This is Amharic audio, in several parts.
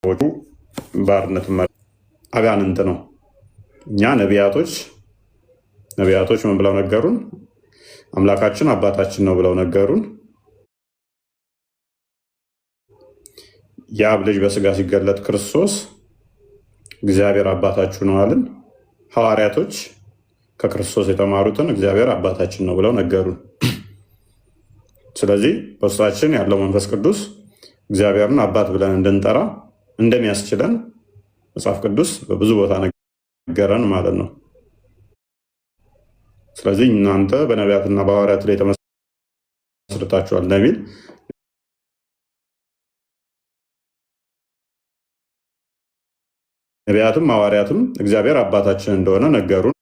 ባርነት አጋንንት ነው። እኛ ነቢያቶች ምን ብለው ነገሩን? አምላካችን አባታችን ነው ብለው ነገሩን። የአብ ልጅ በስጋ ሲገለጥ ክርስቶስ እግዚአብሔር አባታችሁ ነው አልን። ሐዋርያቶች ከክርስቶስ የተማሩትን እግዚአብሔር አባታችን ነው ብለው ነገሩን። ስለዚህ በውስጣችን ያለው መንፈስ ቅዱስ እግዚአብሔርን አባት ብለን እንድንጠራ እንደሚያስችለን መጽሐፍ ቅዱስ በብዙ ቦታ ነገረን ማለት ነው። ስለዚህ እናንተ በነቢያትና በሐዋርያት ላይ ተመስርታችኋል እንደሚል ነቢያትም ሐዋርያትም እግዚአብሔር አባታችን እንደሆነ ነገሩን።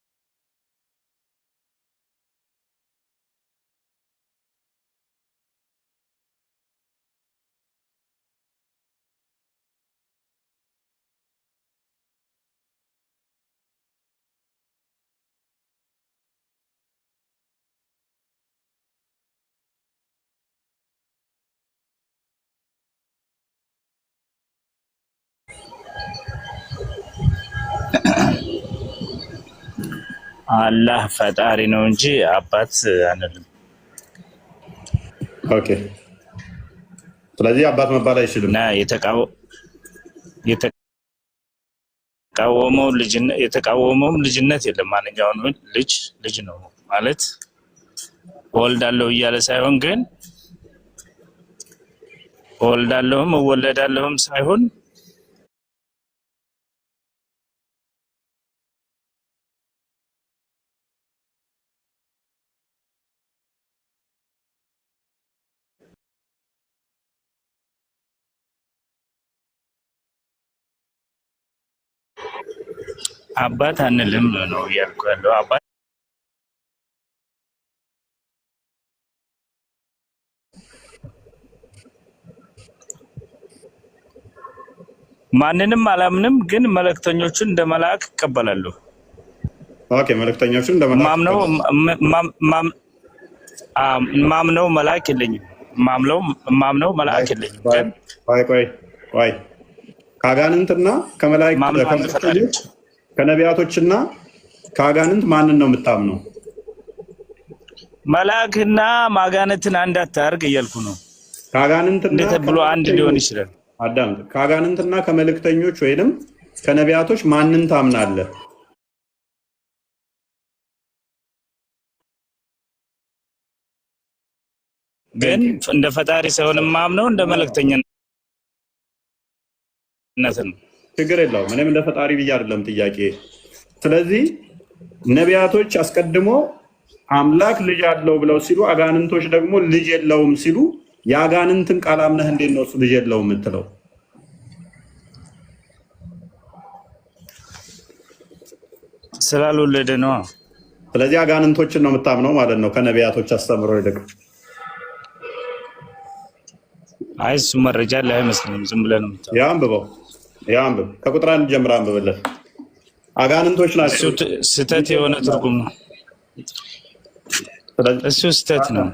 አላህ ፈጣሪ ነው እንጂ አባት አንልም። ኦኬ። ስለዚህ አባት መባል አይችልም እና የተቃወመውም ልጅነት የለም። ማንኛውም ልጅ ነው ማለት እወልዳለሁ እያለ ሳይሆን ግን እወልዳለሁም እወለዳለሁም ሳይሆን አባት አንልም ነው እያልኩ ያለው። አባት ማንንም አላምንም፣ ግን መልእክተኞቹን እንደ መልአክ እቀበላለሁ። ኦኬ። መልእክተኞቹን እንደ መልአክ ማምነው መልአክ የለኝም። ማምነው መልአክ የለኝም። ግን ቆይ ከአጋንንትና ከመላእክቶች ከነቢያቶችና ከአጋንንት ማንን ነው የምታምነው? መልአክና ማጋነትን አንድ አታርግ እያልኩ ነው። ከአጋንንትና ብሎ አንድ ሊሆን ይችላል። አዳምጥ። ከአጋንንትና ከመልእክተኞች ወይንም ከነቢያቶች ማንን ታምናለህ? ግን እንደ ፈጣሪ ሳይሆን ማምነው እንደ መልእክተኛነት ነው። ችግር የለውም። እኔም እንደ ፈጣሪ ብዬ አይደለም ጥያቄ። ስለዚህ ነቢያቶች አስቀድሞ አምላክ ልጅ አለው ብለው ሲሉ፣ አጋንንቶች ደግሞ ልጅ የለውም ሲሉ የአጋንንትን ቃል አምነህ እንዴት ነው እሱ ልጅ የለውም የምትለው? ስላልወለደ ነው። ስለዚህ አጋንንቶችን ነው የምታምነው ማለት ነው ከነቢያቶች አስተምሮ ይልቅ። አይ እሱ መረጃ ላይ አይመስልም። ዝም ብለህ ነው የምታምነው። ያንብብ። ከቁጥር 1 ጀምር አንብብለት። አጋንንቶች ናቸው። ስህተት የሆነ ትርጉም ነው እሱ። ስህተት ነው።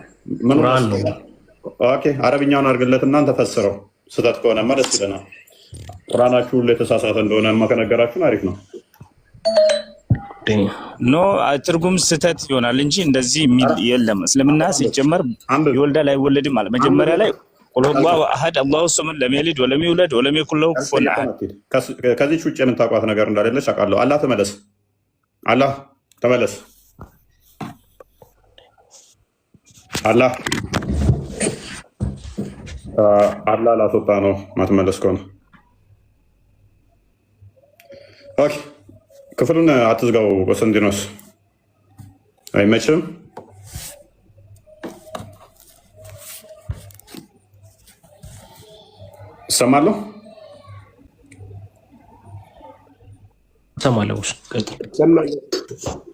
ቁርአን ነው። ኦኬ። አረብኛውን አድርግለት እና ተፈስረው። ስህተት ከሆነማ ደስ ይለናል። ቁርአናችሁ ሁሉ የተሳሳተ እንደሆነማ ከነገራችሁን አሪፍ ነው። ኖ ትርጉም ስህተት ይሆናል እንጂ እንደዚህ የሚል የለም። እስልምና ሲጀመር ይወልዳል አይወለድም ማለት መጀመሪያ ላይ ቁል ሁወላሁ አሐድ አላሁ ሰመድ ለም የሊድ ወለም ይውለድ ወለም የኩን ለሁ ኩፉወን አሐድ። ከዚህች ውጭ የምታውቋት ነገር እንዳሌለች አውቃለሁ። አላህ ተመለስ። አላህ ላስወጣ ነው ማትመለስ ከሆነ ኦኬ። ክፍሉን አትዝጋው ቆስጠንጢኖስ፣ አይመችም። እሰማለሁ።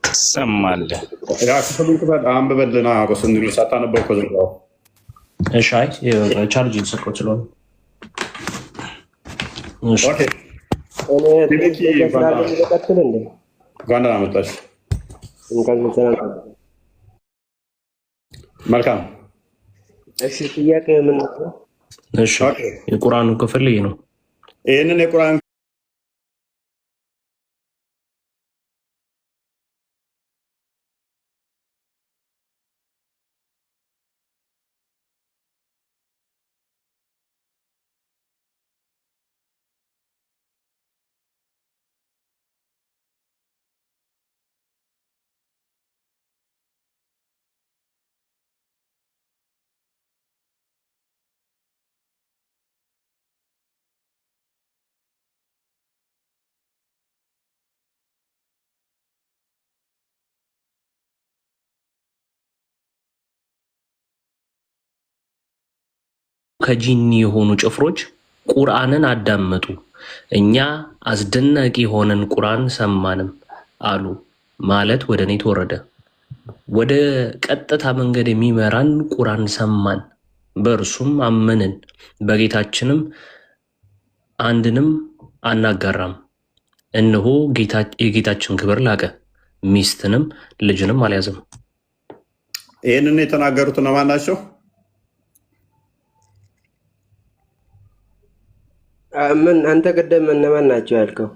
ትሰማለህ? ያ ክፍሉን ክፈል፣ አንብበልና ቆስጠንጢኖስ ሳታነበው እኮ ዘጋው። እሺ። አይ ቻርጅ ይሰቀው ስለሆነ እሺ። ኦኬ። ጓንዳ አመጣሽ። መልካም። እሺ። ጥያቄ ምን ነው? እሺ። የቁርአኑ ክፍል ይሄ ነው። ይህንን የቁርአን ከጂኒ የሆኑ ጭፍሮች ቁርአንን አዳመጡ። እኛ አስደናቂ የሆነን ቁርአን ሰማንም አሉ። ማለት ወደ እኔ ተወረደ። ወደ ቀጥታ መንገድ የሚመራን ቁርአን ሰማን፣ በእርሱም አመንን። በጌታችንም አንድንም አናጋራም። እነሆ የጌታችን ክብር ላቀ፣ ሚስትንም ልጅንም አልያዘም። ይህንን የተናገሩት እነማን ናቸው? ምን አንተ ቀደም እነማን ናቸው ያልከው?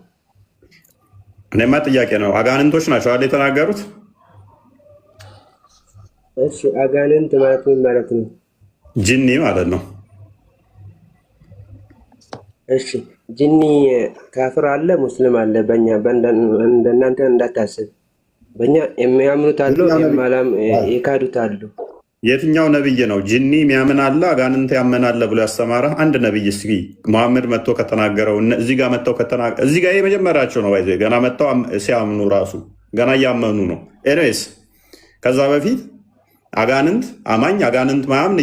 እኔማ ጥያቄ ነው። አጋንንቶች ናቸው አይደል የተናገሩት? እሺ አጋንንት ማለት ምን ማለት ነው? ጂኒ ማለት ነው። እሺ ጂኒ ካፍር አለ ሙስሊም አለ። በእኛ እንደናንተ እንዳታስብ። በእኛ የሚያምኑት አሉ፣ የካዱት አሉ። የትኛው ነብይ ነው ጂኒ የሚያምን አለ አጋንንት ያመናለ ብሎ ያስተማረ? አንድ ነብይ እስኪ መሐመድ መጥቶ ከተናገረው እዚህ ጋር መጥተው እዚህ ጋር የመጀመሪያቸው ነው። ባይዘ ገና መጥተው ሲያምኑ ራሱ ገና እያመኑ ነው። ኤኒዌይስ ከዛ በፊት አጋንንት አማኝ አጋንንት ማያምን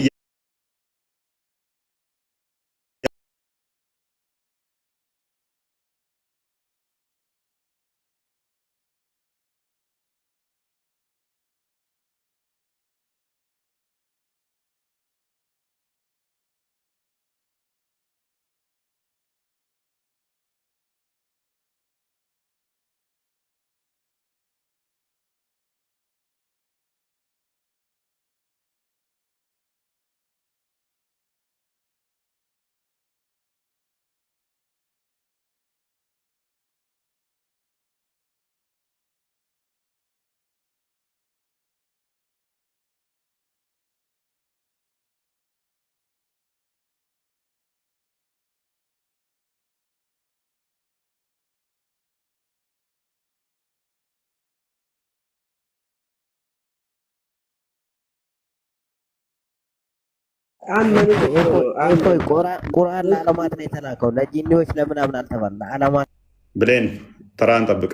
ቁርአን ለዓለማት ነው የተላከው። ለጂኒዎች ለምናምን አልተባለ ለዓለማት። ብሌን ተራን ጠብቅ።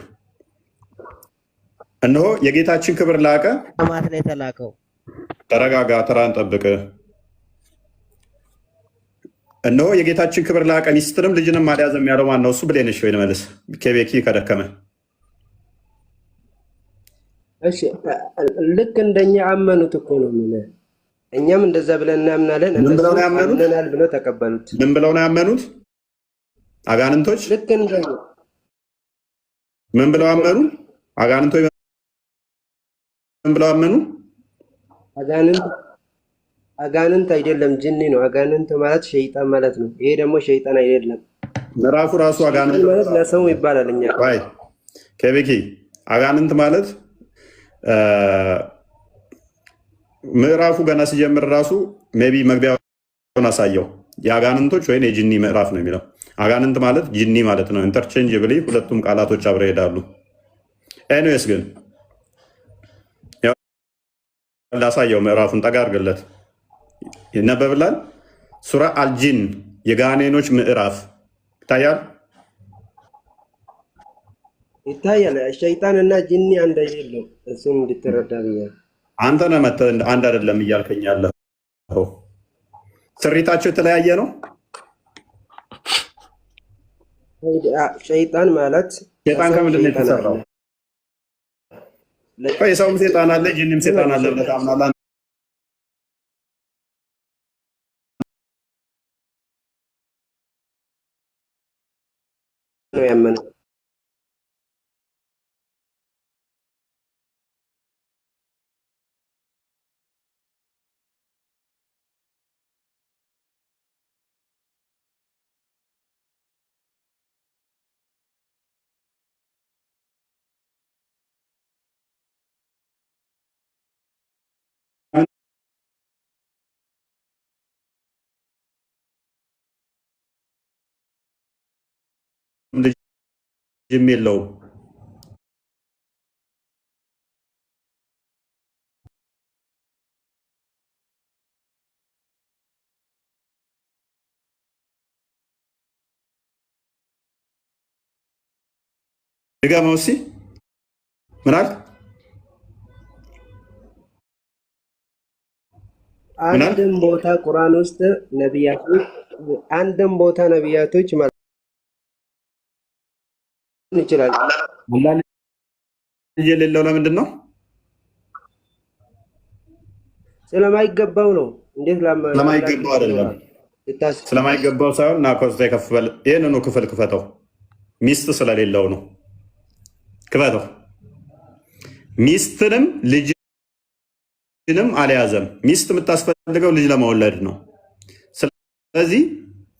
እነሆ የጌታችን ክብር ላቀ። ዓለማት ነው የተላከው። ተረጋጋ፣ ተራን ጠብቅ። እነሆ የጌታችን ክብር ላቀ፣ ሚስትንም ልጅንም አልያዘም ያለው ማን ነው? እሱ ብሌን። እሺ ወይ መልስ። ኬቤኪ ከደከመ እሺ ልክ እንደኛ አመኑት እኮ ነው የሚለው። እኛም እንደዛ ብለን እናምናለን። እነሱ አምነናል ብለው ተቀበሉት። ምን ብለው ነው ያመኑት? አጋንንቶች ልክ እንደኛ ምን ብለው አመኑ? አጋንንቶች ምን ብለው አመኑ? አጋንንት አይደለም ጂኒ ነው። አጋንንት ማለት ሸይጣን ማለት ነው። ይሄ ደግሞ ሸይጣን አይደለም። ምዕራፉ ራሱ አጋንንት ማለት ለሰው ይባላል። እኛ አይ ከቤኪ አጋንንት ማለት ምዕራፉ ገና ሲጀምር ራሱ ሜቢ መግቢያውን አሳየው። የአጋንንቶች ወይም የጂኒ ምዕራፍ ነው የሚለው። አጋንንት ማለት ጂኒ ማለት ነው። ኢንተርቼንጅብሊ ሁለቱም ቃላቶች አብረው ይሄዳሉ። ኤኒዌይስ ግን ላሳየው፣ ምዕራፉን ጠጋ አድርግለት ይነበብላል። ሱራ አልጂን የጋኔኖች ምዕራፍ ይታያል። ይታያል። ሸይጣን እና ጂኒ አንድ አይደለም። እሱን እንድትረዳ ብያለሁ። አንተ ነህ መተህ አንድ አይደለም እያልከኝ ያለኸው። ስሪታቸው የተለያየ ነው። ሸይጣን ማለት ሸይጣን ከምንድን ነው የተሰራው? የሰውም ሴጣን አለ ጂኒም ሴጣን አለ ብለህ ታምናለህ? ነው ያመነው ልጅም የለውም። ድጋማው እስኪ ምን አልክ? አንድም ቦታ ቁርአን ውስጥ ነቢያቶች አንድም ቦታ ነቢያቶች ማለት ይችላል አላህ ልጅ የሌለው ለምንድን ነው? ስለማይገባው ነው። እንዴት ስለማይገባው አይደለም። ስለማይገባው ሳይሆን እና ኮስታ ይከፍል። ይሄንኑ ክፍል ክፈተው። ሚስት ስለሌለው ነው። ክፈተው። ሚስትንም ልጅንም አልያዘም። ሚስት የምታስፈልገው ልጅ ለመውለድ ነው። ስለዚህ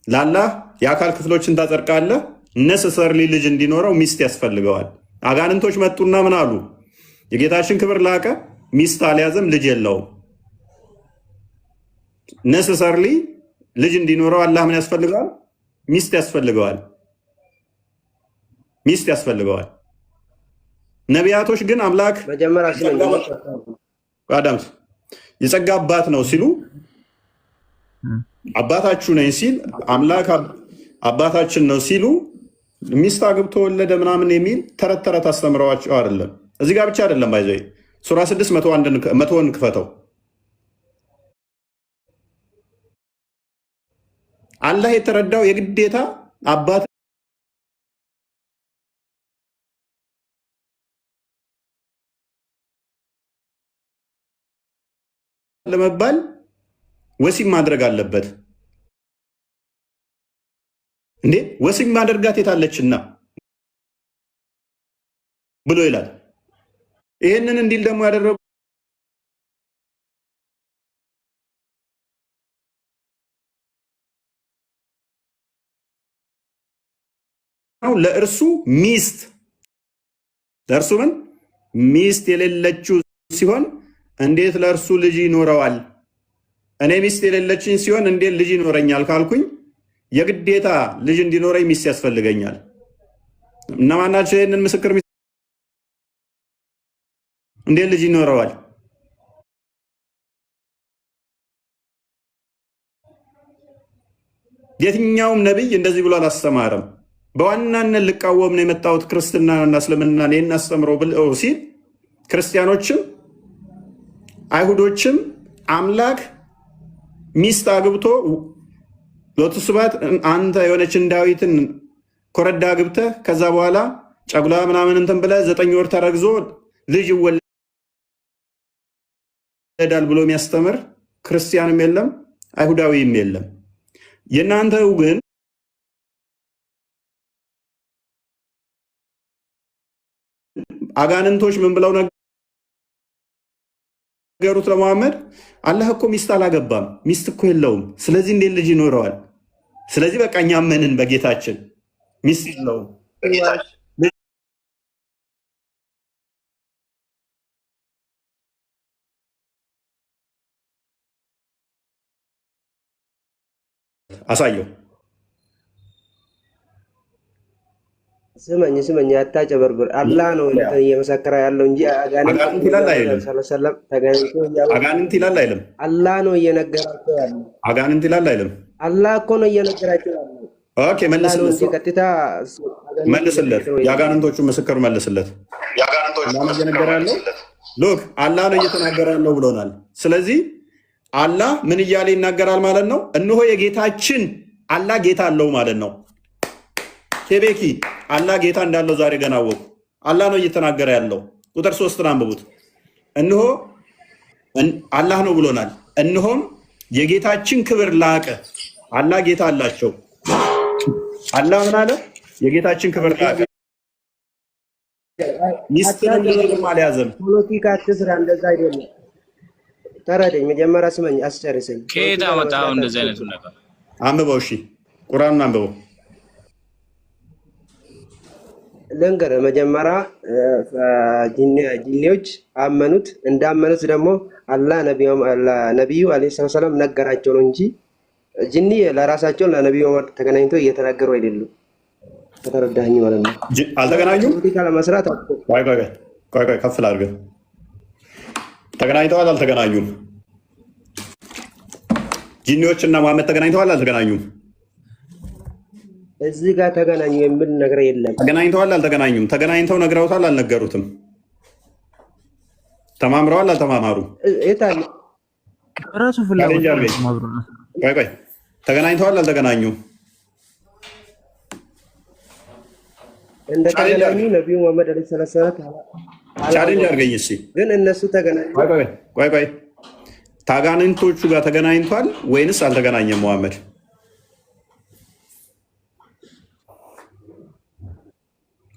ለአላህ የአካል ክፍሎችን ታጸድቃለህ። ነሰሰርሊ ልጅ እንዲኖረው ሚስት ያስፈልገዋል። አጋንንቶች መጡና ምን አሉ? የጌታችን ክብር ላቀ፣ ሚስት አልያዘም፣ ልጅ የለውም። ነሰሰርሊ ልጅ እንዲኖረው አላህ ምን ያስፈልገዋል? ሚስት ያስፈልገዋል። ሚስት ያስፈልገዋል። ነቢያቶች ግን አምላክ አዳም የጸጋ አባት ነው ሲሉ አባታችሁ ነኝ ሲል አምላክ አባታችን ነው ሲሉ ሚስት አግብቶ ወለደ ምናምን የሚል ተረት ተረት አስተምረዋቸው አይደለም። እዚህ ጋር ብቻ አይደለም። ባይዘይ ሱራ 6 መቶን ክፈተው። አላህ የተረዳው የግዴታ አባት ለመባል ወሲብ ማድረግ አለበት እንዴ? ወሲብ ማድረጋት የታለችና ብሎ ይላል። ይሄንን እንዲል ደግሞ ያደረጉ ለእርሱ ሚስት ለእርሱ ምን ሚስት የሌለችው ሲሆን እንዴት ለእርሱ ልጅ ይኖረዋል? እኔ ሚስት የሌለችኝ ሲሆን እንዴት ልጅ ይኖረኛል ካልኩኝ የግዴታ ልጅ እንዲኖረኝ ሚስት ያስፈልገኛል። እነማናቸው ይህንን ምስክር? እንዴት ልጅ ይኖረዋል? የትኛውም ነቢይ እንደዚህ ብሎ አላስተማረም። በዋናነት ልቃወም ነው የመጣሁት ክርስትናና እስልምናን ይህን አስተምረው ብለው ሲል ክርስቲያኖችም አይሁዶችም አምላክ ሚስት አግብቶ ሎቱ ስባት አንተ የሆነችን ዳዊትን ኮረዳ አግብተህ ከዛ በኋላ ጨጉላ ምናምን እንትን ብለህ 9 ወር ተረግዞ ልጅ ይወለዳል ብሎ የሚያስተምር ክርስቲያንም የለም አይሁዳዊም የለም። የእናንተው ግን አጋንንቶች ምን ብለው ነገሩት ለመሐመድ? አላህ እኮ ሚስት አላገባም፣ ሚስት እኮ የለውም። ስለዚህ እንዴት ልጅ ይኖረዋል? ስለዚህ በቃ እኛ አመንን በጌታችን ሚስት የለውም። አሳየው። ስመኝ አታጨበርብር። አላህ ነው እየመሰከረ ያለው እንጂ አጋንንት ይላል አይልም። አጋንንት ይላል አይልም። አላህ ነው እየነገራቸው ያለው። አጋንንት ይላል አይልም። አላህ እኮ ነው እየነገራቸው ያለው። ኦኬ መልስለት፣ የአጋንንቶቹ ምስክር መልስለት። አላህ እየነገረ ያለው ሉክ አላህ ነው እየተናገረ ያለው ብሎናል። ስለዚህ አላህ ምን እያለ ይናገራል ማለት ነው? እነሆ የጌታችን አላህ ጌታ አለው ማለት ነው። ኬቤኪ አላህ ጌታ እንዳለው ዛሬ ገና አወቁ። አላህ ነው እየተናገረ ያለው። ቁጥር 3 አንብቡት። እነሆ አላህ ነው ብሎናል። እነሆም የጌታችን ክብር ላቀ። አላህ ጌታ አላቸው። አላህ ምን አለ? የጌታችን ክብር ላቀ። ሚስትንም ልጅንም አልያዘም። ፖለቲካ አትስራ፣ እንደዛ አይደለም። ተረደኝ። መጀመሪያ ስመኝ አስጨርሰኝ። ከየት አመጣው እንደዚህ አይነቱ ነገር? አንብበው። እሺ ቁርአኑን አንብበው። ልንገርህ፣ መጀመሪያ ጂኒዎች አመኑት። እንዳመኑት ደግሞ አላህ ነቢዩ አለይሂ ሰላም ነገራቸው ነው እንጂ ጂኒ ለራሳቸው ለነቢዩ ተገናኝቶ እየተናገሩ አይደሉም። ከተረዳኸኝ ማለት ነው። አልተገናኙም። ፖለቲካ ለመስራት ቆይ ከፍ ላድርግ። ተገናኝተዋል አልተገናኙም? ጂኒዎችና መሐመድ ተገናኝተዋል አልተገናኙም? እዚህ ጋር ተገናኙ የሚል ነገር የለም። ተገናኝተዋል አልተገናኙም? ተገናኝተው ነግረውታል አልነገሩትም? ተማምረዋል አልተማማሩም? ራሱ ፍላጎት ቆይ ተገናኝተዋል አልተገናኙም? እንደተገናኙ ነቢዩ መሐመድ ዓለይሂ ሰላም ቻሌንጅ አድርገኝ እስኪ። ግን እነሱ ተገናኙ። ቆይ ታጋንንቶቹ ጋር ተገናኝቷል ወይንስ አልተገናኘም? መሐመድ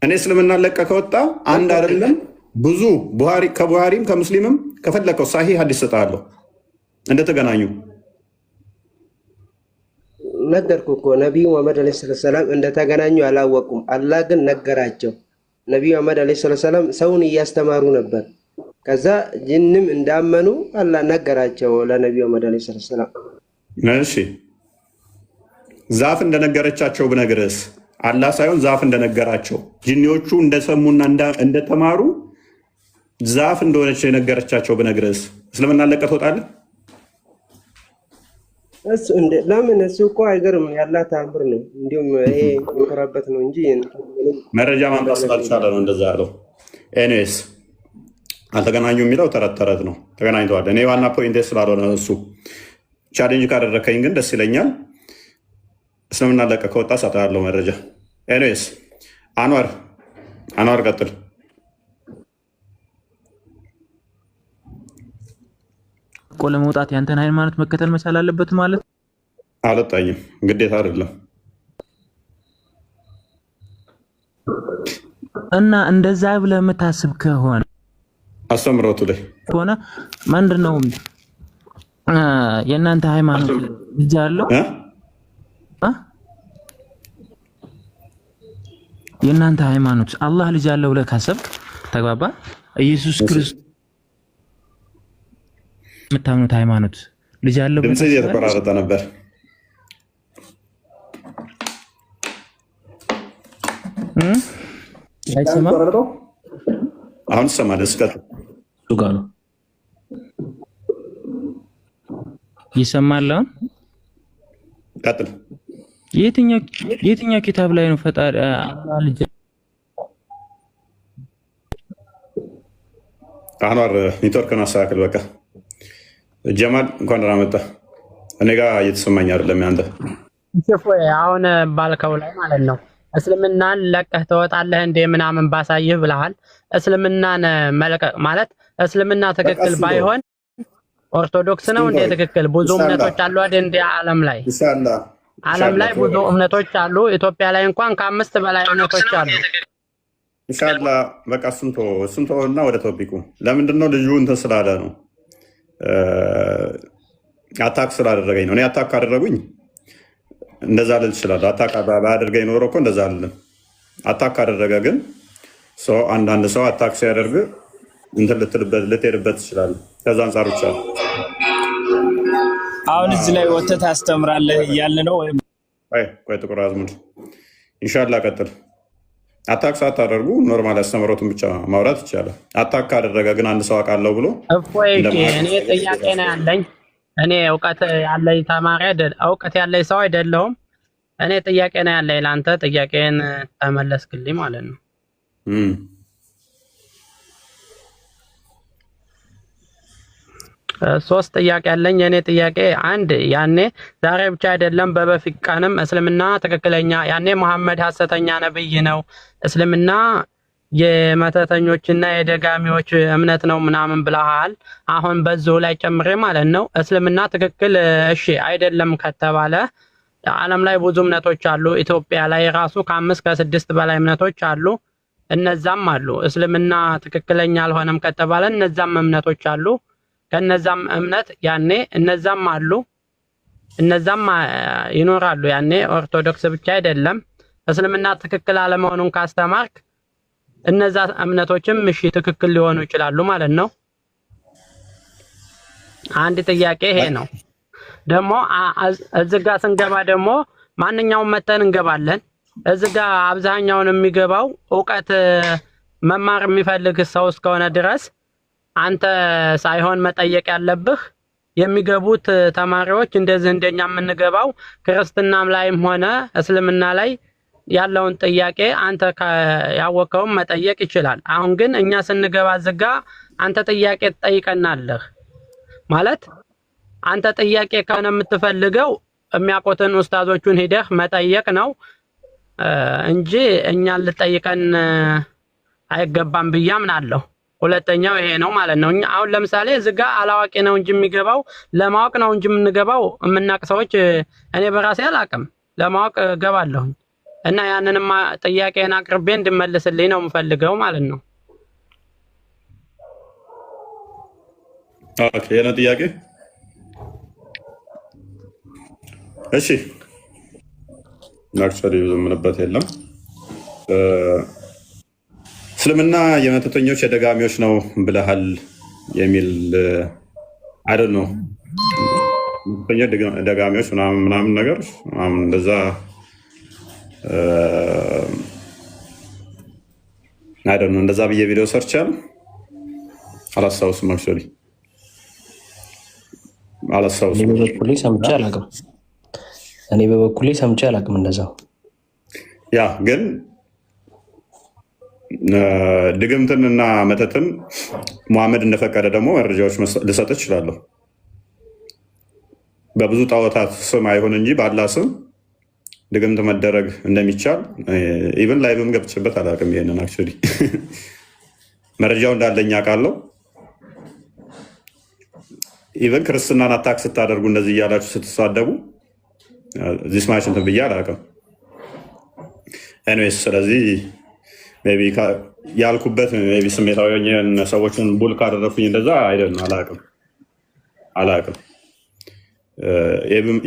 እኔ እስልምና ለቀ ከወጣ አንድ አይደለም ብዙ ከቡሃሪም ከሙስሊምም ከፈለከው ሳሂህ ሐዲስ ሰጣለሁ እንደተገናኙ ነገርኩ እኮ። ነቢዩ መሐመድ ዓለይሂ ሰላም እንደተገናኙ አላወቁም። አላህ ግን ነገራቸው። ነቢዩ መሐመድ ዓለይሂ ሰላም ሰውን እያስተማሩ ነበር። ከዛ ጅንም እንዳመኑ አላህ ነገራቸው ለነቢዩ መሐመድ ዓለይሂ ሰላም። እሺ ዛፍ እንደነገረቻቸው ብነግርስ? አላህ ሳይሆን ዛፍ እንደነገራቸው ጂኒዎቹ እንደሰሙና እንደተማሩ ዛፍ እንደሆነች የነገረቻቸው ብነግርስ? እስልምና ለቀ ትወጣለህ? ለምን? እሱ እኮ አይገርም፣ ያላህ ተአምር ነው። እንዲሁም ይሄ የሚኮራበት ነው እንጂ መረጃ ማምጣት ስላልቻለ ነው እንደዛ ያለው። ኤኒዌይስ አልተገናኙ የሚለው ተረት ተረት ነው። ተገናኝተዋል። እኔ ዋና ፖይንቴ ስላልሆነ እሱ ቻሌንጅ ካደረከኝ ግን ደስ ይለኛል። እስልምና ለቀ ከወጣ ሳታ ያለው መረጃ። ኤኒዌይስ አንዋር ቀጥል። እኮ ለመውጣት ያንተን ሃይማኖት መከተል መቻል አለበት ማለት አልጣኝም፣ ግዴታ አይደለም። እና እንደዛ ብለህ የምታስብ ከሆነ አስተምሮቱ ላይ ከሆነ ምንድነው የእናንተ ሃይማኖት ልጅ አለው? የእናንተ ሃይማኖት አላህ ልጅ አለው ብለህ ካሰብክ ተግባባ። ኢየሱስ ክርስቶስ የምታምኑት ሃይማኖት ልጅ አለው ብለህ ድምጽ እየተቆራረጠ ነበር። አይሰማም? አሁን ይሰማል። እስከት እሱ ጋር ነው ይሰማል። ቀጥል። የትኛው ኪታብ ላይ ነው ፈጣሪ አላህ ልጅ? አንዋር ኔትወርክን አስተካክል። በቃ ጀማል እንኳን ደህና መጣ። እኔ ጋር እየተሰማኝ አይደለም ያንተ። አሁን ባልከው ላይ ማለት ነው እስልምናን ለቀህ ትወጣለህ እንደ ምናምን ባሳይህ ብለሃል። እስልምናን መልቀቅ ማለት እስልምና ትክክል ባይሆን ኦርቶዶክስ ነው እንደ ትክክል ብዙ እምነቶች አሉ አይደል? እንደ ዓለም ላይ ብዙ እምነቶች አሉ። ኢትዮጵያ ላይ እንኳን ከ5 በላይ እምነቶች አሉ። ኢንሻአላህ በቃ እሱን ተወውና ወደ ቶፒኩ። ለምንድነው ልጁ እንትን ስላለ ነው አታክ ስላደረገኝ ነው። እኔ አታክ ካደረጉኝ እንደዛ ልል እችላለሁ። አታክ ባያደርገኝ ኖሮ እኮ እንደዛ አልልም። አታክ ካደረገ ግን አንዳንድ ሰው አታክ ሲያደርግ እንትን ልትሄድበት ትችላለህ። ከዛ አንጻር ብቻ አሁን እዚህ ላይ ወተት ታስተምራለህ እያለ ነው ወይም ቆይ ጥቁር አዝሙድ ኢንሻአላህ ቀጥል። አታክ ሳታደርጉ ኖርማል አስተምሮቱን ብቻ ማውራት ይቻላል። አታክ ካደረገ ግን አንድ ሰው አውቃለሁ ብሎ እኔ ጥያቄ ነው ያለኝ። እኔ እውቀት ያለኝ ተማሪ እውቀት ያለኝ ሰው አይደለሁም። እኔ ጥያቄ ነው ያለኝ ለአንተ። ጥያቄን ተመለስክልኝ ማለት ነው። ሶስት ጥያቄ ያለኝ። የኔ ጥያቄ አንድ ያኔ ዛሬ ብቻ አይደለም በበፊት ቀንም እስልምና ትክክለኛ ያኔ መሐመድ ሐሰተኛ ነብይ ነው፣ እስልምና የመተተኞችና የደጋሚዎች እምነት ነው ምናምን ብለሃል። አሁን በዚሁ ላይ ጨምሬ ማለት ነው እስልምና ትክክል እሺ አይደለም ከተባለ ዓለም ላይ ብዙ እምነቶች አሉ። ኢትዮጵያ ላይ ራሱ ከ5 ከ6 በላይ እምነቶች አሉ። እነዛም አሉ። እስልምና ትክክለኛ አልሆነም ከተባለ እነዛም እምነቶች አሉ። ከነዛም እምነት ያኔ እነዛም አሉ፣ እነዛም ይኖራሉ። ያኔ ኦርቶዶክስ ብቻ አይደለም። እስልምና ትክክል አለመሆኑን ካስተማርክ እነዛ እምነቶችም እሺ ትክክል ሊሆኑ ይችላሉ ማለት ነው። አንድ ጥያቄ ይሄ ነው። ደግሞ እዚህ ጋር ስንገባ ደግሞ ማንኛውም መተን እንገባለን። እዚህ ጋር አብዛኛውን የሚገባው እውቀት መማር የሚፈልግ ሰው እስከሆነ ድረስ አንተ ሳይሆን መጠየቅ ያለብህ የሚገቡት ተማሪዎች እንደዚህ እንደኛ የምንገባው ክርስትናም ላይም ሆነ እስልምና ላይ ያለውን ጥያቄ አንተ ያወቀውን መጠየቅ ይችላል። አሁን ግን እኛ ስንገባ ዝጋ አንተ ጥያቄ ትጠይቀናለህ ማለት አንተ ጥያቄ ከሆነ የምትፈልገው የሚያውቁትን ኡስታዞቹን ሂደህ መጠየቅ ነው እንጂ እኛን ልጠይቀን አይገባም ብዬ አምናለሁ። ሁለተኛው ይሄ ነው ማለት ነው። አሁን ለምሳሌ እዚህ ጋር አላዋቂ ነው እንጂ የሚገባው ለማወቅ ነው እንጂ የምንገባው የምናውቅ ሰዎች እኔ በራሴ አላውቅም ለማወቅ ገባለሁ እና ያንንም ጥያቄን አቅርቤ እንድመልስልኝ ነው የምፈልገው ማለት ነው። ኦኬ የነ ጥያቄ እሺ ናክሰሪ ምንበት የለም እስልምና የመተተኞች የደጋሚዎች ነው ብለሃል የሚል አይደል ነው ደጋሚዎች ምናምን ነገር እንደዛ አይደል ነው እንደዛ ብዬ ቪዲዮ ሰርቻለሁ አላስታውስም አክቹዋሊ አላስታውስም እኔ በበኩሌ ሰምቼ አላውቅም እንደዛው ያ ግን ድግምትንና መተትን ሙሐመድ እንደፈቀደ ደግሞ መረጃዎች ልሰጥ እችላለሁ። በብዙ ጣዖታት ስም አይሆን እንጂ ባላ ስም ድግምት መደረግ እንደሚቻል ኢቭን ላይቭም ገብቼበት አላውቅም። ይሄንን አክቹዋሊ መረጃው እንዳለኝ አውቃለሁ። ኢቭን ክርስትናን አታክ ስታደርጉ እንደዚህ እያላችሁ ስትሳደቡ ዚስ ማች እንትን ብዬ አላውቅም። ኤኒዌይስ ስለዚህ ሜይ ቢ ያልኩበት ሜይ ቢ ስሜታዊ ሰዎችን ቡል ካደረኩኝ እንደዛ አይደለም አላውቅም።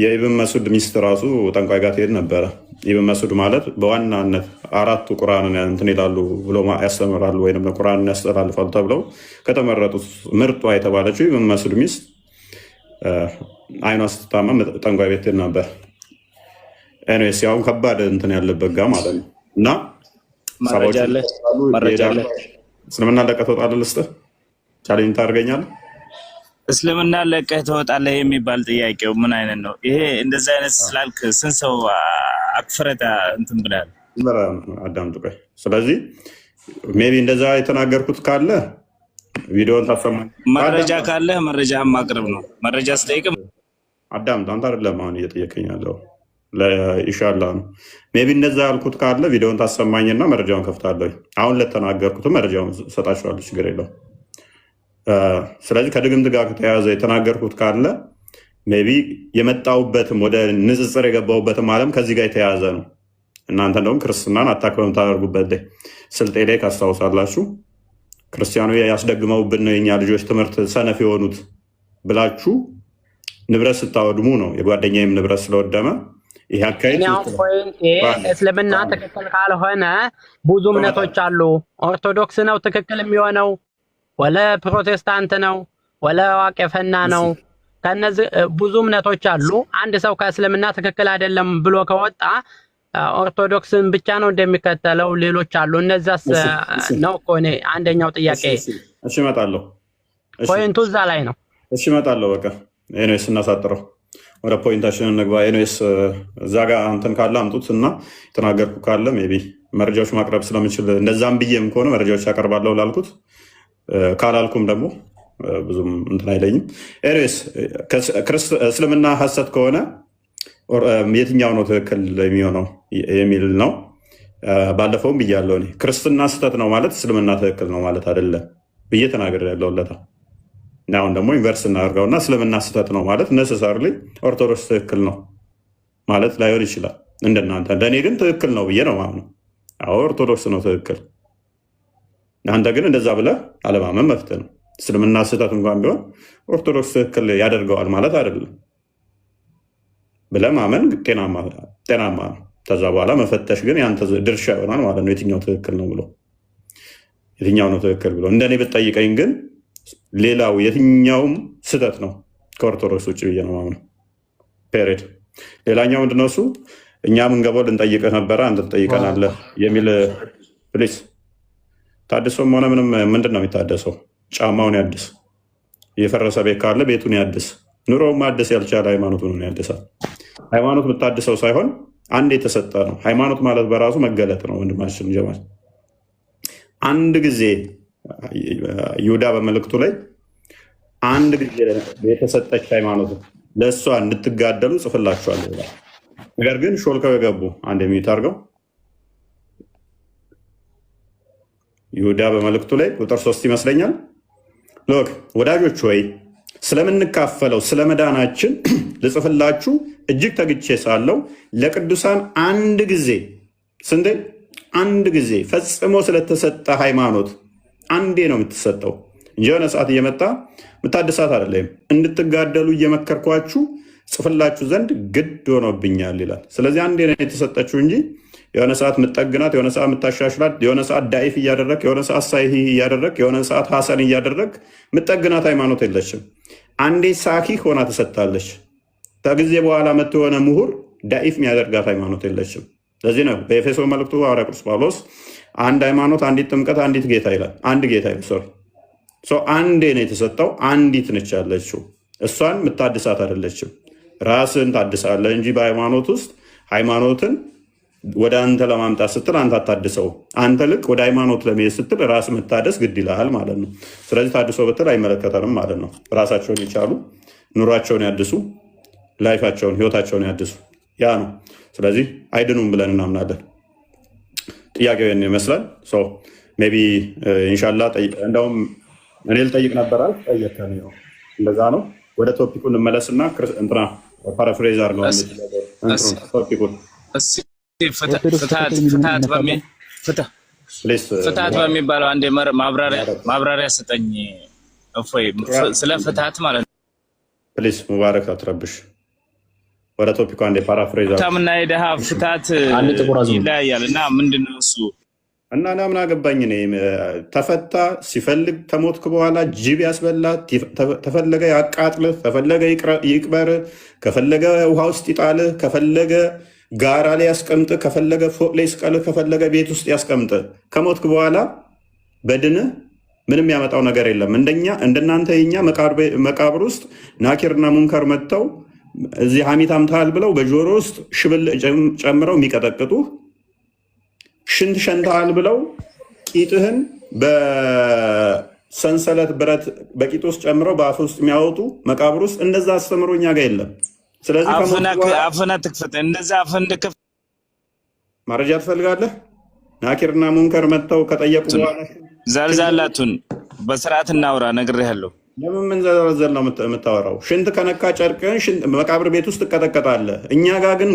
የኢብን መስዑድ ሚስት ራሱ ጠንቋይ ጋር ትሄድ ነበረ። ኢብን መስዑድ ማለት በዋናነት አራቱ ቁርአንን እንትን ይላሉ ብሎ ያስተምራሉ ወይም ቁርአንን ያስተላልፋሉ ተብለው ከተመረጡት ምርጧ የተባለችው ኢብን መስዑድ ሚስት አይኗ ስትታመም ጠንቋይ ቤት ትሄድ ነበር። ኤኒዌይስ ያውን ከባድ እንትን ያለበት ጋር ማለት ነው እና እስልምና ለቀህ ትወጣለህ ልስጥህ ቻሌንጅ ታደርገኛለህ? እስልምና ለቀህ ትወጣለህ የሚባል ጥያቄው ምን አይነት ነው? ይሄ እንደዚህ አይነት ስላልክ ስንት ሰው አክፍረህ እንትን ብለሃል? አዳምጥ ቆይ። ስለዚህ ሜይ ቢ እንደዛ የተናገርኩት ካለ ቪዲዮን ታሰማኝ። መረጃ ካለህ መረጃ ማቅረብ ነው። መረጃ ስጠይቅም አዳምጥ። አንተ አይደለም አሁን እየጠየቀኝ ያለው ለኢንሻላህ ነው። ሜይ ቢ እንደዛ ያልኩት ካለ ቪዲዮን ታሰማኝና መረጃውን ከፍታለሁ። አሁን ለተናገርኩትም መረጃውን ሰጣችኋለሁ፣ ችግር የለው። ስለዚህ ከድግምት ጋር ከተያያዘ የተናገርኩት ካለ ሜይ ቢ የመጣሁበትም ወደ ንጽጽር የገባሁበትም ዓለም ከዚህ ጋር የተያያዘ ነው። እናንተ እንደውም ክርስትናን አታክ በምታደርጉበት ላይ ስልጤ ላይ ካስታውሳላችሁ ክርስቲያኑ ያስደግመውብን ነው የኛ ልጆች ትምህርት ሰነፍ የሆኑት ብላችሁ ንብረት ስታወድሙ ነው። የጓደኛዬም ንብረት ስለወደመ ይህ አካሄድ እስልምና ትክክል ካልሆነ ብዙ እምነቶች አሉ። ኦርቶዶክስ ነው ትክክል የሚሆነው ወለ ፕሮቴስታንት ነው ወለ ዋቄፈና ነው። ከነዚህ ብዙ እምነቶች አሉ። አንድ ሰው ከእስልምና ትክክል አይደለም ብሎ ከወጣ ኦርቶዶክስን ብቻ ነው እንደሚከተለው ሌሎች አሉ። እነዛስ ነው እኮ እኔ አንደኛው ጥያቄ። እሺ እመጣለሁ። ፖይንቱ እዛ ላይ ነው። እሺ እመጣለሁ። በቃ ኤኒዌይስ እናሳጥረው፣ ወደ ፖይንታችን እንግባ። ኤኒዌይስ እዛ ጋር አንተን ካለ አምጡት እና የተናገርኩ ካለ ሜይ ቢ መረጃዎች ማቅረብ ስለምችል እንደዛም ብዬም ከሆነ መረጃዎች ያቀርባለሁ ላልኩት፣ ካላልኩም ደግሞ ብዙም እንትን አይለኝም። ኤኒዌይስ እስልምና ሐሰት ከሆነ የትኛው ነው ትክክል የሚሆነው የሚል ነው። ባለፈውም ብያለሁ እኔ ክርስትና ስህተት ነው ማለት እስልምና ትክክል ነው ማለት አይደለም ብዬ ተናግሬያለሁ ለታ። አሁን ደግሞ ዩኒቨርስ እናደርገውና እስልምና ስህተት ነው ማለት ነሰሳርሊ ኦርቶዶክስ ትክክል ነው ማለት ላይሆን ይችላል እንደናንተ። ለእኔ ግን ትክክል ነው ብዬ ነው ማምነው። አዎ ኦርቶዶክስ ነው ትክክል። አንተ ግን እንደዛ ብለህ አለማመን መፍትሄ ነው። እስልምና ስህተት እንኳን ቢሆን ኦርቶዶክስ ትክክል ያደርገዋል ማለት አይደለም ብለህ ማመን ጤናማ ነው። ከዛ በኋላ መፈተሽ ግን ያንተ ድርሻ ይሆናል ማለት ነው። የትኛው ትክክል ነው ብሎ የትኛው ነው ትክክል ብሎ እንደኔ ብትጠይቀኝ ግን ሌላው የትኛውም ስህተት ነው ከኦርቶዶክስ ውጭ ብዬ ነው ማምነው። ፔሬድ። ሌላኛው ምንድነው እሱ እኛ ምንገባው ልንጠይቅህ ነበረ አንተ ትጠይቀናለህ የሚል ፕሊስ። ታድሶም ሆነ ምንም ምንድን ነው የሚታደሰው? ጫማውን ያድስ። የፈረሰ ቤት ካለ ቤቱን ያድስ። ኑሮውን ማደስ ያልቻለ ሃይማኖቱን ያድሳል። ሃይማኖት የምታድሰው ሳይሆን አንድ የተሰጠ ነው። ሃይማኖት ማለት በራሱ መገለጥ ነው። ወንድማችን ጀማል አንድ ጊዜ ይሁዳ በመልእክቱ ላይ አንድ ጊዜ የተሰጠች ሃይማኖት ለእሷ እንድትጋደሉ ጽፍላችኋለሁ ይላል። ነገር ግን ሾልከው የገቡ አንድ የሚዩት አድርገው ይሁዳ በመልእክቱ ላይ ቁጥር 3 ይመስለኛል። ሎክ ወዳጆች ወይ ስለምንካፈለው ስለ መዳናችን ልጽፍላችሁ እጅግ ተግቼ ሳለው ለቅዱሳን አንድ ጊዜ ስንዴ አንድ ጊዜ ፈጽሞ ስለተሰጠ ሃይማኖት አንዴ ነው የምትሰጠው እንጂ የሆነ ሰዓት እየመጣ ምታደሳት አይደለም። እንድትጋደሉ እየመከርኳችሁ ጽፍላችሁ ዘንድ ግድ ሆኖብኛል ይላል። ስለዚህ አንዴ ነው የተሰጠችው እንጂ የሆነ ሰዓት ምጠግናት፣ የሆነ ሰዓት ምታሻሽላት፣ የሆነ ሰዓት ዳይፍ እያደረግ፣ የሆነ ሰዓት ሳይህ እያደረግ፣ የሆነ ሰዓት ሐሰን እያደረግ ምጠግናት ሃይማኖት የለችም። አንዴ ሳኪ ሆና ትሰጣለች። ከጊዜ በኋላ መጥቶ የሆነ ምሁር ዳይፍ የሚያደርጋት ሃይማኖት የለችም። ለዚህ ነው በኤፌሶ መልእክቱ ሐዋርያ ቅዱስ ጳውሎስ አንድ ሃይማኖት፣ አንዲት ጥምቀት፣ አንዲት ጌታ ይላል። አንድ ጌታ ይላል። ሶሪ አንዴ ነው የተሰጠው። አንዲት ነች ያለችው። እሷን ምታድሳት አይደለችም። ራስን ታድሳለህ እንጂ በሃይማኖት ውስጥ ሃይማኖትን ወደ አንተ ለማምጣት ስትል አንተ አታድሰው። አንተ ልክ ወደ ሃይማኖት ለመሄድ ስትል ራስ መታደስ ግድ ይልሃል ማለት ነው። ስለዚህ ታድሶ ብትል አይመለከተንም ማለት ነው። ራሳቸውን የቻሉ ኑሯቸውን ያድሱ፣ ላይፋቸውን ህይወታቸውን ያድሱ። ያ ነው። ስለዚህ አይድኑም ብለን እናምናለን። ጥያቄው ይህን ይመስላል። ሜይ ቢ ኢንሻላህ እንደውም እኔ ልጠይቅ ነበራል ጠየከኝ ነው። እንደዛ ነው። ወደ ቶፒኩ እንመለስና እንትና ፓራፍሬዝ አድርገው ቶፒኩን ፍትሀት በሚባለው አንድ ማብራሪያ ስጠኝ። እፎይ ስለ ፍትሀት ማለት ነው። ፕሊስ ሙባረክ አትረብሽ። ወደ ቶፒኩ አንዴ ፓራፍሬዝ ታምና የደሃ ፍትሀት ይለያያል እና ምንድነው እሱ? እና ምን አገባኝ እኔ። ተፈታ ሲፈልግ ከሞትክ በኋላ ጅብ ያስበላ፣ ተፈለገ ያቃጥልህ፣ ተፈለገ ይቅበርህ፣ ከፈለገ ውሃ ውስጥ ይጣልህ፣ ከፈለገ ጋራ ላይ ያስቀምጥ፣ ከፈለገ ፎቅ ላይ ይስቀልህ፣ ከፈለገ ቤት ውስጥ ያስቀምጥ። ከሞትክ በኋላ በድንህ ምንም ያመጣው ነገር የለም። እንደናንተ የኛ መቃብር ውስጥ ናኪርና ሙንከር መጥተው እዚህ ሐሚት አምታል ብለው በጆሮ ውስጥ ሽብል ጨምረው የሚቀጠቅጡ፣ ሽንት ሸንተሃል ብለው ቂጥህን በሰንሰለት ብረት በቂጥ ውስጥ ጨምረው በአፍ ውስጥ የሚያወጡ መቃብር ውስጥ እንደዛ አስተምሮ እኛ ጋር የለም። ስለዚህ አፍና ትክፈት እንደዛ አፍን ልከፍ መረጃ ትፈልጋለህ? ናኪርና ሙንከር መጥተው ከጠየቁ በኋላ ዛልዛላቱን በስርዓት እናውራ። ነግሬሃለሁ። ለምን ምን ዘርዘር ነው የምታወራው? ሽንት ከነካ ጨርቅህን መቃብር ቤት ውስጥ ትቀጠቀጣለህ። እኛ ጋር ግን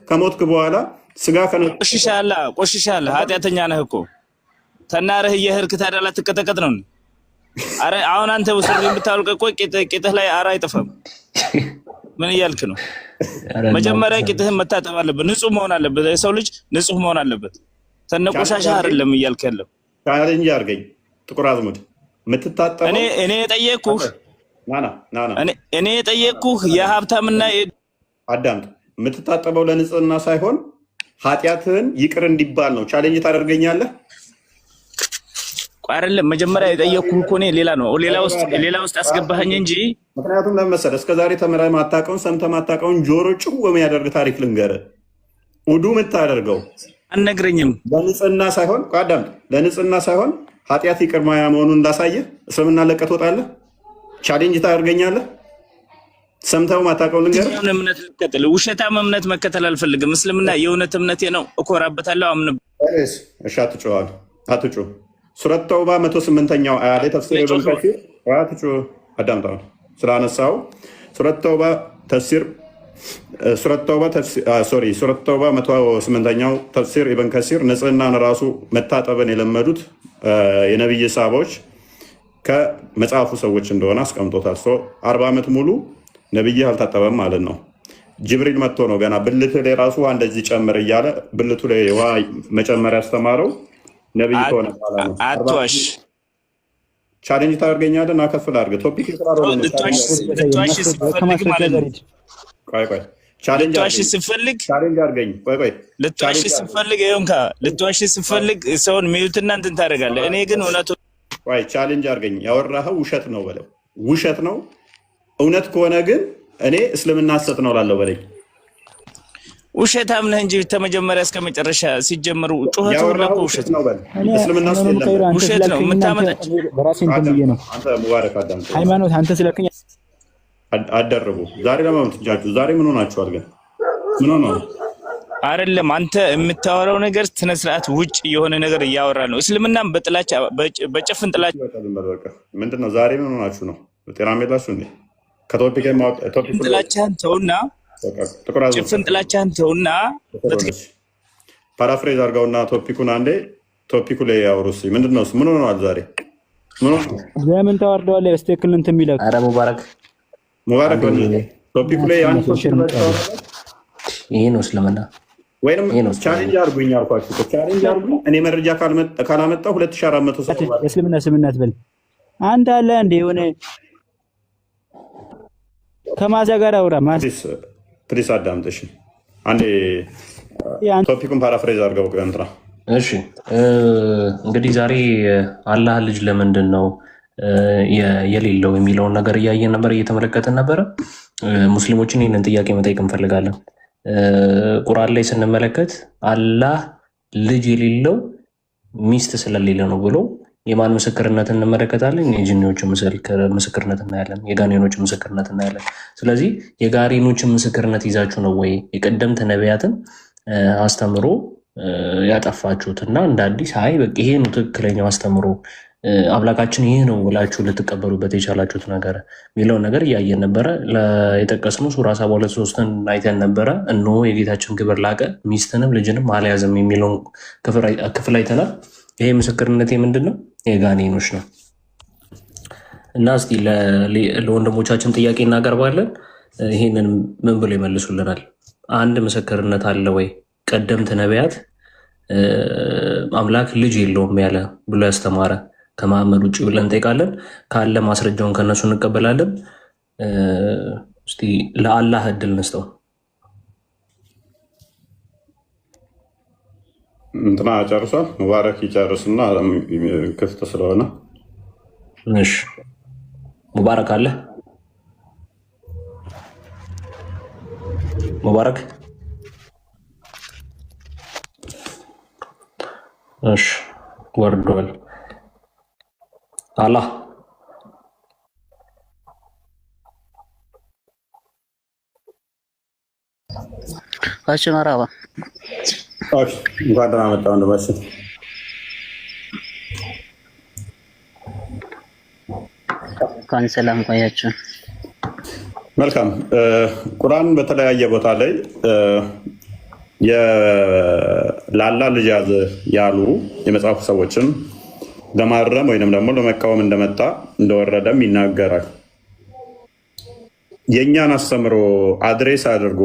ከሞትክ በኋላ ስጋ ቆሽሻለህ። ኃጢአተኛ ነህ እኮ ተናረህ እየሄድክ ታዲያ ላትቀጠቀጥ ነው? አረ አሁን አንተ ውስጥ የምታወልቅ እኮ ቂጥህ ላይ አራ አይጠፋም። ምን እያልክ ነው? መጀመሪያ ቂጥህን መታጠብ አለበት። ንጹህ መሆን አለበት። የሰው ልጅ ንጹህ መሆን አለበት። ተነቆሻሻ አይደለም እያልክ ያለው። ቻሌንጅ አድርገኝ ጥቁር አዝሙድ የምትታጠበው እኔ የጠየቅኩህ የሀብታምና አዳምጥ። የምትታጠበው ለንጽህና ሳይሆን ኃጢአትህን ይቅር እንዲባል ነው። ቻሌንጅ ታደርገኛለህ? አይደለም መጀመሪያ የጠየቅኩህ እኮ እኔ ሌላ ነው። ሌላ ውስጥ አስገባኸኝ እንጂ። ምክንያቱም ለምን መሰለህ? እስከዛሬ ተምረህ ማታውቀውን ሰምተህ ማታውቀውን ጆሮ ጭው የሚያደርግ ታሪክ ልንገርህ። ውዱ የምታደርገው አልነግረኝም። ለንጽህና ሳይሆን አዳምጥ፣ ለንጽህና ሳይሆን ኃጢአት ይቅር ማያ መሆኑን እንዳሳየህ እስልምና ለቀህ ትወጣለህ። ቻሌንጅ ታደርገኛለህ? ሰምተው ማታውቀውን ልንገርህ። እምነት ልከተል፣ ውሸታም እምነት መከተል አልፈልግም። እስልምና የእውነት እምነቴ ነው፣ እኮራበታለሁ፣ አምንበታለሁ። እሺ አትጩህ። ሱረት ተውባ 108ኛው አያ ላይ ተፍሲር ኢብን ከሲር አትጩህ። አዳምጣ ስላነሳው ሱረት ተውባ 108ኛው ተፍሲር ኢብን ከሲር ንጽህናን ራሱ መታጠብን የለመዱት የነብይ ሰሃቦች ከመጽሐፉ ሰዎች እንደሆነ አስቀምጦታል። 40 ዓመት ሙሉ ነብይ አልታጠበም ማለት ነው። ጅብሪል መጥቶ ነው ገና ብልት ላይ ራሱ ውሃ እንደዚህ ጨምር እያለ ብልቱ ላይ ውሃ መጨመር ያስተማረው ነብይ ከሆነ በኋላ ነው። አትዋሽ። ቻሌንጅ ታደርገኛለህ? እና ከፍ ላድርግ ቶፒክ ስላልሆነ ልትዋሽ ስትፈልግ ልትዋሽ ስትፈልግ ይኸውንካ ልትዋሽ ስትፈልግ ሰውን ሚዩትና እንትን ታደርጋለህ። እኔ ግን እውነቱ ቻሌንጅ አድርገኝ። ያወራኸው ውሸት ነው በለው። ውሸት ነው። እውነት ከሆነ ግን እኔ እስልምና ሐሰት ነው ላለው በለኝ። ውሸታም ነህ እንጂ ተመጀመሪያ እስከ መጨረሻ ሲጀምሩ ጩኸቱ ለቆ ውሸት ነው። እስልምና ውሸት ነው የምታመጣች በራሴ እንትን ብዬ ነው። አንተ ሙባረክ አዳምጥ። ሃይማኖት አንተ ስለከኝ አደረጉ ዛሬ ለማለት እንጃችሁ። ዛሬ ምን ሆናችኋል ግን? ምን ሆነ አይደለም አንተ የምታወራው ነገር ስነ ስርዓት ውጭ የሆነ ነገር እያወራ ነው። እስልምናም በጥላቻ በጭፍን ጥላቻ ምንድነው? ዛሬ ምን ሆናችሁ ነው? ጤናም የላችሁ እንዴ? ከቶፒክ ጥላቻን ተውና ጭፍን ጥላቻን ተውና ፓራፍሬዝ አድርገውና ቶፒኩን አንዴ ቶፒኩ ላይ ያወሩስ። ምንድነው? ምን ሆነዋል ዛሬ? ምን ሆነ? ለምን ታወርደዋለህ? በስተክል እንትን የሚለው ኧረ ሙባረክ ቶፒኩ ላይ ይሄ ነው እስልምና ወይንም ቻሌንጅ አድርጉኝ አልኳችሁ። ቻሌንጅ አድርጉኝ። እኔ መረጃ ካላመጣሁ 2400 ሰው እስልምና ስምናት በል አንተ አለ እንደ የሆነ ከማዛ ጋር አውራ ፕሊስ አዳምጥሽ አንዴ ቶፒኩን ፓራፍሬዝ አድርገው እንትና። እሺ እንግዲህ ዛሬ አላህ ልጅ ለምንድን ነው የሌለው የሚለውን ነገር እያየን ነበር፣ እየተመለከትን ነበረ። ሙስሊሞችን ይህንን ጥያቄ መጠየቅ እንፈልጋለን። ቁርአን ላይ ስንመለከት አላህ ልጅ የሌለው ሚስት ስለሌለ ነው ብሎ የማን ምስክርነት እንመለከታለን? የጂኒዎችን ምስክርነት እናያለን። የጋኔኖችን ምስክርነት እናያለን። ስለዚህ የጋኔኖችን ምስክርነት ይዛችሁ ነው ወይ የቀደምት ነቢያትን አስተምሮ ያጠፋችሁት እና እንደ አዲስ አይ በቃ ይሄ ነው ትክክለኛው አስተምሮ አምላካችን ይህ ነው ብላችሁ ልትቀበሉበት የቻላችሁት ነገር የሚለውን ነገር እያየን ነበረ። የጠቀስነው ሱራ 72:3 አይተን ነበረ። እነሆ የጌታችን ግብር ላቀ ሚስትንም ልጅንም አልያዘም የሚለውን ክፍል አይተናል። ይሄ ምስክርነት ምንድን ነው? የጋኔኖች ነው። እና እስቲ ለወንድሞቻችን ጥያቄ እናቀርባለን። ይህንን ምን ብሎ ይመልሱልናል? አንድ ምስክርነት አለ ወይ? ቀደምት ነቢያት አምላክ ልጅ የለውም ያለ ብሎ ያስተማረ ከመሐመድ ውጭ ብለን እንጠይቃለን። ካለ ማስረጃውን ከነሱ እንቀበላለን። እስቲ ለአላህ እድል እንስጠው። እንትና ጨርሷል። ሙባረክ ይጨርስና ክፍት ስለሆነ እሺ፣ ሙባረክ አለ። ሙባረክ እሺ፣ ወርዷል። አላህ እሺ፣ መራባ እንኳን ደህና መጣ ወንድማችን። እንኳን ሰላም ቆያችሁ። መልካም። ቁርአን በተለያየ ቦታ ላይ ለአላህ ልጅ ያዘ ያሉ የመጽሐፉ ሰዎችን ለማረም ወይንም ደግሞ ለመቃወም እንደመጣ እንደወረደም ይናገራል። የእኛን አስተምሮ አድሬስ አድርጎ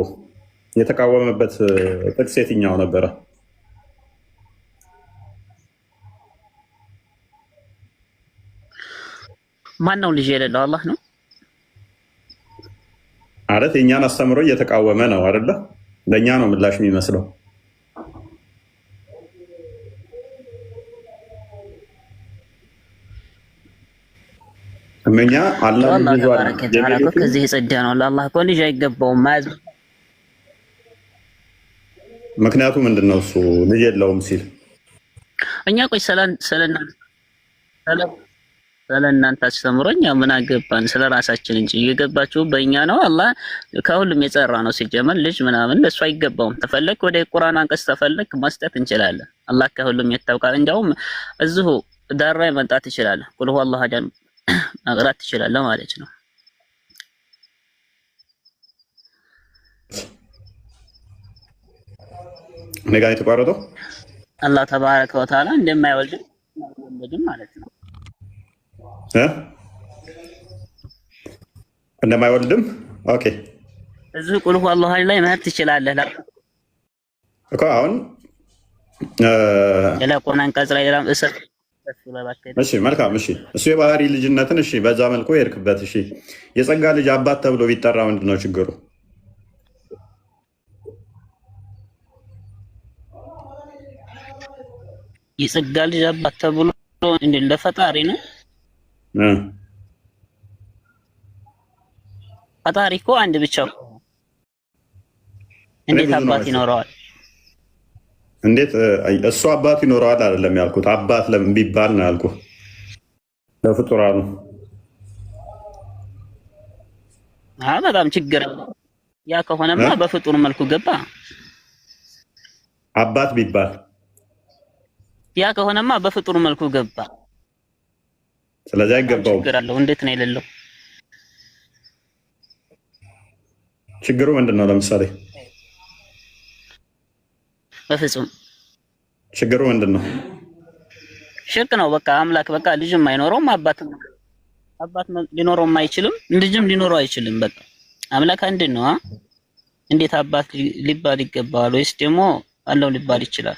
የተቃወመበት ጥቅስ የትኛው ነበረ? ማን ነው ልጅ የሌለው? አላህ ነው ማለት የእኛን አስተምሮ እየተቃወመ ነው አይደለ? ለእኛ ነው ምላሽ የሚመስለው። እኛ አላህ ከዚህ የጸዳ ነው። ለአላህ እኮ ልጅ አይገባውም። ምክንያቱ ምንድን ነው? እሱ ልጅ የለውም ሲል እኛ ቆይ ስለእናንተ አስተምሮ እኛ ምን አገባን? ስለ ራሳችን እንጂ እየገባችሁ በእኛ ነው። አላህ ከሁሉም የጸራ ነው። ሲጀመር ልጅ ምናምን ለእሱ አይገባውም። ተፈለክ ወደ ቁርአን አንቀጽ ተፈለክ መስጠት እንችላለን። አላህ ከሁሉም የታውቃል። እንዲያውም እዚሁ ዳራ መምጣት ይችላል። ቁል ሁወ አላሁ አሐድ መቅራት ትችላለህ ማለት ነው። እኔ ጋር የተቋረጠው አላህ ተባረከ ወተዓላ እንደማይወልድም ማለት ነው። እንደማይወልድም ኦኬ። እዚህ ቁል ሁወ አላሁ አሐድ ላይ መሄድ ትችላለህ እኮ አሁን የላቁን አንቀጽ ላይ ራም እሰር። እሺ መልካም። እሺ እሱ የባህሪ ልጅነትን እሺ በዛ መልኩ የሄድክበት እሺ። የጸጋ ልጅ አባት ተብሎ ቢጠራ ምንድነው ችግሩ? የጸጋ ልጅ አባት ተብሎ እንዴ ለፈጣሪ ነው? ፈጣሪ እኮ አንድ ብቻ ነው። እንዴት አባት ይኖረዋል? እንዴት እሱ አባት ይኖረዋል አይደለም ያልኩት። አባት ለምን ቢባል ነው ያልኩት። ለፍጡራኑ በጣም ችግር ያ ከሆነማ በፍጡር መልኩ ገባ። አባት ቢባል ያ ከሆነማ በፍጡር መልኩ ገባ። ስለዚህ አይገባውም። ችግር አለው። እንዴት ነው የሌለው? ችግሩ ምንድን ነው? ለምሳሌ በፍጹም ችግሩ ምንድን ነው? ሽርክ ነው። በቃ አምላክ በቃ ልጅም አይኖረውም፣ አባት ሊኖረውም አይችልም፣ ልጅም ሊኖረው አይችልም። በቃ አምላክ አንድ ነው። እንዴት አባት ሊባል ይገባዋል? ወይስ ደግሞ አለው ሊባል ይችላል?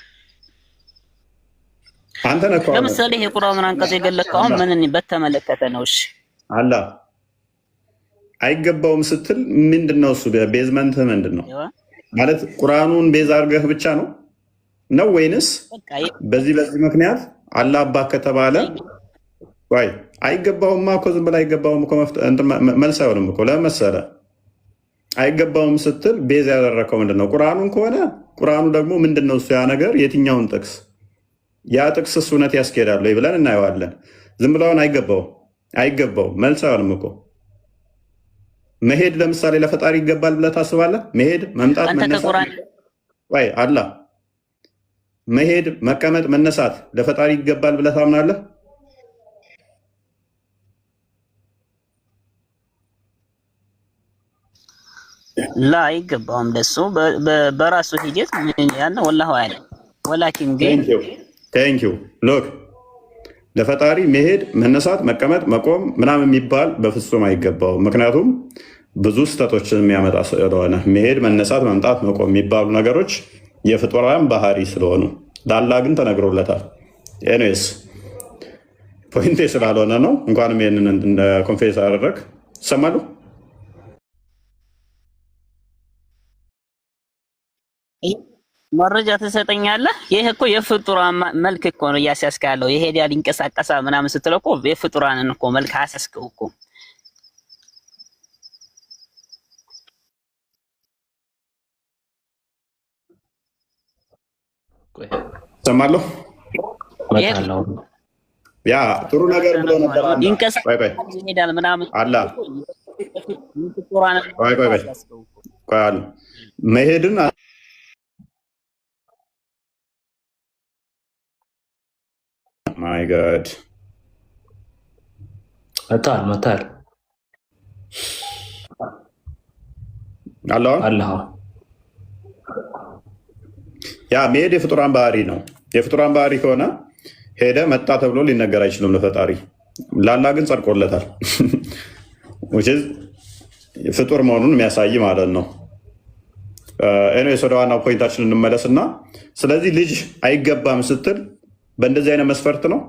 አንተ ነህ እኮ ለምሳሌ የቁርአኑን አንቀጽ የገለጽከው ምንን በተመለከተ ነው? እሺ አላ አይገባውም ስትል ምንድነው? እሱ ቤዝመንት ምንድነው ማለት? ቁርአኑን ቤዝ አድርገህ ብቻ ነው ወይንስ በዚህ ምክንያት አላህ አባት ከተባለ ወይ አይገባውማ እኮ ዝም ብለህ አይገባውም እኮ መልስ አይሆንም እኮ። ለምን መሰለህ? አይገባውም ስትል ቤዝ ያደረከው ምንድነው? ቁርአኑን ከሆነ ቁርአኑ ደግሞ ምንድነው እሱ ያ ነገር የትኛውን ጥቅስ ያ ጥቅስ እውነት ያስኬዳል ወይ ብለን እናየዋለን። ዝም ብለውን አይገባውም መልስ አይሆንም እኮ። መሄድ ለምሳሌ ለፈጣሪ ይገባል ብለህ ታስባለህ? መሄድ፣ መምጣት፣ መነሳት ወይ አላህ መሄድ፣ መቀመጥ፣ መነሳት ለፈጣሪ ይገባል ብለህ ታምናለህ? ላ አይገባውም። ለሱ በራሱ ሂደት ምን ያነ ወላሂ አለም። ወላኪን ግን ቴንኪው ሎክ ለፈጣሪ መሄድ፣ መነሳት፣ መቀመጥ፣ መቆም ምናምን የሚባል በፍጹም አይገባውም። ምክንያቱም ብዙ ስህተቶችን የሚያመጣ ስለሆነ መሄድ፣ መነሳት፣ መምጣት፣ መቆም የሚባሉ ነገሮች የፍጡራን ባህሪ ስለሆኑ ለአላህ ግን ተነግሮለታል። ኤኒዌይስ ፖይንቴ ስላልሆነ ነው። እንኳንም ይህንን እንደ ኮንፌስ አደረግ ይሰማሉ። መረጃ ትሰጠኛለህ? ይሄ እኮ የፍጡራን መልክ እኮ ነው እያስያዝከ ያለው። ይሄዳል፣ ይንቀሳቀሳል ምናምን ስትለው እኮ የፍጡራንን እኮ መልክ አያስያዝከው እኮ። ሰማለሁ። ያ ጥሩ ነገር ብሎ ነበር። ይንቀሳቀሳል፣ ይሄዳል ምናምን አላህ መሄድን ማይ ጋድ መታል አላህ ያ መሄድ የፍጡራን ባህሪ ነው። የፍጡራን ባህሪ ከሆነ ሄደ መጣ ተብሎ ሊነገር አይችልም ለፈጣሪ። ላላህ ግን ጸድቆለታል። ፍጡር መሆኑን የሚያሳይ ማለት ነው። ኤኒዌይስ ወደ ዋናው ፖይንታችን እንመለስና ስለዚህ ልጅ አይገባም ስትል በእንደዚህ አይነት መስፈርት ነው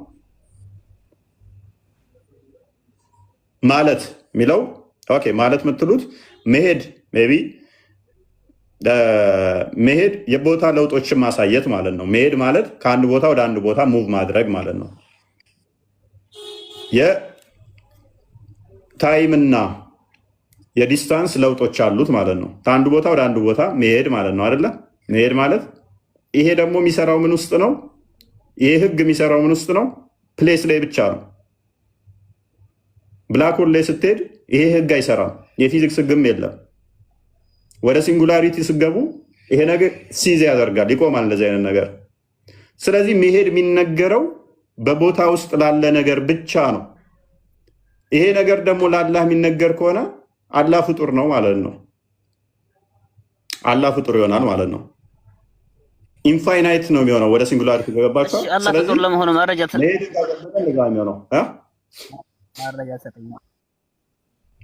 ማለት የሚለው። ኦኬ ማለት የምትሉት መሄድ ሜይ ቢ መሄድ የቦታ ለውጦችን ማሳየት ማለት ነው። መሄድ ማለት ከአንድ ቦታ ወደ አንድ ቦታ ሙቭ ማድረግ ማለት ነው። የታይምና የዲስታንስ ለውጦች አሉት ማለት ነው። ከአንዱ ቦታ ወደ አንዱ ቦታ መሄድ ማለት ነው አይደለ? መሄድ ማለት ይሄ ደግሞ የሚሰራው ምን ውስጥ ነው? ይሄ ህግ የሚሰራው ምን ውስጥ ነው? ፕሌስ ላይ ብቻ ነው። ብላክ ሆል ላይ ስትሄድ ይሄ ህግ አይሰራም። የፊዚክስ ህግም የለም። ወደ ሲንጉላሪቲ ስገቡ ይሄ ነገር ሲዝ ያደርጋል፣ ይቆማል እንደዚህ አይነት ነገር። ስለዚህ መሄድ የሚነገረው በቦታ ውስጥ ላለ ነገር ብቻ ነው። ይሄ ነገር ደግሞ ለአላህ የሚነገር ከሆነ አላህ ፍጡር ነው ማለት ነው። አላህ ፍጡር ይሆናል ማለት ነው። ኢንፋይናይት ነው የሚሆነው ወደ ሲንጉላሪቲ ከገባቸው። አላህ ፍጡር ለመሆኑ መረጃ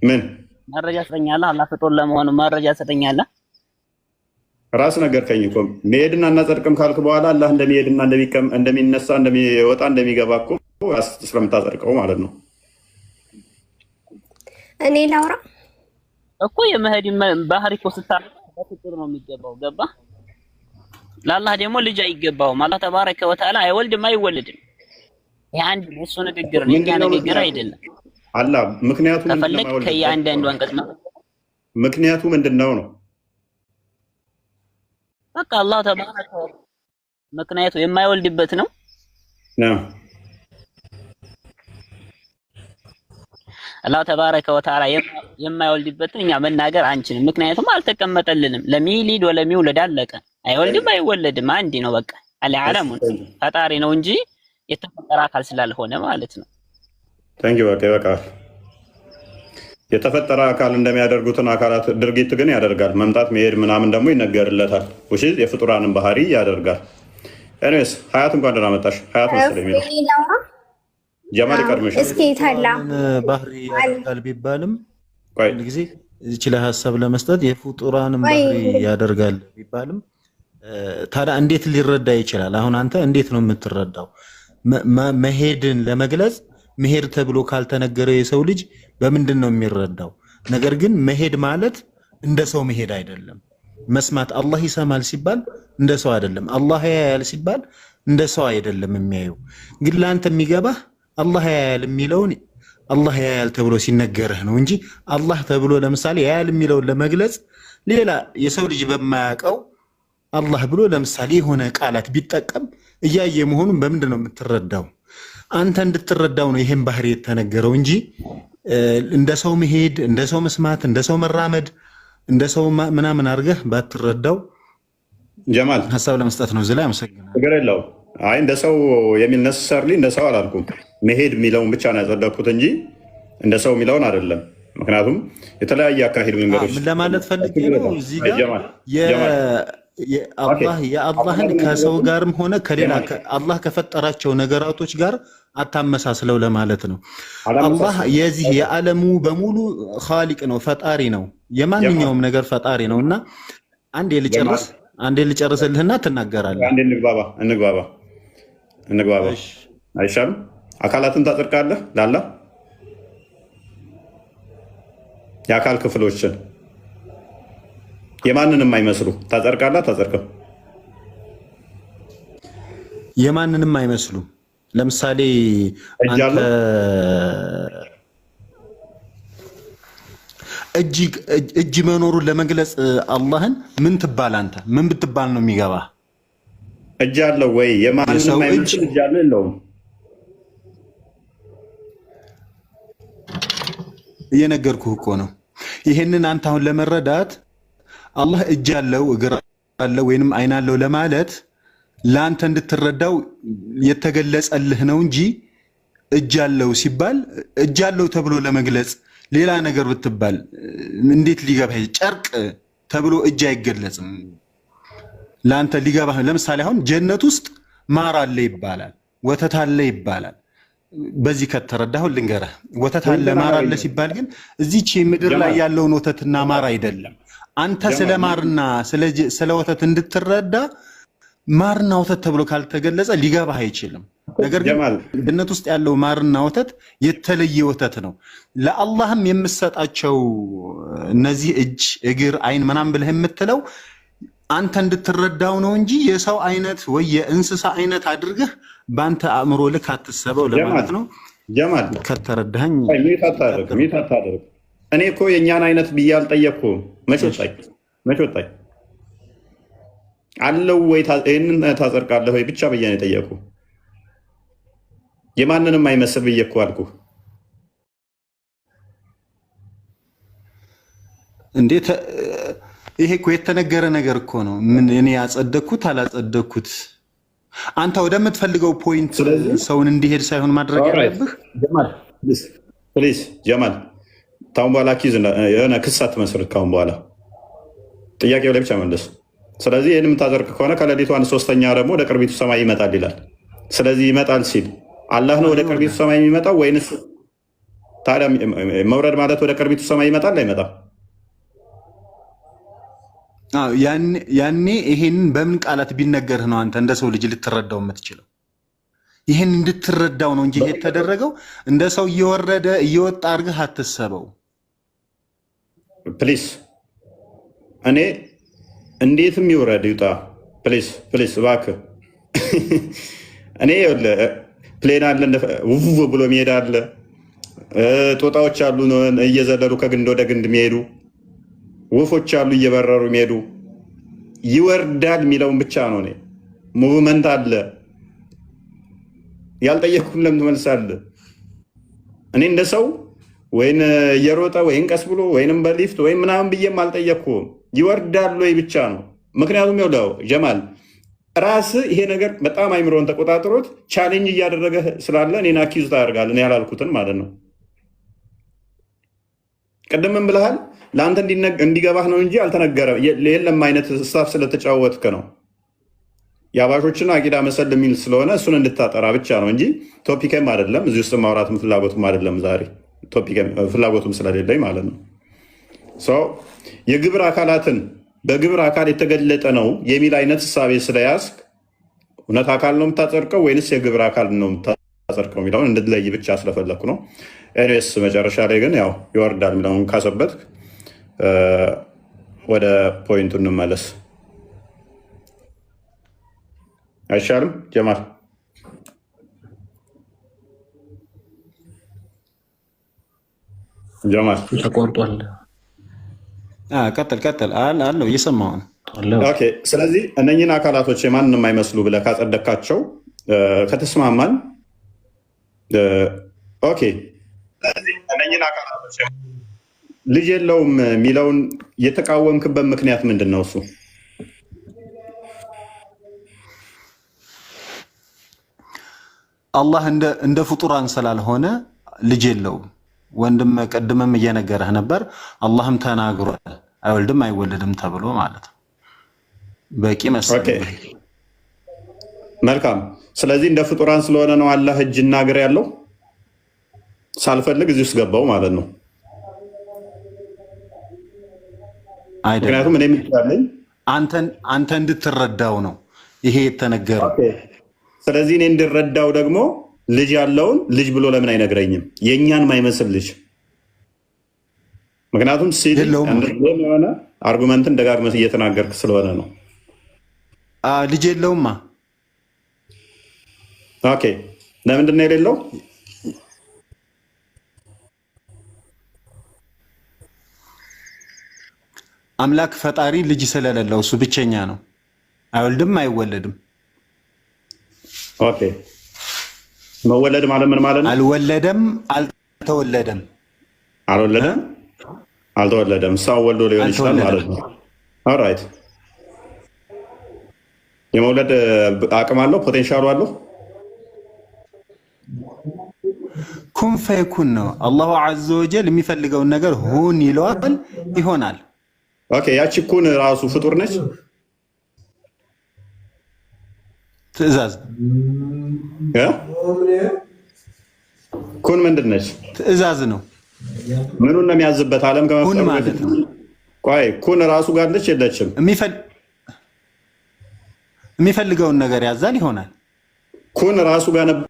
ምን መረጃ ትሰጠኛለህ? አላህ ፍጡር ለመሆኑ መረጃ ትሰጠኛለህ? ራስ ነገር ከኝ እኮ መሄድና እናጸድቅም ካልክ በኋላ አላህ እንደሚሄድና እንደሚነሳ እንደሚወጣ እንደሚገባ እኮ ራስ ስለምታጸድቀው ማለት ነው። እኔ ላውራ እኮ የመሄድ ባህሪ እኮ ስታረቅ በፍጡር ነው የሚገባው። ገባ? ለአላህ ደግሞ ልጅ አይገባውም። አላህ ተባረከ ወተዓላ አይወልድም አይወለድም። ይሄ አንድ የእሱ ንግግር ነው፣ የእኛ ንግግር አይደለም። አላህ ምክንያቱ ከፈለክ ከእያንዳንዱ አንቀጽ ምክንያቱ ምንድነው ነው? በቃ አላህ ተባረከ ምክንያቱ የማይወልድበት ነው። አላህ ተባረከ ወተዓላ የማይወልድበትን እኛ መናገር አንችልም፣ ምክንያቱም አልተቀመጠልንም። ለሚሊድ ወለሚውለድ አለቀ። አይወልድም አይወለድም አንዲ ነው በቃ። አልዓለሙ ፈጣሪ ነው እንጂ የተፈጠረ አካል ስላልሆነ ማለት ነው። ታንኪ በቃ ይበቃል። የተፈጠረ አካል እንደሚያደርጉትን አካላት ድርጊት ግን ያደርጋል። መምጣት መሄድ ምናምን ደግሞ ይነገርለታል። ውሽ የፍጡራንን ባህሪ ያደርጋል። ኤኒዌይስ ሀያት እንኳን ደህና መጣሽ። ሀያት መሰለኝ የሚለው ጀማል ይቀድምሽ። እስኪ ታላ ባህሪ ያደርጋል ቢባልም አንድ ጊዜ እዚህ ላይ ሀሳብ ለመስጠት የፍጡራንን ባህሪ ያደርጋል ቢባልም ታዲያ እንዴት ሊረዳ ይችላል? አሁን አንተ እንዴት ነው የምትረዳው? መሄድን ለመግለጽ መሄድ ተብሎ ካልተነገረ የሰው ልጅ በምንድን ነው የሚረዳው? ነገር ግን መሄድ ማለት እንደ ሰው መሄድ አይደለም። መስማት አላህ ይሰማል ሲባል እንደ ሰው አይደለም። አላህ ያያል ሲባል እንደ ሰው አይደለም የሚያየው። ግን ለአንተ የሚገባህ አላህ ያያል የሚለውን አላህ ያያል ተብሎ ሲነገርህ ነው እንጂ አላህ ተብሎ ለምሳሌ ያያል የሚለውን ለመግለጽ ሌላ የሰው ልጅ በማያውቀው አላህ ብሎ ለምሳሌ የሆነ ቃላት ቢጠቀም እያየ መሆኑን በምንድን ነው የምትረዳው? አንተ እንድትረዳው ነው ይሄን ባህሪ የተነገረው እንጂ እንደ ሰው መሄድ፣ እንደ ሰው መስማት፣ እንደ ሰው መራመድ፣ እንደ ሰው ምናምን አድርገህ ባትረዳው ጀማል ሀሳብ ለመስጠት ነው። እዚህ ላይ አመሰግናለሁ። ነገር የለውም። አይ እንደ ሰው የሚል ነሰሰርሊ እንደ ሰው አላልኩም። መሄድ የሚለውን ብቻ ነው ያጸደቅኩት እንጂ እንደ ሰው የሚለውን አይደለም። ምክንያቱም የተለያየ አካሄድ መንገዶች ምን ለማለት ፈልጌ ነው እዚህ ጋር የአላህን ከሰው ጋርም ሆነ ከሌላ አላህ ከፈጠራቸው ነገራቶች ጋር አታመሳስለው ለማለት ነው። አላህ የዚህ የዓለሙ በሙሉ ኻሊቅ ነው፣ ፈጣሪ ነው፣ የማንኛውም ነገር ፈጣሪ ነው። እና አንዴ ልጨርስልህና ትናገራለህ። አንዴ እንግባባ አይሻልም? አካላትን ታጸድቃለህ ላላ የአካል ክፍሎችን የማንንም አይመስሉ ታጸድቃለህ? ታጸድቀው የማንንም አይመስሉ። ለምሳሌ አንተ እጅ መኖሩን ለመግለጽ አላህን ምን ትባል? አንተ ምን ብትባል ነው የሚገባ? እጅ አለው ወይ? የማንንም አይመስሉ እጅ አለው የለውም? እየነገርኩህ እኮ ነው። ይሄንን አንተ አሁን ለመረዳት አላህ እጅ አለው እግር አለው ወይንም አይን አለው ለማለት ለአንተ እንድትረዳው የተገለጸልህ ነው እንጂ እጅ አለው ሲባል እጅ አለው ተብሎ ለመግለጽ ሌላ ነገር ብትባል እንዴት ሊገባህ? ጨርቅ ተብሎ እጅ አይገለጽም። ለአንተ ሊገባህ። ለምሳሌ አሁን ጀነት ውስጥ ማር አለ ይባላል፣ ወተት አለ ይባላል። በዚህ ከተረዳሁ ልንገርህ፣ ወተት አለ ማር አለ ሲባል ግን እዚች ምድር ላይ ያለውን ወተትና ማር አይደለም። አንተ ስለ ማርና ስለ ወተት እንድትረዳ ማርና ወተት ተብሎ ካልተገለጸ ሊገባህ አይችልም። ነገር ግን ጀነት ውስጥ ያለው ማርና ወተት የተለየ ወተት ነው። ለአላህም የምሰጣቸው እነዚህ እጅ፣ እግር፣ አይን ምናምን ብለህ የምትለው አንተ እንድትረዳው ነው እንጂ የሰው አይነት ወይ የእንስሳ አይነት አድርገህ በአንተ አእምሮ ልክ አትሰበው ለማለት ነው። ጀማል ከተረዳኸኝ ሚት አታደርግ። እኔ እኮ የእኛን አይነት ብዬ አልጠየቅኩም። መች ወጣኝ አለው ወይ ይህንን ታጸድቃለህ ወይ ብቻ ብዬ ነው የጠየቁ። የማንንም አይመስል ብዬ እኮ አልኩ። እንዴት ይሄ እኮ የተነገረ ነገር እኮ ነው። ምን እኔ ያጸደቅኩት አላጸደቅኩት አንተ ወደምትፈልገው ፖይንት ሰውን እንዲሄድ ሳይሆን ማድረግ ያለብህ። ፕሊዝ ጀማል ታውን በኋላ የሆነ ክስ አትመስርት። ካሁን በኋላ ጥያቄው ላይ ብቻ መለስ። ስለዚህ ይህን የምታደርግ ከሆነ ከሌሊቱ 1/3 ደግሞ ወደ ቅርቢቱ ሰማይ ይመጣል ይላል። ስለዚህ ይመጣል ሲል አላህ ነው ወደ ቅርቢቱ ሰማይ የሚመጣው ወይንስ? ታዲያ መውረድ ማለት ወደ ቅርቢቱ ሰማይ ይመጣል አይመጣም? ያኔ ይሄን በምን ቃላት ቢነገርህ ነው አንተ እንደ ሰው ልጅ ልትረዳው የምትችለው? ይህን እንድትረዳው ነው እንጂ ይሄ የተደረገው እንደ ሰው እየወረደ እየወጣ አድርገህ አትሰበው። ፕሊስ እኔ እንዴትም ይውረድ ይውጣ ፕሊስ ፕሊስ እባክህ እኔ ፕሌን አለ ውፍ ብሎ የሚሄድ አለ። ጦጣዎች አሉ እየዘለሉ ከግንድ ወደ ግንድ የሚሄዱ ወፎች አሉ እየበረሩ የሚሄዱ። ይወርዳል የሚለውን ብቻ ነው። እኔ ሙቭመንት አለ ያልጠየቅኩን ለምን ትመልሳለህ? እኔ እንደ ሰው ወይን እየሮጠ ወይን ቀስ ብሎ ወይንም በሊፍት ወይም ምናምን ብዬም አልጠየቅኩም። ይወርዳል ወይ ብቻ ነው። ምክንያቱም ይኸውልህ ጀማል ራስህ ይሄ ነገር በጣም አይምሮን ተቆጣጥሮት ቻሌንጅ እያደረገ ስላለ እኔን አኪዝ ታደርጋለህ። እኔ ያላልኩትን ማለት ነው። ቅድምም ብለሃል ለአንተ እንዲገባህ ነው እንጂ አልተነገረም። የለም አይነት ስታፍ ስለተጫወትክ ነው። የአባሾችን አቂዳ መሰል የሚል ስለሆነ እሱን እንድታጠራ ብቻ ነው እንጂ ቶፒክም አይደለም። እዚህ ውስጥ ማውራትም ፍላጎቱም አይደለም። ዛሬ ፍላጎቱም ስለሌለኝ ማለት ነው። የግብር አካላትን በግብር አካል የተገለጠ ነው የሚል አይነት እሳቤ ስለያዝክ እውነት አካል ነው የምታጸድቀው ወይንስ የግብር አካል ነው የምታጸድቀው የሚለውን እንድትለይ ብቻ ስለፈለግኩ ነው። ኤኒዌይስ መጨረሻ ላይ ግን ያው ይወርዳል የሚለውን ካሰበት ወደ ፖይንቱ እንመለስ አይሻልም? ጀማል ተቆርጧል። ቀጥል አለው እየሰማሁ ነው። ኦኬ። ስለዚህ እነኝህን አካላቶች የማንም አይመስሉ ብለህ ካጸደካቸው ከተስማማን፣ ኦኬ። እነኝህን አካላቶች ልጅ የለውም የሚለውን የተቃወምክበት ምክንያት ምንድን ነው? እሱ አላህ እንደ ፍጡራን ስላልሆነ ልጅ የለውም። ወንድም ቅድምም እየነገረህ ነበር። አላህም ተናግሯል አይወልድም አይወለድም ተብሎ ማለት ነው። በቂ መሰለኝ። መልካም። ስለዚህ እንደ ፍጡራን ስለሆነ ነው አላህ እጅና እግር ያለው። ሳልፈልግ እዚህ ውስጥ ገባው ማለት ነው። ምክንያቱም እኔ ምትላለኝ አንተ እንድትረዳው ነው ይሄ የተነገረው። ስለዚህ እኔ እንድረዳው ደግሞ ልጅ ያለውን ልጅ ብሎ ለምን አይነግረኝም? የእኛን ማይመስል ልጅ። ምክንያቱም ሲል የሆነ አርጉመንትን ደጋግመህ እየተናገርክ ስለሆነ ነው። ልጅ የለውማ። ኦኬ። ለምንድን ነው የሌለው? አምላክ ፈጣሪ ልጅ ስለሌለው እሱ ብቸኛ ነው። አይወልድም አይወለድም። ኦኬ። መወለድ ማለት ምን ማለት ነው? አልወለደም አልተወለደም። አልወለደም አልተወለደም። ሰው ወልዶ ሊሆን ይችላል ማለት ነው። ኦልራይት። የመውለድ አቅም አለው፣ ፖቴንሻሉ አለው። ኩን ፈይኩን ነው። አላሁ ዐዘ ወጀል የሚፈልገውን ነገር ሁን ይለዋል፣ ይሆናል። ኦኬ። ያቺ ኩን ራሱ ፍጡር ነች። ትእዛዝ ኩን ምንድን ነች? ትእዛዝ ነው። ምኑን ነው የሚያዝበት? ዓለም ከመፍጠሩ ማለት ነው። ቆይ ኩን ራሱ ጋር አለች የለችም? የሚፈልገውን ነገር ያዛል፣ ይሆናል። ኩን ራሱ ጋር ነበር።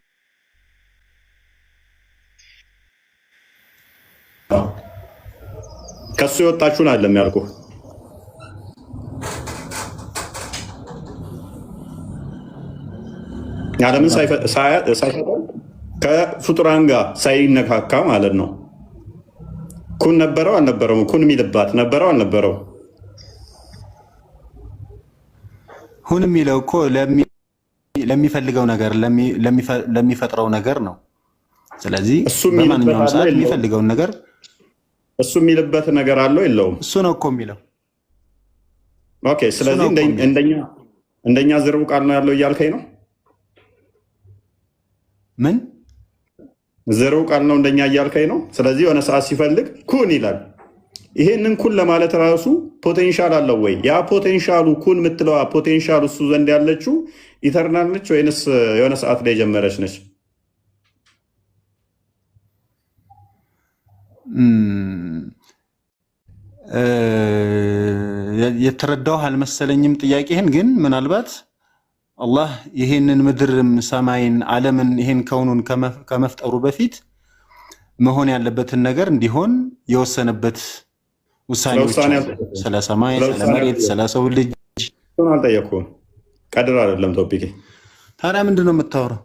ከሱ የወጣችሁን አለም ያልኩህ። ዓለምን ሳይፈጠር ከፍጡራን ጋር ሳይነካካ ማለት ነው። ኩን ነበረው አልነበረው? ኩን የሚልባት ነበረው አልነበረው? ሁን የሚለው እኮ ለሚፈልገው ነገር ለሚፈጥረው ነገር ነው። ስለዚህ በማንኛውም ሰዓት የሚፈልገውን ነገር እሱ የሚልበት ነገር አለው የለውም? እሱ ነው እኮ የሚለው። ኦኬ። ስለዚህ እንደኛ ዝርቡ ቃል ነው ያለው እያልከኝ ነው? ምን ዝርቡ ቃል ነው እንደኛ እያልከኝ ነው? ስለዚህ የሆነ ሰዓት ሲፈልግ ኩን ይላል። ይሄንን ኩን ለማለት ራሱ ፖቴንሻል አለው ወይ? ያ ፖቴንሻሉ ኩን የምትለዋ ፖቴንሻሉ እሱ ዘንድ ያለችው ኢተርናል ነች ወይንስ የሆነ ሰዓት ላይ የጀመረች ነች? የተረዳው አልመሰለኝም ጥያቄህን። ግን ምናልባት አላህ ይሄንን ምድርም ሰማይን ዓለምን ይሄን ከውኑን ከመፍጠሩ በፊት መሆን ያለበትን ነገር እንዲሆን የወሰነበት ውሳኔዎች ስለ ሰማይ፣ ስለ መሬት፣ ስለ ሰው ልጅ አልጠየኩም። ቀድር አይደለም ቶፒኬ። ታዲያ ምንድን ነው የምታወራው?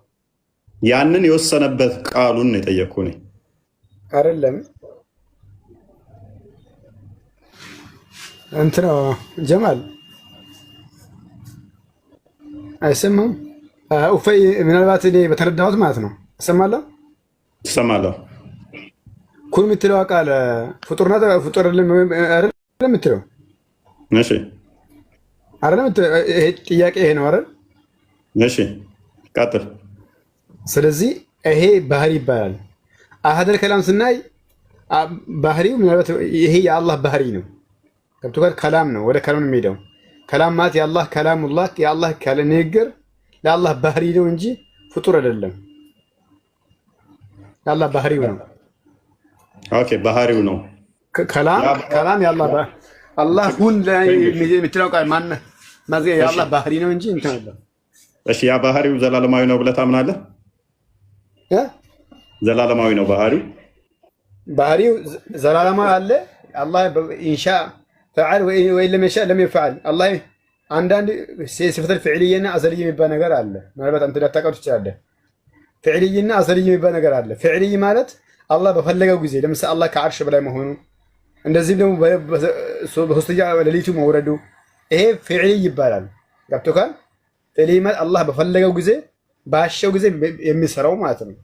ያንን የወሰነበት ቃሉን ነው የጠየቅኩህ እኔ አይደለም። እንትና ጀማል አይሰማም? ኡፈይ ምናልባት እኔ በተረዳሁት ማለት ነው። እሰማለሁ ትሰማለህ? ኩን የምትለው ቃል ፍጡርና ፍጡር አይደለም የምትለው? እሺ አይደለም። ይሄ ጥያቄ ይሄ ነው አይደል? እሺ ቀጥል። ስለዚህ ይሄ ባህሪ ይባላል። አሐደል ከላም ስናይ ባህሪው ምናልባት ይሄ የአላህ ባህሪ ነው። ገብቶሃል? ከላም ነው፣ ወደ ከላም ነው የሚሄደው። ከላም ማለት የአላህ ከላሙላህ የአላህ ካለ ንግግር ለአላህ ባህሪ ነው እንጂ ፍጡር አይደለም። የአላህ ባህሪው ነው። ኦኬ ባህሪው ነው። ከላም የአላህ ባህሪ አላህ ሁን የምትለው ቃል ማነው? የአላህ ባህሪ ነው እንጂ እንትን አይደለም። እሺ ያ ባህሪው ዘላለማዊ ነው ብለህ ታምናለህ? ዘላለማዊ ነው ባህሪው። ባህሪው ዘላለማዊ አለ። አላህ ኢንሻ ፈዓል ወይ ለም የሻ ለም ይፈዓል። አላህ አንዳንድ ሲፈተል ፍዕልየና አዘልይ የሚባል ነገር አለ። ምናልባት አንተ ላታውቀው ትችላለህ። ፍዕልይና አዘልይ የሚባል ነገር አለ። ፍዕልይ ማለት አላህ በፈለገው ጊዜ፣ ለምሳሌ አላህ ከዓርሽ በላይ መሆኑ፣ እንደዚህም ደግሞ በሶስተኛ ሌሊቱ መውረዱ፣ ይሄ ፍዕልይ ይባላል። ገብቶካል? ፍዕልይ ማለት አላህ በፈለገው ጊዜ ባሻው ጊዜ የሚሰራው ማለት ነው።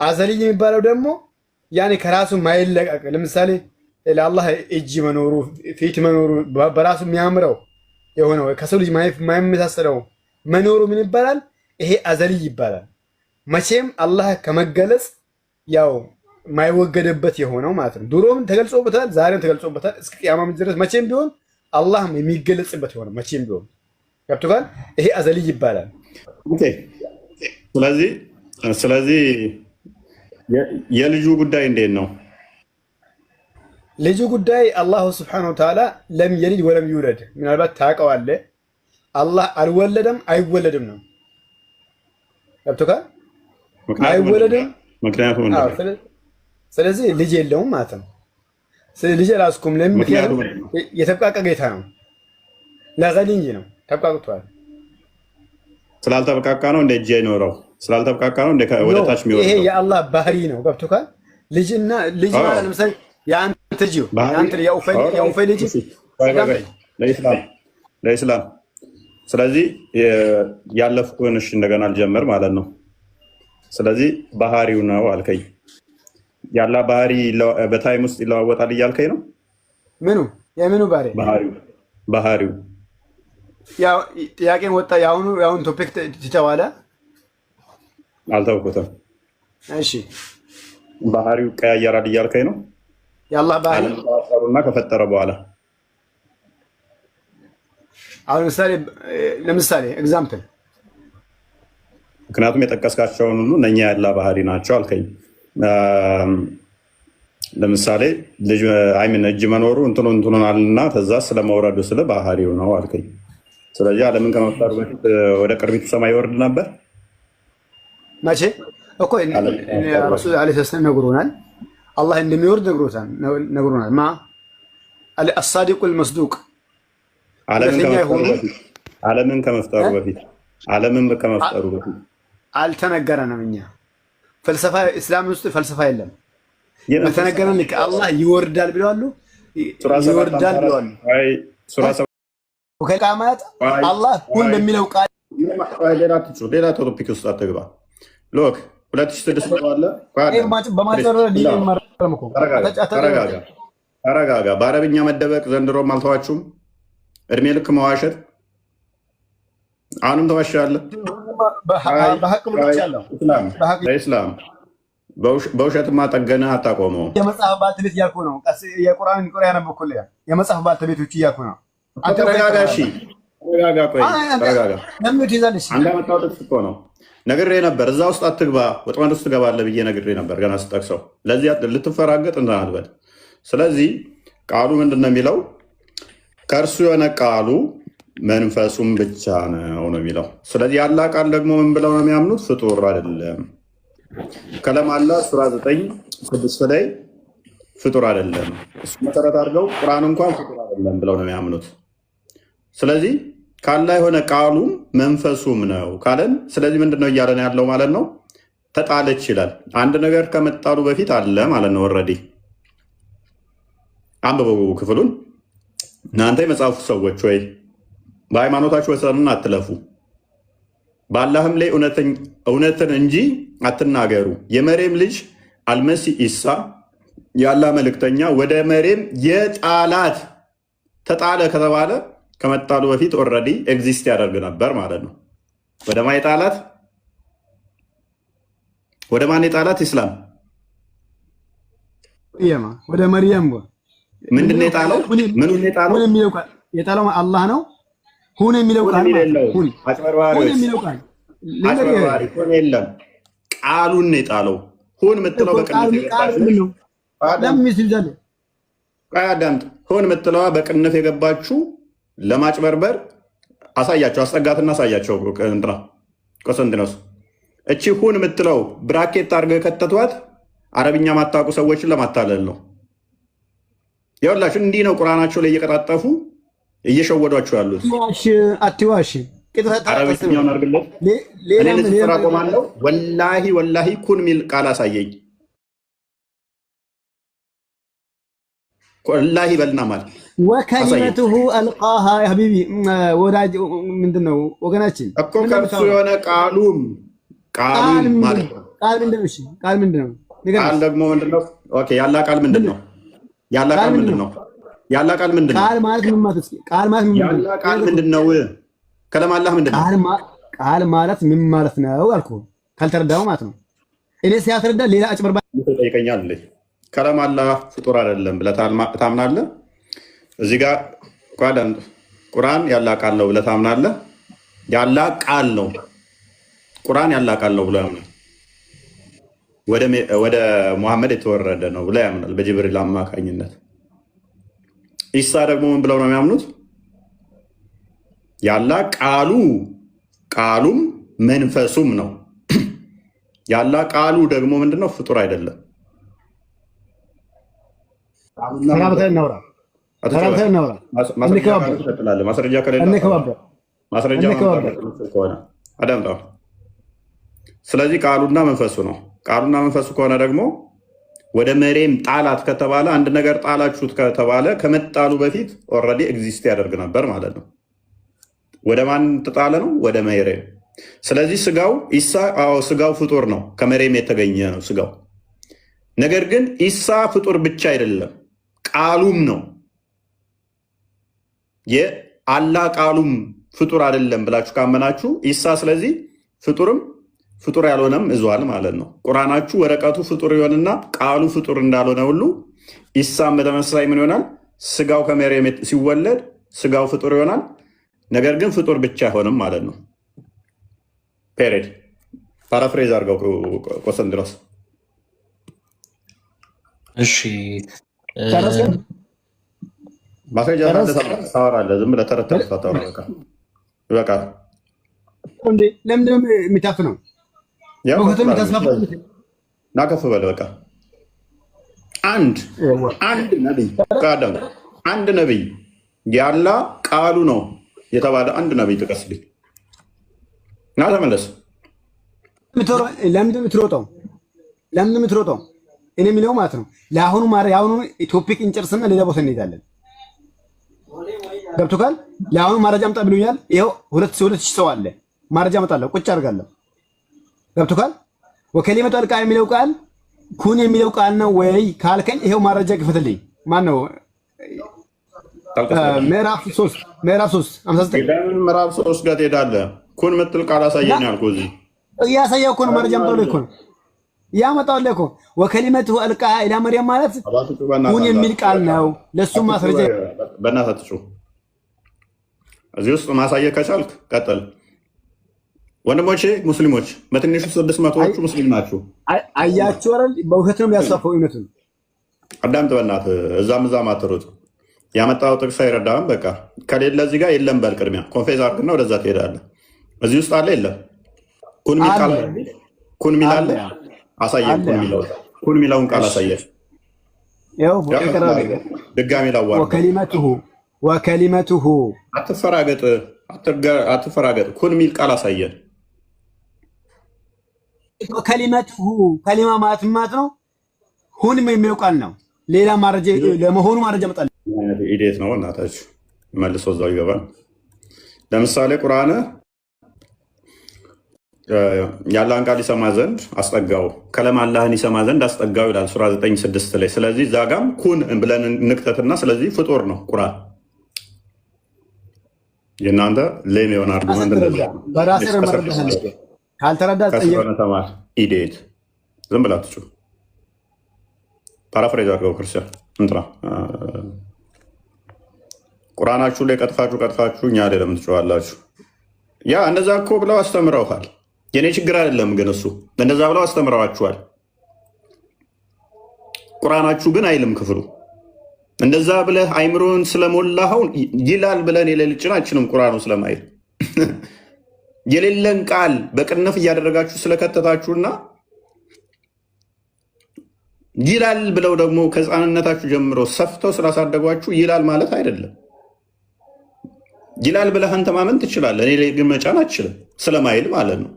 አዘልይ የሚባለው ደግሞ ያኔ ከራሱ ማይለቀቅ፣ ለምሳሌ ለአላህ እጅ መኖሩ፣ ፊት መኖሩ፣ በራሱ የሚያምረው የሆነው ከሰው ልጅ ማይመሳሰለው መኖሩ ምን ይባላል? ይሄ አዘልይ ይባላል። መቼም አላህ ከመገለጽ ያው ማይወገድበት የሆነው ማለት ነው። ድሮም ተገልጾበታል፣ ዛሬም ተገልጾበታል። እስከ ቂያማ ድረስ መቼም ቢሆን አላህ የሚገለጽበት የሆነው መቼም ቢሆን ገብቶካል? ይሄ አዘልይ ይባላል። ኦኬ። ስለዚህ የልጁ ጉዳይ እንዴት ነው? ልጁ ጉዳይ አላሁ ስብሐነሁ ወተዓላ ለም የሊድ ወለም ይውለድ። ምናልባት ታውቀዋለህ። አላህ አልወለደም አይወለድም ነው። ገብቶካል? አይወለድም። ምክንያቱም ስለዚህ ልጅ የለውም ማለት ነው። ልጅ አላስኩም። ምክንያቱም የተብቃቀ ጌታ ነው። ለገሊኝ ነው፣ ተብቃቅቷል። ስላልተብቃቃ ነው እንደ እጅ አይኖረው፣ ስላልተብቃቃ ነው እንደ ወደ ታች የሚወርደው። ይሄ የአላህ ባህሪ ነው። ገብቶካል? ልጅና ልጅ ማለት ለምሳሌ የአንተ ልጅ የኡፈይ ልጅ ለኢስላም። ስለዚህ ያለፍኩን እንደገና አልጀምር ማለት ነው። ስለዚህ ባህሪው ነው አልከኝ። ያላ ባህሪ በታይም ውስጥ ይለዋወጣል እያልከኝ ነው? ምኑ የምኑ ባህሪ? ባህሪው ያው ጥያቄን ወጣ። የአሁኑ ቶፒክ ትተዋለ? አልተውኩትም። እሺ ባህሪው ቀያየራል እያልከኝ ነው? የአላህ ባህሪ እና ከፈጠረ በኋላ አሁን ለምሳሌ ኤግዛምፕል፣ ምክንያቱም የጠቀስካቸውን ሁሉ እነኛ ያላ ባህሪ ናቸው አልከኝ። ለምሳሌ ልጅ እጅ መኖሩ እንትኑናልና ተዛ ስለመውረዱ ስለ ባህሪው ነው አልከኝ። ስለዚህ ዓለምን ከመፍጠሩ በፊት ወደ ቅርቢቱ ሰማይ ይወርድ ነበር። መቼ እኮ ረሱል ዓለይሂ ሰላም ነግሮናል። አላህ እንደሚወርድ ነግሮናል። አሳዲቁል መስዱቅ ዓለምን ከመፍጠሩ በፊት አልተነገረንም። እኛ ፈልሰፋ እስላም ውስጥ ፈልሰፋ የለም። በተነገረን ልክ አላህ ይወርዳል ብለዋሉ፣ ይወርዳል ብለዋሉ። ከቃማት አላህ ሁን በሚለው ቃል ሌላ ቶፒክ ውስጥ አትግባ። ሎክ 2006 አለ። ተረጋጋ። በአረብኛ መደበቅ ዘንድሮም አልተዋችሁም። እድሜ ልክ መዋሸት አሁንም ተዋሻለህ። ለኢስላም በውሸትማ ጠገነህ አታቆመው። የመጽሐፍ ባልተቤት እያልኩ ነው። የቁርአን ያነበብኩልህ የመጽሐፍ ባልተቤቶች እያልኩ ነው። ተረጋጋ። እሺ ተረጋጋ። ቆይ ተረጋጋ። አንድ አመጣው ጥቅስ እኮ ነው ነግሬ ነበር። እዛ ውስጥ አትግባ፣ ወጥመድ ውስጥ ትገባለህ ብዬ ነግሬ ነበር ገና ስጠቅሰው። ለዚህ ልትፈራገጥ እንትን አትበል። ስለዚህ ቃሉ ምንድን ነው የሚለው? ከእርሱ የሆነ ቃሉ መንፈሱም ብቻ ነው ነው የሚለው። ስለዚህ ያላ ቃል ደግሞ ምን ብለው ነው የሚያምኑት? ፍጡር አይደለም። ከለም አላ ሱራ 9:6 ላይ ፍጡር አይደለም። እሱ መሰረት አድርገው ቁርአን እንኳን ፍጡር አይደለም ብለው ነው የሚያምኑት። ስለዚህ ካላህ የሆነ ቃሉም መንፈሱም ነው ካለን፣ ስለዚህ ምንድን ነው እያለን ያለው ማለት ነው? ተጣለች ይላል። አንድ ነገር ከመጣሉ በፊት አለ ማለት ነው። ኦልሬዲ አንብበው ክፍሉን። እናንተ የመጽሐፉ ሰዎች ወይ በሃይማኖታችሁ ወሰንን አትለፉ፣ በአላህም ላይ እውነትን እንጂ አትናገሩ። የመሬም ልጅ አልመሲህ ኢሳ የአላህ መልእክተኛ ወደ መሬም የጣላት ተጣለ ከተባለ ከመጣሉ በፊት ኦልሬዲ ኤግዚስት ያደርግ ነበር ማለት ነው። ወደ ማን የጣላት? ወደ ማን የጣላት? ኢስላም ወደ መርየም። ምንድን ነው የጣለው? ምኑን የጣለው? የጣለው አላህ ነው። ሁን የሚለው ቃል አጭበርባሪ ሁን የለም፣ ቃሉን ነው የጣለው። ሁን የምትለው በቅንፍ ሁን የምትለዋ በቅንፍ የገባችሁ ለማጭበርበር አሳያቸው። አስጠጋትና አሳያቸው። ቆስጠንጢኖስ እቺ ሁን የምትለው ብራኬት አድርገው የከተቷት አረብኛ ማታውቁ ሰዎችን ለማታለል ነው። ይኸውላችሁ እንዲህ ነው ቁርአናቸው ላይ እየቀጣጠፉ እየሸወዷቸው ያሉት። አትዋሽ። አረብኛውን አድርግለት። እኔ ንጽጽር አቆማለሁ። ወላሂ ኩን የሚል ቃል አሳየኝ። ወላሂ በልና ማለት ወከሊመቱሁ አልቃሃ ሀቢቢ ወዳጅ ምንድን ነው ወገናችን እኮ ከእርሱ የሆነ ቃሉም ማለት ነው። ቃል ምንድን ነው? ቃል ምንድን ነው? ቃል ደግሞ ምንድን ነው? ያላ ቃል ምንድን ነው? ያላ ቃል ምንድን ነው? ያላ ቃል ምንድን ነው? ቃል ማለት ምን ማለት ነው? ቃል ማለት ምን ማለት ነው? ያላ ቃል ምንድን ነው? ከለም አላህ ምንድን ነው? ቃል ማለት ምን ማለት ነው አልኩህ። ካልተረዳኸው ማለት ነው። እኔ ሲያስረዳ ሌላ አጭበርባሪ ትጠይቀኛለህ። ከለም አላህ ፍጡር አይደለም ብለህ ታምናለህ? እዚህ ጋር ቁርአን ያላ ቃል ነው ብለህ ታምናለህ? ያላ ቃል ነው ቁርአን ያላ ቃል ነው ብሎ ያምናል። ወደ ሙሐመድ የተወረደ ነው ብሎ ያምናል በጅብሪል አማካኝነት። ኢሳ ደግሞ ምን ብለው ነው የሚያምኑት? ያላ ቃሉም መንፈሱም ነው። ያላ ቃሉ ደግሞ ምንድነው? ፍጡር አይደለም። ማስረጃ ከሆነ አዳምጣ። ስለዚህ ቃሉና መንፈሱ ነው። ቃሉና መንፈሱ ከሆነ ደግሞ ወደ መሬም ጣላት ከተባለ አንድ ነገር ጣላችሁት ከተባለ ከመጣሉ በፊት ኦልሬዲ ኤግዚስት ያደርግ ነበር ማለት ነው። ወደ ማን ተጣለ ነው? ወደ መሬም። ስለዚህ ስጋው ኢሳ ስጋው ፍጡር ነው፣ ከመሬም የተገኘ ነው ስጋው። ነገር ግን ኢሳ ፍጡር ብቻ አይደለም ቃሉም ነው። የአላህ ቃሉም ፍጡር አይደለም ብላችሁ ካመናችሁ ኢሳ ስለዚህ ፍጡርም ፍጡር ያልሆነም እዟል ማለት ነው። ቁርአናችሁ ወረቀቱ ፍጡር ይሆንና ቃሉ ፍጡር እንዳልሆነ ሁሉ ኢሳም በተመሳሳይ ምን ይሆናል? ስጋው ከመሬም ሲወለድ ስጋው ፍጡር ይሆናል። ነገር ግን ፍጡር ብቻ አይሆንም ማለት ነው። ፔሬድ ፓራፍሬዝ አድርገው ቆስጠንጢኖስ። እሺ ማስረጃ ታወራለህ። ዝም ብለህ ተረት ተረት ታወራ። በቃ ለምንድን ነው የሚታፍነው? ናከፍ በል በቃ። አንድ ነቢይ ያላ ቃሉ ነው የተባለ አንድ ነቢይ ጥቀስልኝ እና ተመለስ። ለምንድን የምትሮጠው? እኔ የሚለው ማለት ነው ለአሁኑ ቶፒክ እንጨርስና ሌላ ቦታ እንሄዳለን። ገብቶካል? ለአሁኑ ማረጃ አምጣ ብሎኛል። ይኸው 2,000 ሰው አለ። ማረጃ አመጣለሁ፣ ቁጭ አድርጋለሁ። ገብቶካል? ወከሊመቱ አልቃ የሚለው ቃል ኩን የሚለው ቃል ነው ወይ ካልከኝ ይኸው ማረጃ ክፈትልኝ። ማን ነው? ምዕራፍ 3 59 ምዕራፍ 3 ጋር ትሄዳለህ። ኩን ምትል ቃል አሳየኝ አልኩህ። እዚህ እያሳየው እኮ ነው። ማረጃ አምጣለሁ እኮ ነው ያመጣለሁ እኮ። ወከሊመቱ አልቃ ኢላ መርየም ማለት ኩን የሚል ቃል ነው። ለሱ ማስረጃ በእናትህ አትጩህ። እዚህ ውስጥ ማሳየት ከቻልክ ቀጥል። ወንድሞቼ ሙስሊሞች በትንሹ 600ዎቹ ሙስሊም ናችሁ። አያችሁ አይደል? በውሸት ነው የሚያሳፈው እውነቱን። አዳምጥ በእናትህ። እዛም አትሮጥ። ያመጣው ጥቅስ አይረዳህም። በቃ ከሌለ እዚህ ጋር የለም በል። ቅድሚያ ኮንፌዝ አድርግና ወደዛ ትሄዳለህ። እዚህ ውስጥ አለ የለም? ኩን ሚል አለ? አሳየን። ኩን ሚለውን ቃል አሳየን። ድጋሚ ላዋር ወከሊመቱሁ አትፈራገጥ። አትፈራገጥ። ኩን የሚል ቃል አሳየን። ከሊመትሁ ከሊማ ማለት ነው። ሁን የሚለው ቃል ነው። ሌላ ማረጃ ለመሆኑ ማረጃ መጣል ኢዴት ነው። እናታችሁ መልሶ እዛው ይገባል። ለምሳሌ ቁርአን የአላህን ቃል ይሰማ ዘንድ አስጠጋው፣ ከለም አላህን ይሰማ ዘንድ አስጠጋው ይላል ሱራ 9:6 ላይ። ስለዚህ እዛ ጋም ኩን ብለን ንክተትና ስለዚህ ፍጡር ነው ቁርአን። የእናንተ ሌም የሆነ አርጉመንት ተማር ኢዴት ዝም ብላችሁ ፓራፍሬዝ አድርገው ክርስቲያን እንትና ቁርአናችሁ ላይ ቀጥፋችሁ እኛ አይደለም ትጮዋላችሁ። ያ እንደዛ እኮ ብለው አስተምረውሃል። የኔ ችግር አይደለም ግን እሱ እንደዛ ብለው አስተምረዋችኋል። ቁርአናችሁ ግን አይልም ክፍሉ። እንደዛ ብለህ አይምሮን ስለሞላኸው ይላል ብለን የሌልጭናችንም ቁርአኑ ስለማይል የሌለን ቃል በቅንፍ እያደረጋችሁ ስለከተታችሁና ይላል ብለው ደግሞ ከህፃንነታችሁ ጀምሮ ሰፍተው ስላሳደጓችሁ ይላል ማለት አይደለም። ይላል ብለህ አንተ ማመን ትችላለህ፣ እኔ ላይ ግን መጫን አትችልም። ስለማይል ማለት ነው።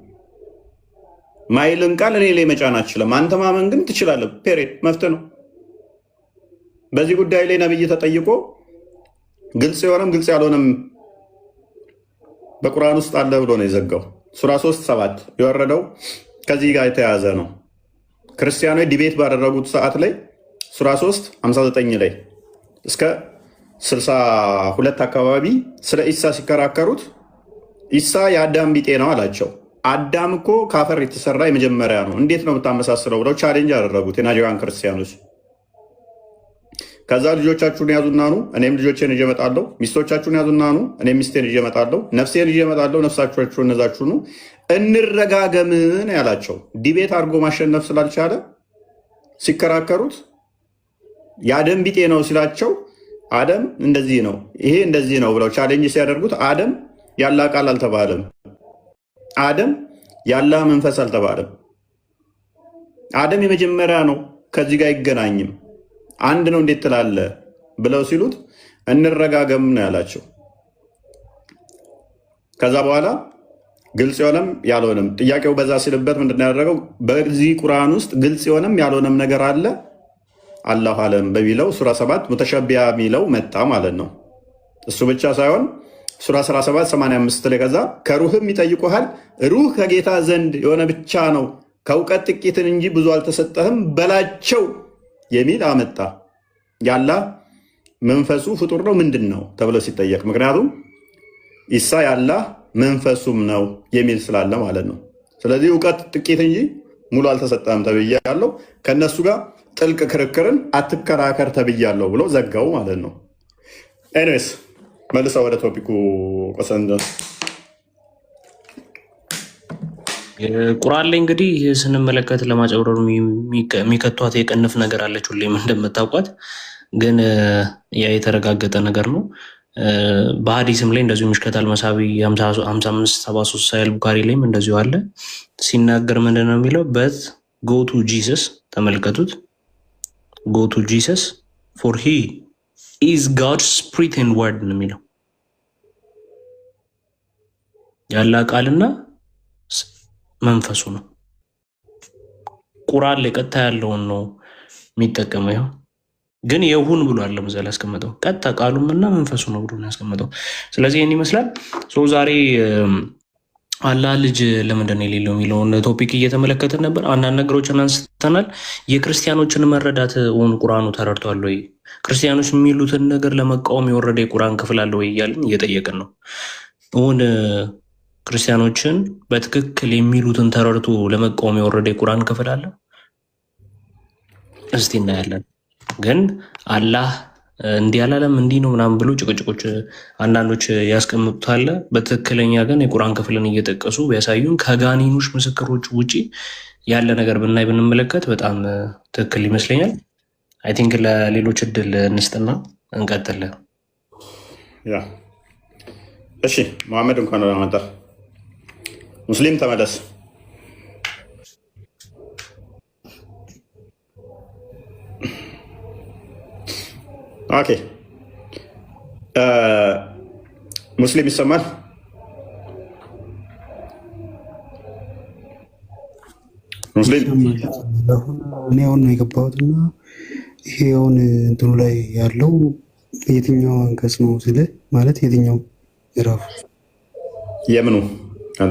ማይልን ቃል እኔ ላይ መጫን አትችልም፣ አንተ ማመን ግን ትችላለህ። ፔሬድ መፍትሄ ነው። በዚህ ጉዳይ ላይ ነብይ ተጠይቆ ግልጽ የሆነም ግልጽ ያልሆነም በቁርአን ውስጥ አለ ብሎ ነው የዘጋው። ሱራ 3:7 የወረደው ከዚህ ጋር የተያያዘ ነው። ክርስቲያኖች ዲቤት ባደረጉት ሰዓት ላይ ሱራ 3:59 ላይ እስከ 62 አካባቢ ስለ ኢሳ ሲከራከሩት ኢሳ የአዳም ቢጤ ነው አላቸው። አዳም እኮ ካፈር የተሰራ የመጀመሪያ ነው፣ እንዴት ነው የምታመሳስለው ብለው ቻሌንጅ አደረጉት የናይጄሪያን ክርስቲያኖች። ከዛ ልጆቻችሁን ያዙና ኑ እኔም ልጆቼን ይዤ እመጣለሁ፣ ሚስቶቻችሁን ያዙና ኑ እኔም ሚስቴን ይዤ እመጣለሁ፣ ነፍሴን ይዤ እመጣለሁ፣ ነፍሳችሁን እነዛችሁ ኑ እንረጋገምን ያላቸው። ዲቤት አድርጎ ማሸነፍ ስላልቻለ ሲከራከሩት የአደም ቢጤ ነው ሲላቸው አደም እንደዚህ ነው ይሄ እንደዚህ ነው ብለው ቻሌንጅ ሲያደርጉት አደም ያላ ቃል አልተባለም፣ አደም ያላ መንፈስ አልተባለም። አደም የመጀመሪያ ነው፣ ከዚህ ጋር አይገናኝም፣ አንድ ነው እንዴት ትላለ ብለው ሲሉት እንረጋገም ነው ያላቸው። ከዛ በኋላ ግልጽ የሆነም ያልሆነም ጥያቄው በዛ ሲልበት ምንድን ያደረገው በዚህ ቁርአን ውስጥ ግልጽ የሆነም ያልሆነም ነገር አለ አላሁ አለም በሚለው ሱራ 7 ሙተሸቢያ የሚለው መጣ ማለት ነው። እሱ ብቻ ሳይሆን ሱራ 17:85 ላይ ከዛ ከሩህም ይጠይቁሃል፣ ሩህ ከጌታ ዘንድ የሆነ ብቻ ነው፣ ከእውቀት ጥቂትን እንጂ ብዙ አልተሰጠህም በላቸው የሚል አመጣ። ያላ መንፈሱ ፍጡር ነው ምንድን ነው ተብሎ ሲጠየቅ፣ ምክንያቱም ኢሳ ያላ መንፈሱም ነው የሚል ስላለ ማለት ነው። ስለዚህ እውቀት ጥቂት እንጂ ሙሉ አልተሰጠህም ተብያለሁ፣ ከእነሱ ጋር ጥልቅ ክርክርን አትከራከር ተብያለሁ ብሎ ዘጋው ማለት ነው። ኤኒዌይስ መልሳ ወደ ቶፒኩ ቆሰን ቁርአን ላይ እንግዲህ ስንመለከት ለማጨብረሩ የሚከቷት የቅንፍ ነገር አለች ሁሌም እንደምታውቋት፣ ግን ያ የተረጋገጠ ነገር ነው። በሀዲስም ላይ እንደዚሁ ምሽከታል መሳቢ 5573 ሳይል ቡካሪ ላይም እንደዚሁ አለ። ሲናገር ምንድን ነው የሚለው? በት ጎቱ ጂሰስ ተመልከቱት። ጎቱ ጂሰስ ፎር ሂ ኢዝ ጋድስ ስፕሪት ኤንድ ወርድ ነው የሚለው። ያላ ቃልና መንፈሱ ነው። ቁርአን ላይ ቀጥታ ያለውን ነው የሚጠቀመው። ይኸው ግን የሁን ብሎ አለም እዛ ላይ ያስቀመጠው ቀጥታ ቃሉም እና መንፈሱ ነው ብሎ ያስቀመጠው። ስለዚህ ይህን ይመስላል። ዛሬ አላህ ልጅ ለምንድን ነው የሌለው የሚለውን ቶፒክ እየተመለከትን ነበር። አንዳንድ ነገሮችን አንስተናል። የክርስቲያኖችን መረዳት ሆኑ ቁርአኑ ተረድቷል ወይ? ክርስቲያኖች የሚሉትን ነገር ለመቃወም የወረደ የቁርአን ክፍል አለ ወይ እያልን እየጠየቅን ነው። ሆን ክርስቲያኖችን በትክክል የሚሉትን ተረድቶ ለመቃወም የወረደ የቁርአን ክፍል አለ? እስቲ እናያለን። ግን አላህ እንዲህ አላለም እንዲህ ነው ምናምን ብሎ ጭቅጭቆች አንዳንዶች ያስቀምጡታል። በትክክለኛ ግን የቁርአን ክፍልን እየጠቀሱ ቢያሳዩን ከጋኔኖች ምስክሮች ውጪ ያለ ነገር ብናይ ብንመለከት በጣም ትክክል ይመስለኛል። አይ ቲንክ ለሌሎች እድል እንስጥና እንቀጥል። እሺ መሐመድ እንኳን መጣ። ሙስሊም ተመለስ። ኦኬ ሙስሊም ይሰማል? ሙስሊም እኔ አሁን ነው የገባሁትና ይሄ አሁን እንትኑ ላይ ያለው የትኛው አንቀጽ ነው ስለ ማለት የትኛው ምዕራፍ የምኑ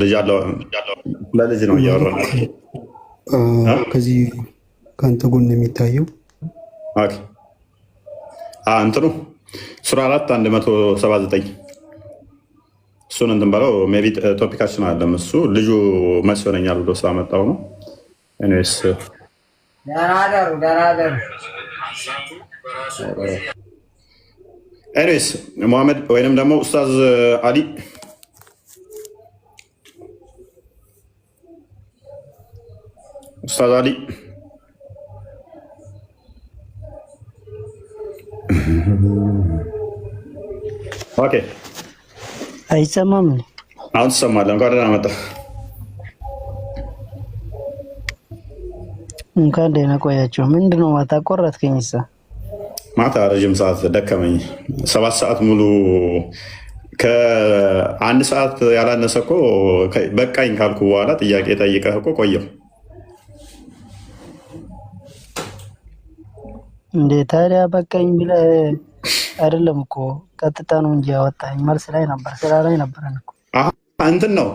ልጅ አለው ለልጅ ነው እያወራን ከዚህ ከአንተ ጎን የሚታየው እንትኑ ሱራ 4 179 እሱን እንትን በለው ሜይ ቢ ቶፒካችን አለም እሱ ልጁ መልስ ሆነኛል ብሎ ስላመጣው ነው። ኤኒዌይስ ሙሐመድ ወይንም ደግሞ ኡስታዝ አሊ ኦኬ አይሰማም። አሁን ትሰማለህ። እንኳን ደህና መጣህ። እንኳን ደህና ቆያችሁ። ምንድነው ማታ ቆረጥከኝ? ማታ ረጅም ሰዓት ደከመኝ። 7 ሰዓት ሙሉ ከ1 ሰዓት ያላነሰ እኮ በቃኝ ካልኩ በኋላ ጥያቄ ጠይቀህ እኮ ቆየሁ። እንዴ ታዲያ በቃኝ ብለህ አይደለም እኮ ቀጥታ ነው እንጂ ያወጣኝ። መልስ ላይ ነበር፣ ስራ ላይ ነበረን እኮ። እንትን ነው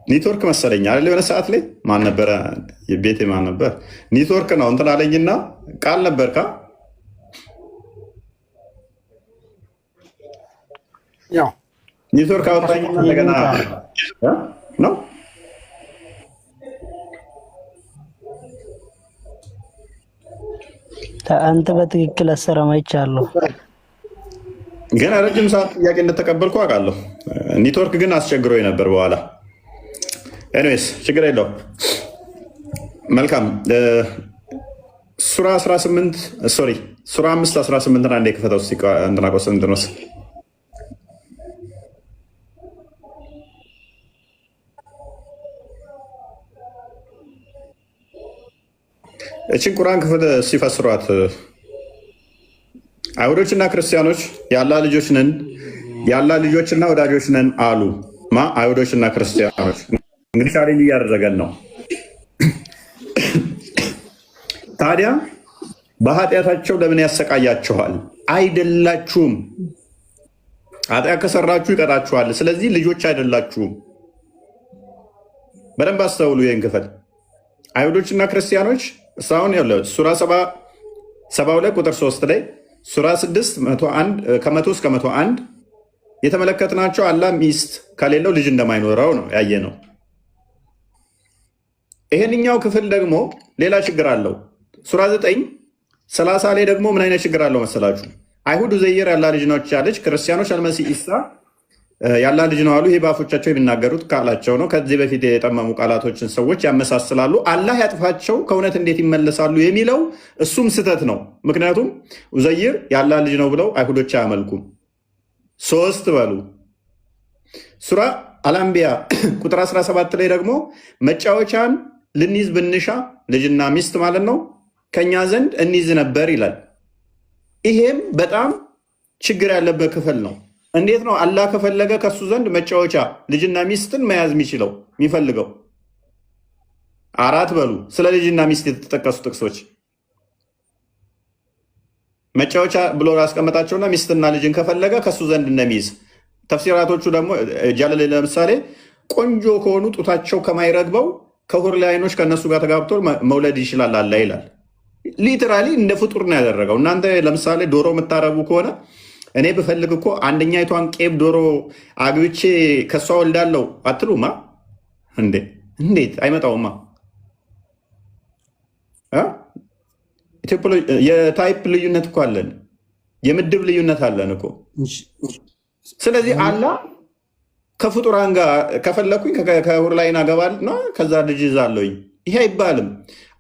ኔትወርክ መሰለኝ አይደል? የሆነ ሰዓት ላይ ማን ነበረ ቤቴ ማን ነበር? ኔትወርክ ነው እንትን አለኝና ቃል ነበርካ ያው ኔትወርክ አወጣኝና እንደገና ነው አንተ በትክክል አሰራም አይቻለሁ። ገና ረጅም ሰዓት ጥያቄ እንደተቀበልኩ አውቃለሁ። ኔትወርክ ግን አስቸግሮኝ ነበር በኋላ። ኤኒዌይስ ችግር የለው። መልካም ሱራ 18 ሶሪ ሱራ 5:18 አንዴ ክፈተው እስቲ እንትና ቆስጠንጢኖስ እችን ቁርአን ክፍል ሲፈስሯት አይሁዶችና ክርስቲያኖች የአላህ ልጆች ነን የአላህ ልጆችና ወዳጆች ነን አሉ። አይሁዶችና ክርስቲያኖች እንግዲህ ቻሌንጅ እያደረገን ነው። ታዲያ በኃጢአታቸው ለምን ያሰቃያችኋል? አይደላችሁም። ኃጢአት ከሰራችሁ ይቀጣችኋል። ስለዚህ ልጆች አይደላችሁም። በደንብ አስተውሉ ይህን ክፍል። አይሁዶችና ክርስቲያኖች እስካሁን ያለው ሱራ 72 ቁጥር 3 ላይ ሱራ 6 ከ100 እስከ 101 የተመለከትናቸው አላህ ሚስት ከሌለው ልጅ እንደማይኖረው ነው ያየ ነው። ይሄንኛው ክፍል ደግሞ ሌላ ችግር አለው። ሱራ 9:30 ላይ ደግሞ ምን አይነት ችግር አለው መሰላችሁ? አይሁድ ኡዘይር ያላህ ልጅ ነው ያለች፣ ክርስቲያኖች አልመሲህ ኢሳ ያላህ ልጅ ነው አሉ። ይሄ በአፎቻቸው የሚናገሩት ቃላቸው ነው። ከዚህ በፊት የጠመሙ ቃላቶችን ሰዎች ያመሳስላሉ። አላህ ያጥፋቸው፣ ከእውነት እንዴት ይመለሳሉ የሚለው እሱም ስህተት ነው። ምክንያቱም ኡዘይር ያላህ ልጅ ነው ብለው አይሁዶች አያመልኩም። 3 በሉ። ሱራ አልአንቢያ ቁጥር 17 ላይ ደግሞ መጫወቻን ልንይዝ ብንሻ ልጅና ሚስት ማለት ነው ከኛ ዘንድ እንይዝ ነበር ይላል። ይሄም በጣም ችግር ያለበት ክፍል ነው። እንዴት ነው አላህ ከፈለገ ከሱ ዘንድ መጫወቻ ልጅና ሚስትን መያዝ የሚችለው የሚፈልገው? 4 በሉ። ስለ ልጅና ሚስት የተጠቀሱ ጥቅሶች መጫወቻ ብሎ ያስቀመጣቸውና ሚስትና ልጅን ከፈለገ ከሱ ዘንድ እንደሚይዝ ተፍሲራቶቹ ደግሞ ጃለሌ ለምሳሌ ቆንጆ ከሆኑ ጡታቸው ከማይረግበው ከሁር ላይ አይኖች ከእነሱ ጋር ተጋብቶ መውለድ ይችላል አለ ይላል። ሊትራሊ እንደ ፍጡር ነው ያደረገው። እናንተ ለምሳሌ ዶሮ የምታረቡ ከሆነ እኔ ብፈልግ እኮ አንደኛይቷን ቄብ ዶሮ አግብቼ ከሷ ወልዳለው አትሉማ እንዴ? እንዴት አይመጣውማ? የታይፕ ልዩነት እኮ አለን፣ የምድብ ልዩነት አለን እኮ። ስለዚህ አላህ ከፍጡራን ጋር ከፈለኩኝ ከሁር ላይን አገባል ነው ከዛ ልጅ ይዛለሁኝ። ይሄ አይባልም።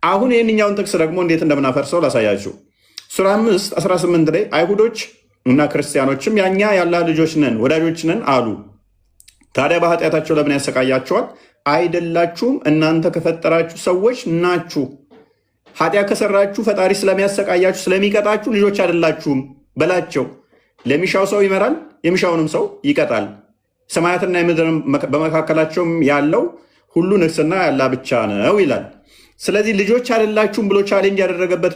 አሁን ይህንኛውን ጥቅስ ደግሞ እንዴት እንደምናፈርሰው ላሳያችሁ። ሱራ 5:18 ላይ አይሁዶች እና ክርስቲያኖችም ያኛ ያላህ ልጆች ነን ወዳጆች ነን አሉ። ታዲያ በኃጢአታቸው ለምን ያሰቃያቸዋል? አይደላችሁም፣ እናንተ ከፈጠራችሁ ሰዎች ናችሁ። ኃጢአት ከሰራችሁ ፈጣሪ ስለሚያሰቃያችሁ ስለሚቀጣችሁ ልጆች አይደላችሁም በላቸው። ለሚሻው ሰው ይመራል፣ የሚሻውንም ሰው ይቀጣል። ሰማያትና የምድር በመካከላቸውም ያለው ሁሉ ንግስና ያላህ ብቻ ነው ይላል። ስለዚህ ልጆች አይደላችሁም ብሎ ቻሌንጅ ያደረገበት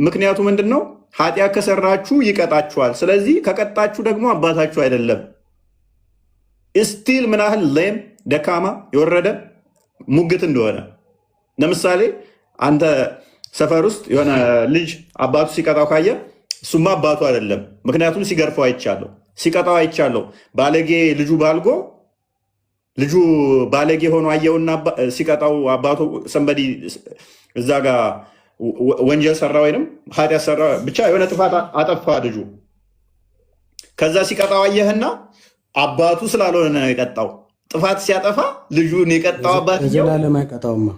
ምክንያቱ ምንድን ነው? ኃጢአት ከሰራችሁ ይቀጣችኋል። ስለዚህ ከቀጣችሁ ደግሞ አባታችሁ አይደለም። ስቲል ምን ያህል ሌም ደካማ የወረደ ሙግት እንደሆነ። ለምሳሌ አንተ ሰፈር ውስጥ የሆነ ልጅ አባቱ ሲቀጣው ካየ እሱማ አባቱ አይደለም፣ ምክንያቱም ሲገርፈው አይቻለሁ፣ ሲቀጣው አይቻለሁ። ባለጌ ልጁ ባልጎ ልጁ ባለጌ ሆኖ አየውና ሲቀጣው አባቱ ሰንበዲ እዛ ጋር ወንጀል ሰራ ወይንም ኃጢአት ሰራ፣ ብቻ የሆነ ጥፋት አጠፋ ልጁ። ከዛ ሲቀጣው አየህና አባቱ ስላልሆነ ነው የቀጣው። ጥፋት ሲያጠፋ ልጁን የቀጣው አባት ለዘላለም አይቀጣውማ።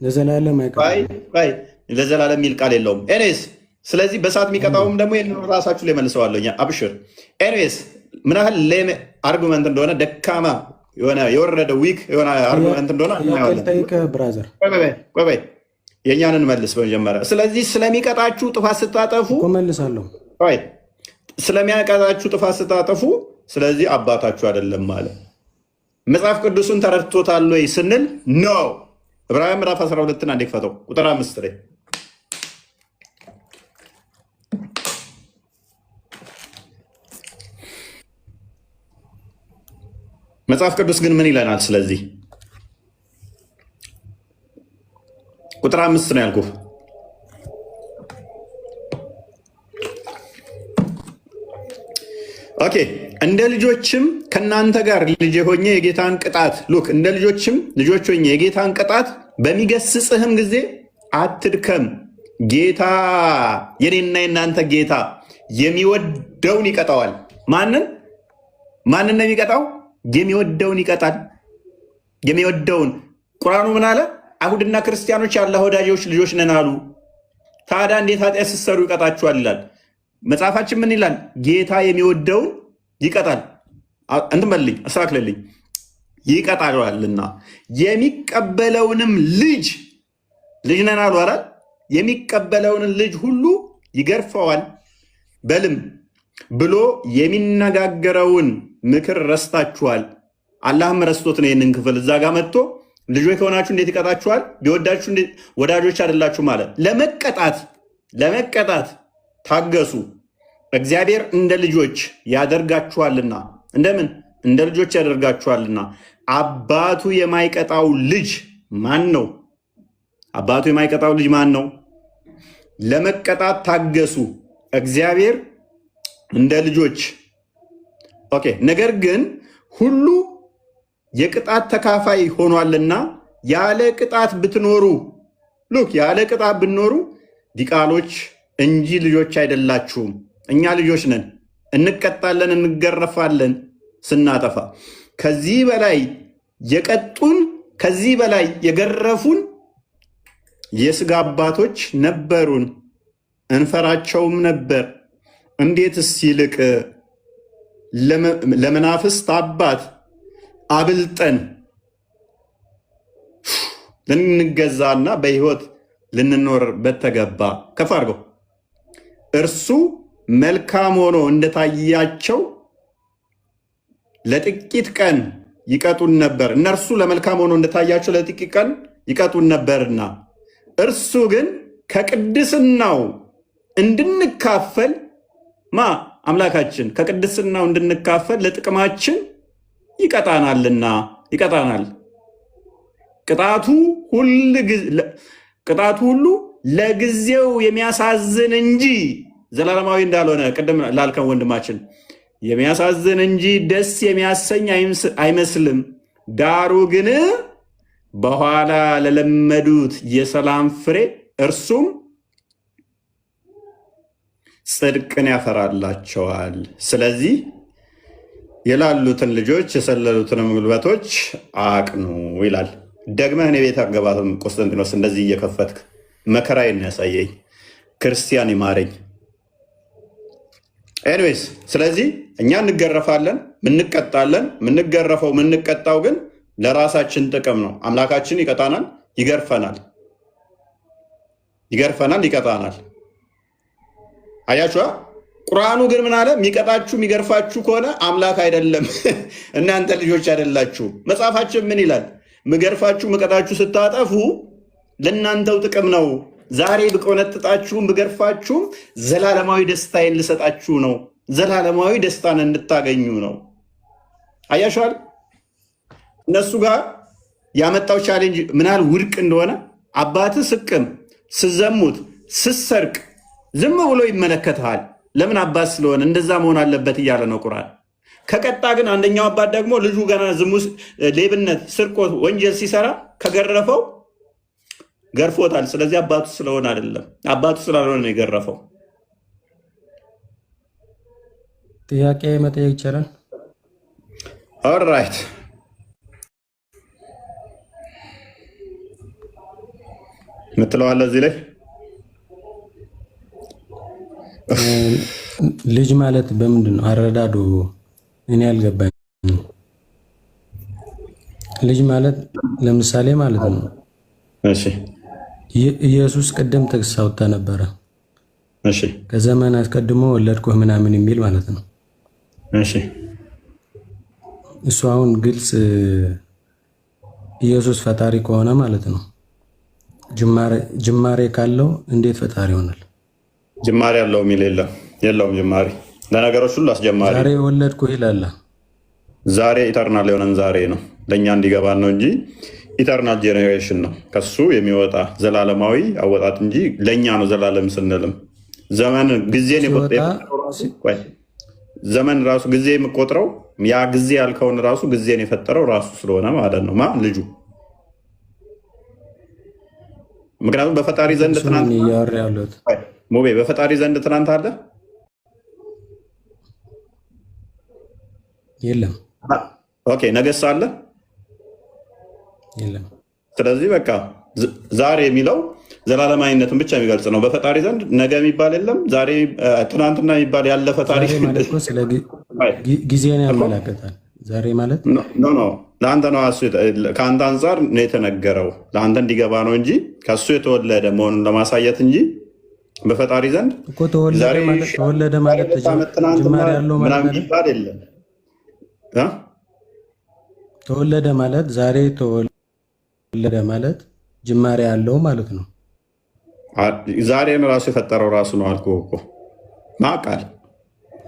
ለዘላለም አይቀጣውም። ለዘላለም የሚል ቃል የለውም። ኤኒዌይስ ስለዚህ በሰዓት የሚቀጣውም ደግሞ ራሳችሁ ላይ መልሰዋለሁ። አብሽር። ኤኒዌይስ ምን ያህል ሌም አርጉመንት እንደሆነ ደካማ የሆነ የወረደ ዊክ የሆነ አርጉመንት እንደሆነ ብራዘር ቆይ የእኛንን መልስ በመጀመሪያ። ስለዚህ ስለሚቀጣችሁ ጥፋት ስታጠፉ መልሳለሁ። ስለሚያቀጣችሁ ጥፋት ስታጠፉ ስለዚህ አባታችሁ አይደለም ማለት መጽሐፍ ቅዱሱን ተረድቶታል ወይ ስንል ኖ። ዕብራውያን ምዕራፍ 12 አንዴ ክፈተው ቁጥር 5 ላይ መጽሐፍ ቅዱስ ግን ምን ይለናል? ስለዚህ ቁጥር 5 ነው ያልኩህ። ኦኬ እንደ ልጆችም ከእናንተ ጋር ልጅ ሆኜ የጌታን ቅጣት ሉክ እንደ ልጆችም ልጆች ሆኜ የጌታን ቅጣት በሚገስጽህም ጊዜ አትድከም። ጌታ የኔና የናንተ ጌታ የሚወደውን ይቀጣዋል። ማንን ነው የሚቀጣው? የሚወደውን ይቀጣል። የሚወደውን ቁርአኑ ምን አለ? አይሁድና ክርስቲያኖች የአላህ ወዳጆች ልጆች ነን አሉ። ታዲያ እንዴት ኃጢአት ስትሰሩ ይቀጣችኋል ይላል መጽሐፋችን። ምን ይላል? ጌታ የሚወደውን ይቀጣል። እንትን በልልኝ አስተካክልልኝ። ይቀጣልና የሚቀበለውንም ልጅ ነን አሉ አላል? የሚቀበለውን ልጅ ሁሉ ይገርፈዋል በልም ብሎ የሚነጋገረውን ምክር ረስታችኋል። አላህም ረስቶት ነው ይህንን ክፍል እዛ ጋር መጥቶ ልጆች ከሆናችሁ እንዴት ይቀጣችኋል? ቢወዳችሁ ወዳጆች አይደላችሁ ማለት። ለመቀጣት ታገሱ፣ እግዚአብሔር እንደ ልጆች ያደርጋችኋልና። እንደምን እንደ ልጆች ያደርጋችኋልና። አባቱ የማይቀጣው ልጅ ማን ነው? አባቱ የማይቀጣው ልጅ ማን ነው? ለመቀጣት ታገሱ፣ እግዚአብሔር እንደ ልጆች። ኦኬ ነገር ግን ሁሉ የቅጣት ተካፋይ ሆኗልና ያለ ቅጣት ብትኖሩ ያለ ቅጣት ብትኖሩ ዲቃሎች እንጂ ልጆች አይደላችሁም። እኛ ልጆች ነን፣ እንቀጣለን፣ እንገረፋለን ስናጠፋ። ከዚህ በላይ የቀጡን ከዚህ በላይ የገረፉን የስጋ አባቶች ነበሩን፣ እንፈራቸውም ነበር። እንዴትስ ይልቅ ለመናፍስት አባት አብልጠን ልንገዛና በሕይወት ልንኖር በተገባ። ከፍ አድርገው። እርሱ መልካም ሆኖ እንደታያቸው ለጥቂት ቀን ይቀጡን ነበር። እነርሱ ለመልካም ሆኖ እንደታያቸው ለጥቂት ቀን ይቀጡን ነበርና እርሱ ግን ከቅድስናው እንድንካፈል አምላካችን ከቅድስናው እንድንካፈል ለጥቅማችን ይቀጣናል። ቅጣቱ ሁሉ ለጊዜው የሚያሳዝን እንጂ ዘላለማዊ እንዳልሆነ ቅድም ላልከን ወንድማችን የሚያሳዝን እንጂ ደስ የሚያሰኝ አይመስልም። ዳሩ ግን በኋላ ለለመዱት የሰላም ፍሬ እርሱም ጽድቅን ያፈራላቸዋል። ስለዚህ የላሉትን ልጆች የሰለሉትንም ጉልበቶች አቅኑ ይላል። ደግመህ እኔ ቤት አገባትም ቆስጠንጢኖስ እንደዚህ እየከፈትክ መከራዬን ያሳየኝ ክርስቲያን ይማረኝ። ኤኒዌይስ ስለዚህ እኛ እንገረፋለን፣ ምንቀጣለን። ምንገረፈው ምንቀጣው ግን ለራሳችን ጥቅም ነው። አምላካችን ይቀጣናል፣ ይገርፈናል፣ ይቀጣናል። አያችኋ? ቁርአኑ ግን ምን አለ? የሚቀጣችሁ የሚገርፋችሁ ከሆነ አምላክ አይደለም፣ እናንተ ልጆች አይደላችሁ። መጽሐፋችን ምን ይላል? ምገርፋችሁ ምቀጣችሁ ስታጠፉ ለእናንተው ጥቅም ነው። ዛሬ ብቆነጥጣችሁም ብገርፋችሁም ዘላለማዊ ደስታዬን ልሰጣችሁ ነው። ዘላለማዊ ደስታን እንድታገኙ ነው። አያችኋል? እነሱ ጋር ያመጣው ቻሌንጅ ምናል ውድቅ እንደሆነ አባትህ ስቅም፣ ስዘሙት፣ ስሰርቅ ዝም ብሎ ይመለከትሃል። ለምን? አባት ስለሆነ እንደዛ መሆን አለበት እያለ ነው ቁርአን። ከቀጣ ግን አንደኛው አባት ደግሞ ልጁ ገና ዝሙት፣ ሌብነት፣ ስርቆት፣ ወንጀል ሲሰራ ከገረፈው ገርፎታል። ስለዚህ አባቱ ስለሆነ አይደለም፣ አባቱ ስላልሆነ ነው የገረፈው። ጥያቄ መጠየቅ ይቻላል? ኦልራይት ምትለዋለህ እዚህ ላይ ልጅ ማለት በምንድን ነው አረዳዱ? እኔ አልገባኝ። ልጅ ማለት ለምሳሌ ማለት ነው። እሺ ኢየሱስ ቅድም ጥቅስ አውጥታ ነበረ። እሺ ከዘመን አስቀድሞ ወለድኩህ ምናምን የሚል ማለት ነው። እሺ እሱ አሁን ግልጽ ኢየሱስ ፈጣሪ ከሆነ ማለት ነው ጅማሬ ካለው እንዴት ፈጣሪ ይሆናል? ጅማሬ ያለው የሚል የለውም። ጅማሬ ለነገሮች ሁሉ አስጀማሪ። ዛሬ ወለድኩ ይላል። ዛሬ ኢተርናል የሆነን ዛሬ ነው ለእኛ እንዲገባን ነው እንጂ ኢተርናል ጄኔሬሽን ነው ከሱ የሚወጣ ዘላለማዊ አወጣት እንጂ ለእኛ ነው ዘላለም ስንልም ዘመን ጊዜን ዘመን ራሱ ጊዜ የምቆጥረው ያ ጊዜ ያልከውን ራሱ ጊዜን የፈጠረው ራሱ ስለሆነ ማለት ነው። ልጁ ምክንያቱም በፈጣሪ ዘንድ ትናንት ሙቤ በፈጣሪ ዘንድ ትናንት አለ የለም? ኦኬ ነገስ አለ የለም? ስለዚህ በቃ ዛሬ የሚለው ዘላለማዊነትን ብቻ የሚገልጽ ነው። በፈጣሪ ዘንድ ነገ የሚባል የለም። ዛሬ ትናንትና የሚባል ያለፈ ታሪክ ጊዜን ያመላክታል። ዛሬ ማለት ለአንተ ነው። ከአንተ አንጻር ነው የተነገረው ለአንተ እንዲገባ ነው እንጂ ከሱ የተወለደ መሆኑን ለማሳየት እንጂ በፈጣሪ ዘንድ እኮ ተወለደ ማለት ጅማሬ ያለው ማለት ይባል የለም። ተወለደ ማለት ዛሬ ተወለደ ማለት ጅማሬ ያለው ማለት ነው። ዛሬን ራሱ የፈጠረው ራሱ ነው አልኩህ እኮ ማቃል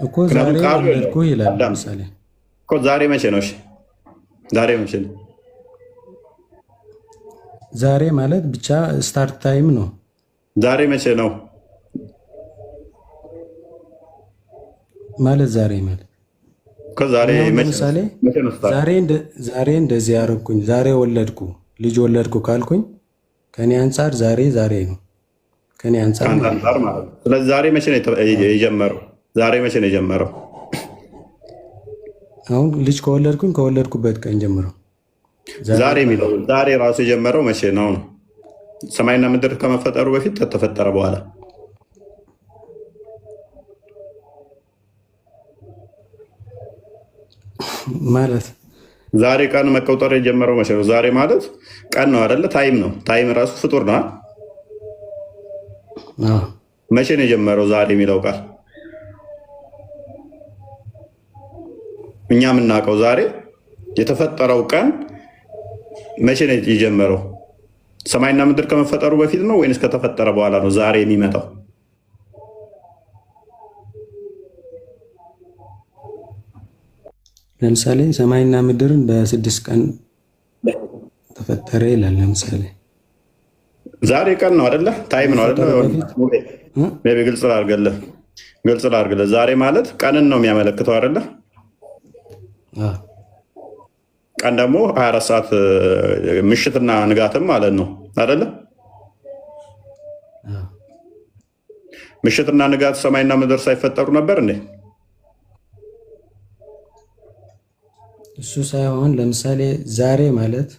እኮ ዛሬ ወለድኩ ይላል። ለምሳሌ እኮ ዛሬ መቼ ነው? እሺ ዛሬ መቼ ነው? ዛሬ ማለት ብቻ ስታርት ታይም ነው። ዛሬ መቼ ነው ማለት ዛሬ ማለት ዛሬ ለምሳሌ ዛሬ እንደዚህ ያደረኩኝ ዛሬ ወለድኩ ልጅ ወለድኩ ካልኩኝ ከኔ አንጻር ዛሬ ነው ከኔ አንጻር ማለት። ስለዚህ ዛሬ መቼ ነው የጀመረው? ዛሬ መቼ ነው የጀመረው? አሁን ልጅ ከወለድኩበት ቀን ጀምሮ ዛሬ የሚለው ዛሬ ራሱ የጀመረው መቼ ነው? ሰማይና ምድር ከመፈጠሩ በፊት ከተፈጠረ በኋላ ማለት ዛሬ ቀን መቆጠር የጀመረው መቼ ነው? ዛሬ ማለት ቀን ነው አይደለ? ታይም ነው። ታይም ራሱ ፍጡር ነው። መቼ ነው የጀመረው ዛሬ የሚለው ቃል? እኛ የምናውቀው ዛሬ የተፈጠረው ቀን መቼ ነው የጀመረው? ሰማይና ምድር ከመፈጠሩ በፊት ነው ወይንስ ከተፈጠረ በኋላ ነው ዛሬ የሚመጣው? ለምሳሌ ሰማይና ምድርን በ6 ቀን ተፈጠረ ይላል። ለምሳሌ ዛሬ ቀን ነው አይደለ? ታይም ነው አይደለ? ግልጽ ላድርግልህ። ዛሬ ማለት ቀንን ነው የሚያመለክተው አይደለ? ቀን ደግሞ 24 ሰዓት ምሽትና ንጋትም ማለት ነው አይደለ? ምሽትና ንጋት ሰማይና ምድር ሳይፈጠሩ ነበር እንዴ? እሱ ሳይሆን ለምሳሌ ዛሬ ማለት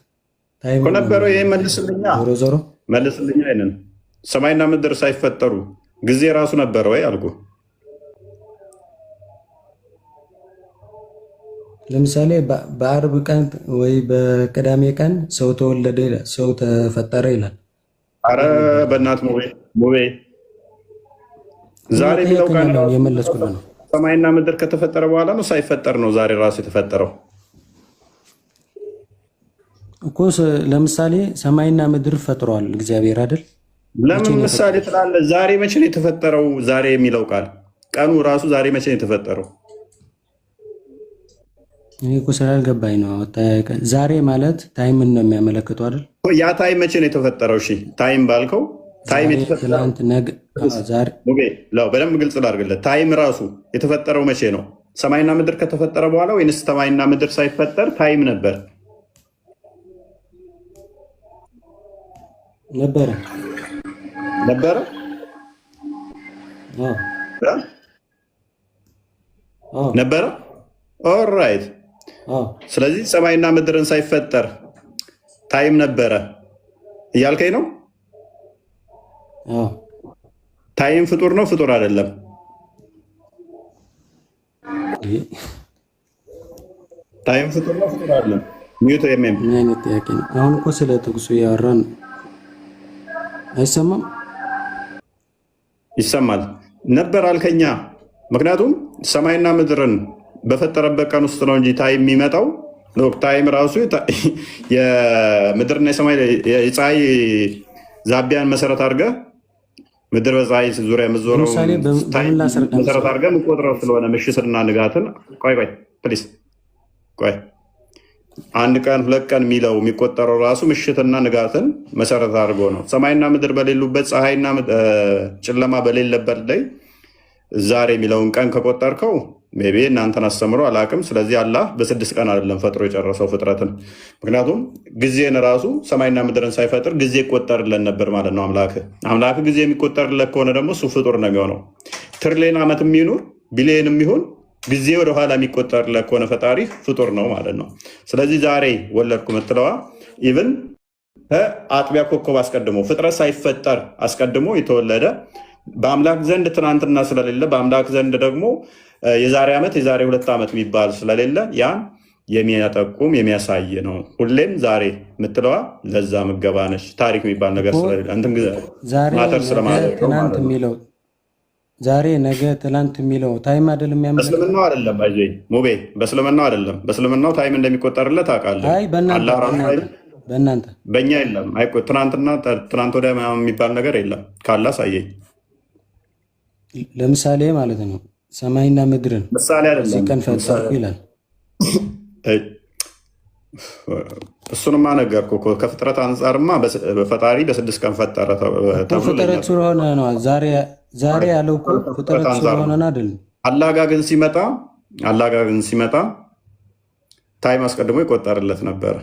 ታይም ነበረው። ይሄ ዞሮ መልስልኛ። አይነን ሰማይና ምድር ሳይፈጠሩ ጊዜ ራሱ ነበረ ወይ አልኩ። ለምሳሌ በአርብ ቀን ወይ በቅዳሜ ቀን ሰው ተወለደ ይላል፣ ሰው ተፈጠረ ይላል። አረ በእናት ሙቤ ዛሬ የሚለው ቀን የመለስኩልህ ነው። ሰማይና ምድር ከተፈጠረ በኋላ ነው ሳይፈጠር ነው ዛሬ ራሱ የተፈጠረው እኮ ለምሳሌ ሰማይና ምድር ፈጥሯል እግዚአብሔር አይደል? ለምን ምሳሌ ትላለህ? ዛሬ መቼ ነው የተፈጠረው? ዛሬ የሚለው ቃል ቀኑ ራሱ ዛሬ መቼ ነው የተፈጠረው? እኔ እኮ ስላልገባኝ ነው። ዛሬ ማለት ታይምን ነው የሚያመለክተው አይደል? ያ ታይም መቼ ነው የተፈጠረው? እሺ ታይም ባልከው ታይም የተፈጠረው በደንብ ግልጽ ላድርግለት። ታይም ራሱ የተፈጠረው መቼ ነው? ሰማይና ምድር ከተፈጠረ በኋላ ወይንስ ሰማይና ምድር ሳይፈጠር ታይም ነበር? ነበረ ነበረ። ኦልራይት። ስለዚህ ሰማይና ምድርን ሳይፈጠር ታይም ነበረ እያልከኝ ነው? ታይም ፍጡር ነው ፍጡር አይደለም? ታይም ፍጡር ነው ፍጡር አይደለም? ሚዩት ምን አይነት ጥያቄ ነው? አሁን እኮ ስለ ጥቅሱ ያወራን አይሰማም? ይሰማል ነበር አልከኛ። ምክንያቱም ሰማይና ምድርን በፈጠረበት ቀን ውስጥ ነው እንጂ ታይም የሚመጣው። ታይም ራሱ የምድርና የፀሐይ ዛቢያን መሰረት አድርገህ ምድር በፀሐይ ዙሪያ የምትዞረው መሰረት አድርገህ የምትቆጥረው ስለሆነ ምሽትና ንጋትን ቆይ ፕሊስ ቆይ አንድ ቀን ሁለት ቀን የሚለው የሚቆጠረው ራሱ ምሽትና ንጋትን መሰረት አድርጎ ነው። ሰማይና ምድር በሌሉበት ፀሐይና ጨለማ በሌለበት ላይ ዛሬ የሚለውን ቀን ከቆጠርከው ሜይ ቢ እናንተን አስተምሮ አላቅም። ስለዚህ አላህ በ6 ቀን አይደለም ፈጥሮ የጨረሰው ፍጥረትን። ምክንያቱም ጊዜን ራሱ ሰማይና ምድርን ሳይፈጥር ጊዜ ይቆጠርለን ነበር ማለት ነው። አምላክ ጊዜ የሚቆጠርለት ከሆነ ደግሞ እሱ ፍጡር ነው የሚሆነው። ትሪሊየን ዓመት የሚኖር ቢሊየን የሚሆን ጊዜ ወደኋላ የሚቆጠርለት ከሆነ ፈጣሪ ፍጡር ነው ማለት ነው። ስለዚህ ዛሬ ወለድኩ ምትለዋ ኢቭን አጥቢያ ኮከብ አስቀድሞ ፍጥረት ሳይፈጠር አስቀድሞ የተወለደ በአምላክ ዘንድ ትናንትና ስለሌለ በአምላክ ዘንድ ደግሞ የዛሬ ዓመት የዛሬ 2 ዓመት የሚባል ስለሌለ ያን የሚያጠቁም የሚያሳይ ነው። ሁሌም ዛሬ የምትለዋ ለዛ ምገባ ነች። ታሪክ የሚባል ነገር ስለሌለ ማተር ስለማለት ነው። ዛሬ ነገ ትላንት የሚለው ታይም አይደለም የሚያመለክተው። በእስልምናው አይደለም ባይዘ ሙቤ፣ በእስልምናው አይደለም። በእስልምናው ታይም እንደሚቆጠርለት አውቃለሁ። አይ በእናንተ በእኛ የለም። አይ ትናንትና ትናንት ወዲያ የሚባል ነገር የለም። ካላ ሳየኝ ለምሳሌ ማለት ነው ሰማይና ምድርን ምሳሌ አይደለም ሲቀን ፈጠርኩ ይላል። እሱንማ ነገርኩህ እኮ ከፍጥረት አንጻርማ ፈጣሪ በ6 ቀን ፈጠረ ተብሎ ፍጥረት ስለሆነ ነው ዛሬ ያለው እኮ ፍጥረት ስለሆነ አይደል? አላህ ጋር ግን ሲመጣ ታይም አስቀድሞ ይቆጠርለት ነበረ።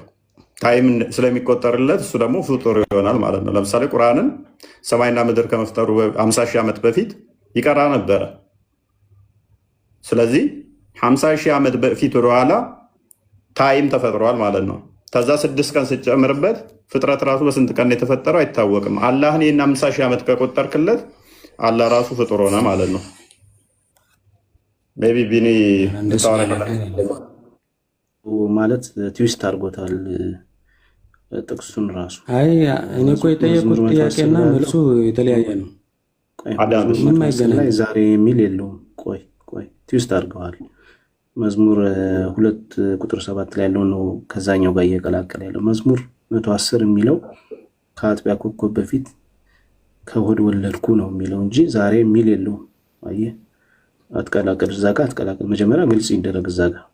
ታይም ስለሚቆጠርለት እሱ ደግሞ ፍጡር ይሆናል ማለት ነው። ለምሳሌ ቁርአንን ሰማይና ምድር ከመፍጠሩ 50 ሺህ ዓመት በፊት ይቀራ ነበረ። ስለዚህ 50 ሺህ ዓመት በፊት ወደኋላ ታይም ተፈጥሯል ማለት ነው። ከዛ 6 ቀን ስጨምርበት ፍጥረት ራሱ በስንት ቀን የተፈጠረው አይታወቅም። አላህን ይህን 50 ሺህ ዓመት ከቆጠርክለት አላህ ራሱ ፍጡር ሆነ ማለት ነው። ሜይ ቢ ቢኒ ማለት ትዊስት አድርጎታል ጥቅሱን ራሱ። አይ እኔ እኮ የጠየቁት ጥያቄና መልሱ የተለያየ ነው። ምንም አይገናኝ። ዛሬ የሚል የለውም። ቆይ ትዊስት አድርገዋል። መዝሙር 2 ቁጥር 7 ላይ ያለው ነው ከዛኛው ጋር እየቀላቀለ ያለው። መዝሙር 110 የሚለው ከአጥቢያ ኮከብ በፊት ከሆድ ወለድኩ ነው የሚለው እንጂ ዛሬ የሚል የለውም። አየህ፣ አትቀላቀል። እዛ ጋር አትቀላቀል። መጀመሪያ ግልጽ ይደረግ። እዛ ጋር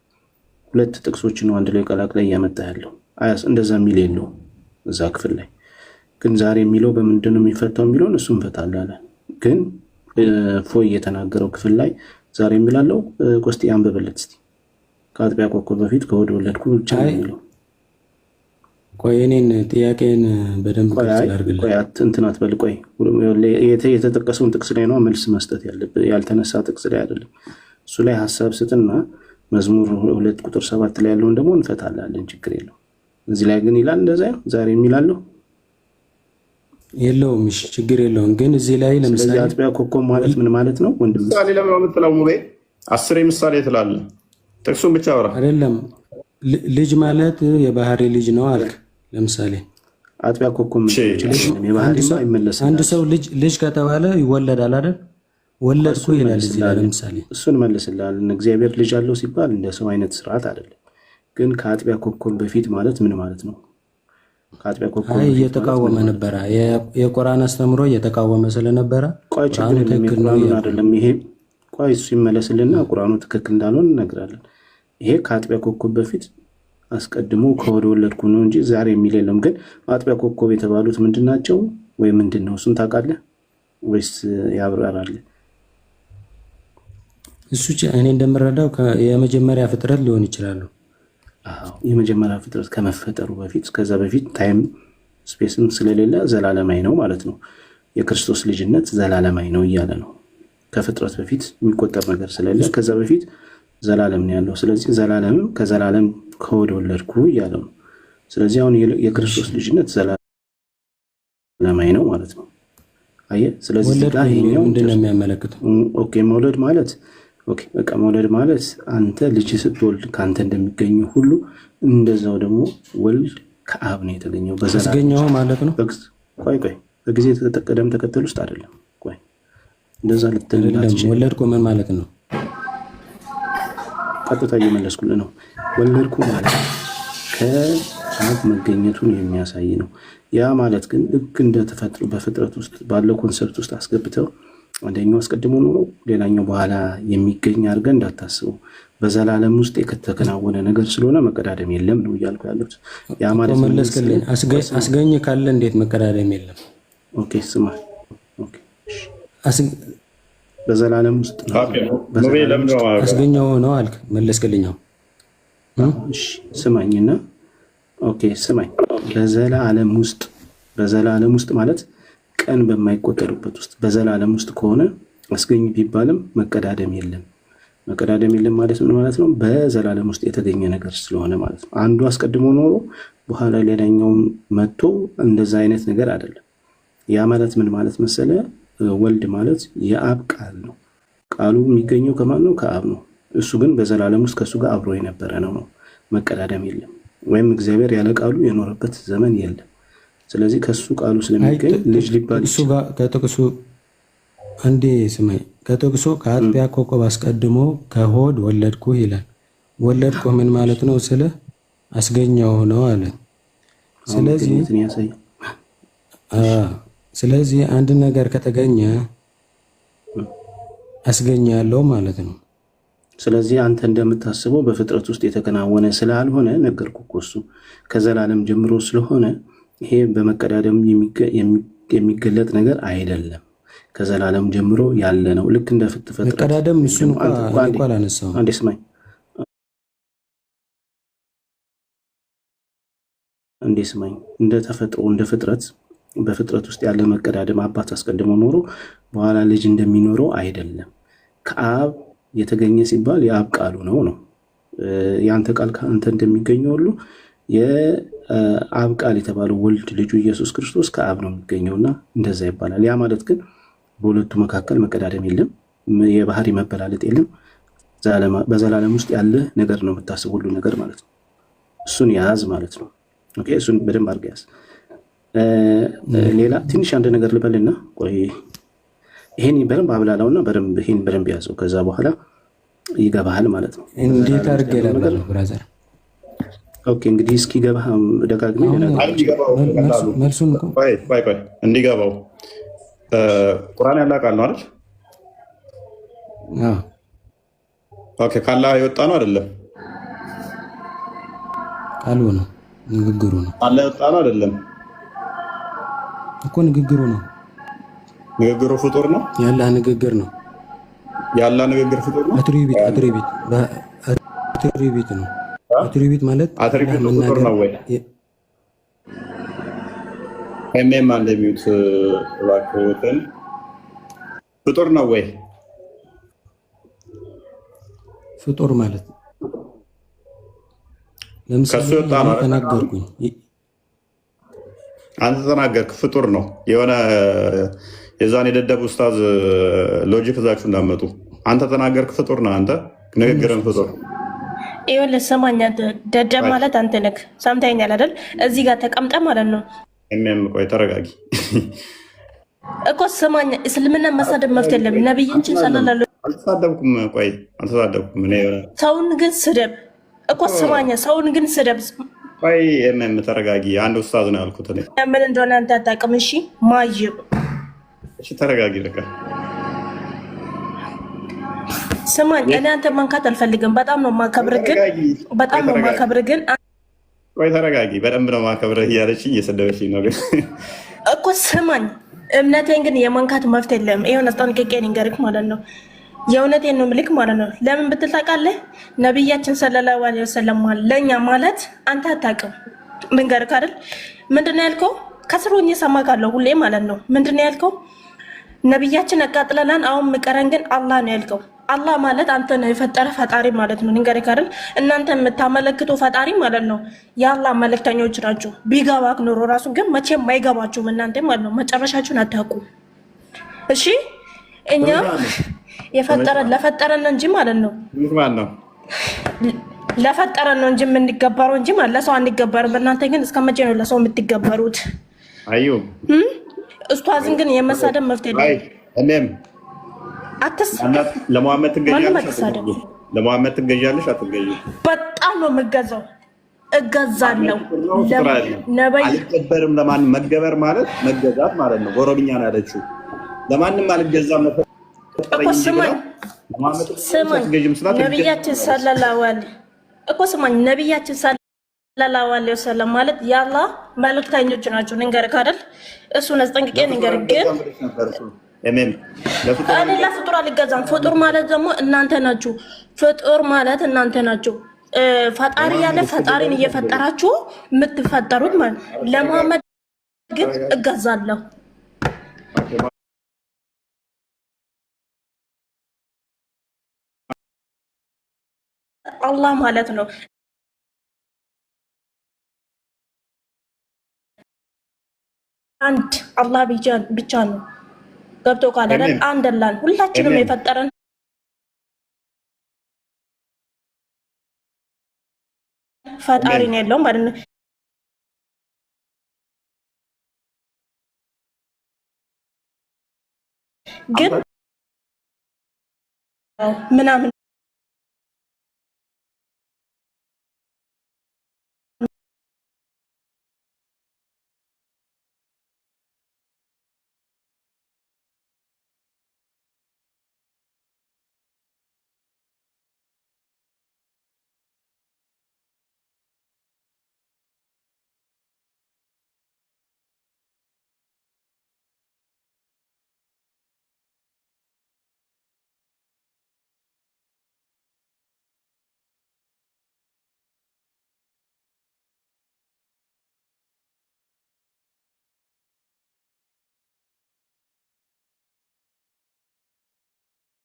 2 ጥቅሶችን ነው አንድ ላይ ቀላቅለ እያመጣ ያለው። እንደዛ የሚል የለውም እዛ ክፍል ላይ። ግን ዛሬ የሚለው በምንድን ነው የሚፈታው የሚለውን እሱ እንፈታለን። ግን ፎይ የተናገረው ክፍል ላይ ዛሬ የሚላለው ቆስቲ አንብበለት እስቲ። ከአጥቢያ ኮከብ በፊት ከሆድ ወለድኩ ብቻ ነው የሚለው። ቆይ እኔን ጥያቄን በደንብ እንትን አትበል። ቆይ የተጠቀሰውን ጥቅስ ላይ ነው መልስ መስጠት ያለብህ፣ ያልተነሳ ጥቅስ ላይ አይደለም። እሱ ላይ ሀሳብ ስጥና መዝሙር 2 ቁጥር 7 ላይ ያለውን ደግሞ እንፈታላለን። ችግር የለው። እዚህ ላይ ግን ይላል እንደዛ ዛሬ የሚላለው የለውም። እሺ ችግር የለውም። ግን እዚህ ላይ ለምሳሌ አጥቢያ ኮከብ ማለት ምን ማለት ነው? ወንድም ምሳሌ ለምን የምትለው ሙቤ 10 ምሳሌ ትላለህ። ጥቅሱን ብቻ አውራ አይደለም። ልጅ ማለት የባህሪ ልጅ ነው አልክ። ለምሳሌ አጥቢያ ኮከብ አንድ ሰው ልጅ ከተባለ ይወለዳል አይደል? ወለድኩ ይላል እዚህ ላይ ለምሳሌ። እሱን መልስልሃል። እግዚአብሔር ልጅ አለው ሲባል እንደ ሰው አይነት ስርዓት አይደለም። ግን ከአጥቢያ ኮከብ በፊት ማለት ምን ማለት ነው? ከአጥቢያ ኮከብ አይ እየተቃወመ ነበረ። የቁርአን አስተምሮ እየተቃወመ ስለነበረ ቆይ ችግር የለም የቁርአኑን አይደለም ይሄ ቆይ እሱ ይመለስልና ቁርአኑ ትክክል እንዳልሆነ እነግራለን። ይሄ ከአጥቢያ ኮከብ በፊት አስቀድሞ ከሆድ ወለድኩ ነው እንጂ ዛሬ የሚል የለም። ግን አጥቢያ ኮከብ የተባሉት ምንድናቸው ወይ ምንድነው? እሱን ታውቃለህ ወይስ ያብራራል? እሱ እኔ እንደምረዳው የመጀመሪያ ፍጥረት ሊሆን ይችላል። አዎ የመጀመሪያ ፍጥረት ከመፈጠሩ በፊት ከዛ በፊት ታይም ስፔስም ስለሌለ ዘላለማዊ ነው ማለት ነው። የክርስቶስ ልጅነት ዘላለማዊ ነው እያለ ነው። ከፍጥረት በፊት የሚቆጠር ነገር ስለሌለ ከዛ በፊት ዘላለም ነው ያለው። ስለዚህ ዘላለምም ከዘላለም ከሆድ ወለድኩ እያለ ነው። ስለዚህ አሁን የክርስቶስ ልጅነት ዘላለማዊ ነው ማለት ነው። አየህ። ስለዚህ ይሄኛው ምንድነው የሚያመለክተው? ኦኬ መውለድ ማለት ኦኬ በቃ መውለድ ማለት አንተ ልጅ ስትወልድ ካንተ እንደሚገኘው ሁሉ እንደዛው ደግሞ ወልድ ከአብ ነው የተገኘው በዘላለም ማለት ነው። ቆይ በጊዜ ቅደም ተከተል ውስጥ አይደለም። ቆይ እንደዛ ልትልላችሁ ወለድኩ ምን ማለት ነው? ቀጥታ እየመለስኩልህ ነው። ወለድኩ ማለት ከአብ መገኘቱን የሚያሳይ ነው። ያ ማለት ግን ልክ እንደተፈጥሮ በፍጥረት ውስጥ ባለው ኮንሰፕት ውስጥ አስገብተው አንደኛው አስቀድሞ ኖሮ ሌላኛው በኋላ የሚገኝ አድርገን እንዳታስበው። በዘላለም ውስጥ የተከናወነ ነገር ስለሆነ መቀዳደም የለም ነው እያልኩ ያለሁት። ያ ማለት መለስክልኝ። አስገኝ ካለ እንዴት መቀዳደም የለም? ኦኬ ስማ፣ ኦኬ በዘላለም ውስጥ አስገኘው ነው አልክ፣ መለስክልኝ። እሺ ስማኝና ኦኬ ስማኝ። በዘላለም ውስጥ ማለት ቀን በማይቆጠሩበት ውስጥ በዘላለም ውስጥ ከሆነ አስገኝ ቢባልም መቀዳደም የለም። መቀዳደም የለም ማለት ምን ማለት ነው? በዘላለም ውስጥ የተገኘ ነገር ስለሆነ ማለት ነው። አንዱ አስቀድሞ ኖሮ በኋላ ሌላኛው መጥቶ እንደዛ አይነት ነገር አይደለም። ያ ማለት ምን ማለት መሰለ? ወልድ ማለት የአብ ቃል ነው። ቃሉ የሚገኘው ከማን ነው? ከአብ ነው። እሱ ግን በዘላለም ውስጥ ከእሱ ጋር አብሮ የነበረ ነው። መቀዳደም የለም። ወይም እግዚአብሔር ያለ ቃሉ የኖረበት ዘመን የለም። ስለዚህ ከሱ ቃሉ ስለሚገኝ ልጅ ሊባል እሱ ጋር ከጥቅሱ አንዴ ስማኝ። ከጥቅሱ ከአጥቢያ ኮከብ አስቀድሞ ከሆድ ወለድኩ ይላል። ወለድኩ ምን ማለት ነው? ስለ አስገኘው ነው አለ። ስለዚህ አንድ ነገር ከተገኘ አስገኛለሁ ማለት ነው። ስለዚህ አንተ እንደምታስበው በፍጥረት ውስጥ የተከናወነ ስላልሆነ ነገርኩህ እኮ እሱ ከዘላለም ጀምሮ ስለሆነ ይሄ በመቀዳደም የሚገለጥ ነገር አይደለም። ከዘላለም ጀምሮ ያለ ነው። ልክ እንደ ፍጥረት መቀዳደም እሱን እንኳን አላነሳውም። አንዴ ስማኝ፣ እንደ ተፈጥሮ እንደ ፍጥረት በፍጥረት ውስጥ ያለ መቀዳደም አባት አስቀድሞ ኖሮ በኋላ ልጅ እንደሚኖረው አይደለም። ከአብ የተገኘ ሲባል የአብ ቃሉ ነው። የአንተ ቃል ከአንተ እንደሚገኘው ሁሉ የአብ ቃል የተባለው ወልድ ልጁ ኢየሱስ ክርስቶስ ከአብ ነው የሚገኘውና እንደዛ ይባላል። ያ ማለት ግን በሁለቱ መካከል መቀዳደም የለም፣ የባህሪ መበላለጥ የለም። በዘላለም ውስጥ ያለ ነገር ነው የምታስብ ሁሉ ነገር ማለት ነው። እሱን ያዝ ማለት ነው። ኦኬ እሱን በደንብ አድርገህ ያዝ። ሌላ ትንሽ አንድ ነገር ልበልና ቆይ ይሄን በደንብ አብላላውና ይሄን በደንብ ያዘው። ከዛ በኋላ ይገባሃል ማለት ነው። እንዴት አድርጌ ለበለው ብራዘር? ኦኬ እንግዲህ እስኪ ገባህ ደጋግሜ መልሱን ቆይ እንዲገባው ቁርአን ያላቃል ነው አይደል? ኦኬ ካላህ የወጣ ነው አይደለም? ቃሉ ነው፣ ንግግሩ ነው። ካላህ የወጣ ነው አይደለም እኮ ንግግሩ ነው። ንግግሩ ፍጡር ነው። ያላ ንግግር ነው። ያላ ንግግር ፍጡር ነው። አትሪቢት ነው። አትሪቢት ማለት አትሪቢት ፍጡር ነው ወይ? ኤምኤም እንደሚሉት እባክዎትን ፍጡር ነው ወይ? ፍጡር ማለት ለምሳሌ ተናገርኩኝ፣ አንተ ተናገርክ፣ ፍጡር ነው የሆነ የዛን የደደብ ኡስታዝ ሎጂክ እዛችሁ እንዳመጡ አንተ ተናገርክ፣ ፍጡር ነው። አንተ ንግግርን ፍጡር ይኸውልህ፣ ስማኝ፣ ደደብ ማለት አንተ ነህ። ሰምተኸኛል አይደል? እዚህ ጋር ተቀምጠ ማለት ነው። ቆይ ተረጋጊ እኮ ስማኝ። እስልምና መሳደብ መብት የለም። ነብያችን ሰለላሁ አልተሳደብኩም። ቆይ አልተሳደብኩም። እኔ ሰውን ግን ስደብ እኮ ስማኝ፣ ሰውን ግን ስደብ ቆይ ተረጋጊ። አንድ ኡስታዝ ነው ያልኩት እኔ ምን እንደሆነ አንተ አታውቅም። እሺ ማይብ እሺ ተረጋጊ። በቃ ስማኝ፣ እኔ አንተ መንካት አልፈልግም። በጣም ነው የማከብርህ ግን ቆይ ተረጋጊ። በደንብ ነው የማከብርህ እያለችኝ እየሰደበችኝ ነው እኮ። ስማኝ፣ እምነቴን ግን የመንካት መብት የለም። ይሄን አስጠንቅቄ ልንገርህ ማለት ነው። የእውነቴን ነው ምልክ ማለት ነው። ለምን ብትል ታውቃለህ? ነቢያችን ሰለላሁ ዐለይሂ ወሰለም ለእኛ ማለት አንተ አታውቅም። ልንገርህ አይደል? ምንድን ነው ያልከው? ከስር ሆኜ እሰማካለሁ ሁሌ ማለት ነው። ምንድን ነው ያልከው? ነቢያችን አቃጥለናል፣ አሁን ምቀረን ግን አላህ ነው ያልከው። አላህ ማለት አንተ ነው የፈጠረ ፈጣሪ ማለት ነው። ልንገርህ አይደል? እናንተ የምታመለክቱ ፈጣሪ ማለት ነው የአላህ መልእክተኞች ናቸው። ቢገባክ ኖሮ ራሱ ግን መቼም አይገባችሁም እናንተ ማለት ነው። መጨረሻችሁን አታውቁም። እሺ እኛ ለፈጠረን እንጂ ማለት ነው ለፈጠረን ነው እንጂ የምንገበረው እንጂ ማለት ለሰው አንገበርም። እናንተ ግን እስከ መቼ ነው ለሰው የምትገበሩት? አዩ ኡስታዝን ግን የመሳደብ መብት የለም። እኔም ለሙሐመድ ትገዣለሽ አትገዢም? በጣም ነው የምገዛው፣ እገዛለሁ። አልገበርም። ለማንም መገበር ማለት መገዛት ማለት ነው። በኦሮምኛ ነው ያለችው። ለማንም አልገዛም ነው ስማኝ፣ ነቢያችን ሰለላሁ ዐለይሂ ወሰለም ማለት የአላህ መልእክተኞች ናቸው። ንገርህ አይደል? እሱን አስጠንቅቄ ንገርህ። ግን እኔ ለፍጡር አልገዛም። ፍጡር ማለት ደግሞ እናንተ ናችሁ። ፍጡር ማለት እናንተ ናችሁ። ፈጣሪ ያለ ፈጣሪን እየፈጠራችሁ የምትፈጠሩት ማለት ለሙሐመድ ግን እገዛለሁ። አላህ ማለት ነው። አንድ አላህ ብቻ ነው። ገብቶ ካለ አንድ አላህ ሁላችንም የፈጠረን ፈጣሪ ነው ያለው ማለት ነው። ግን ምናምን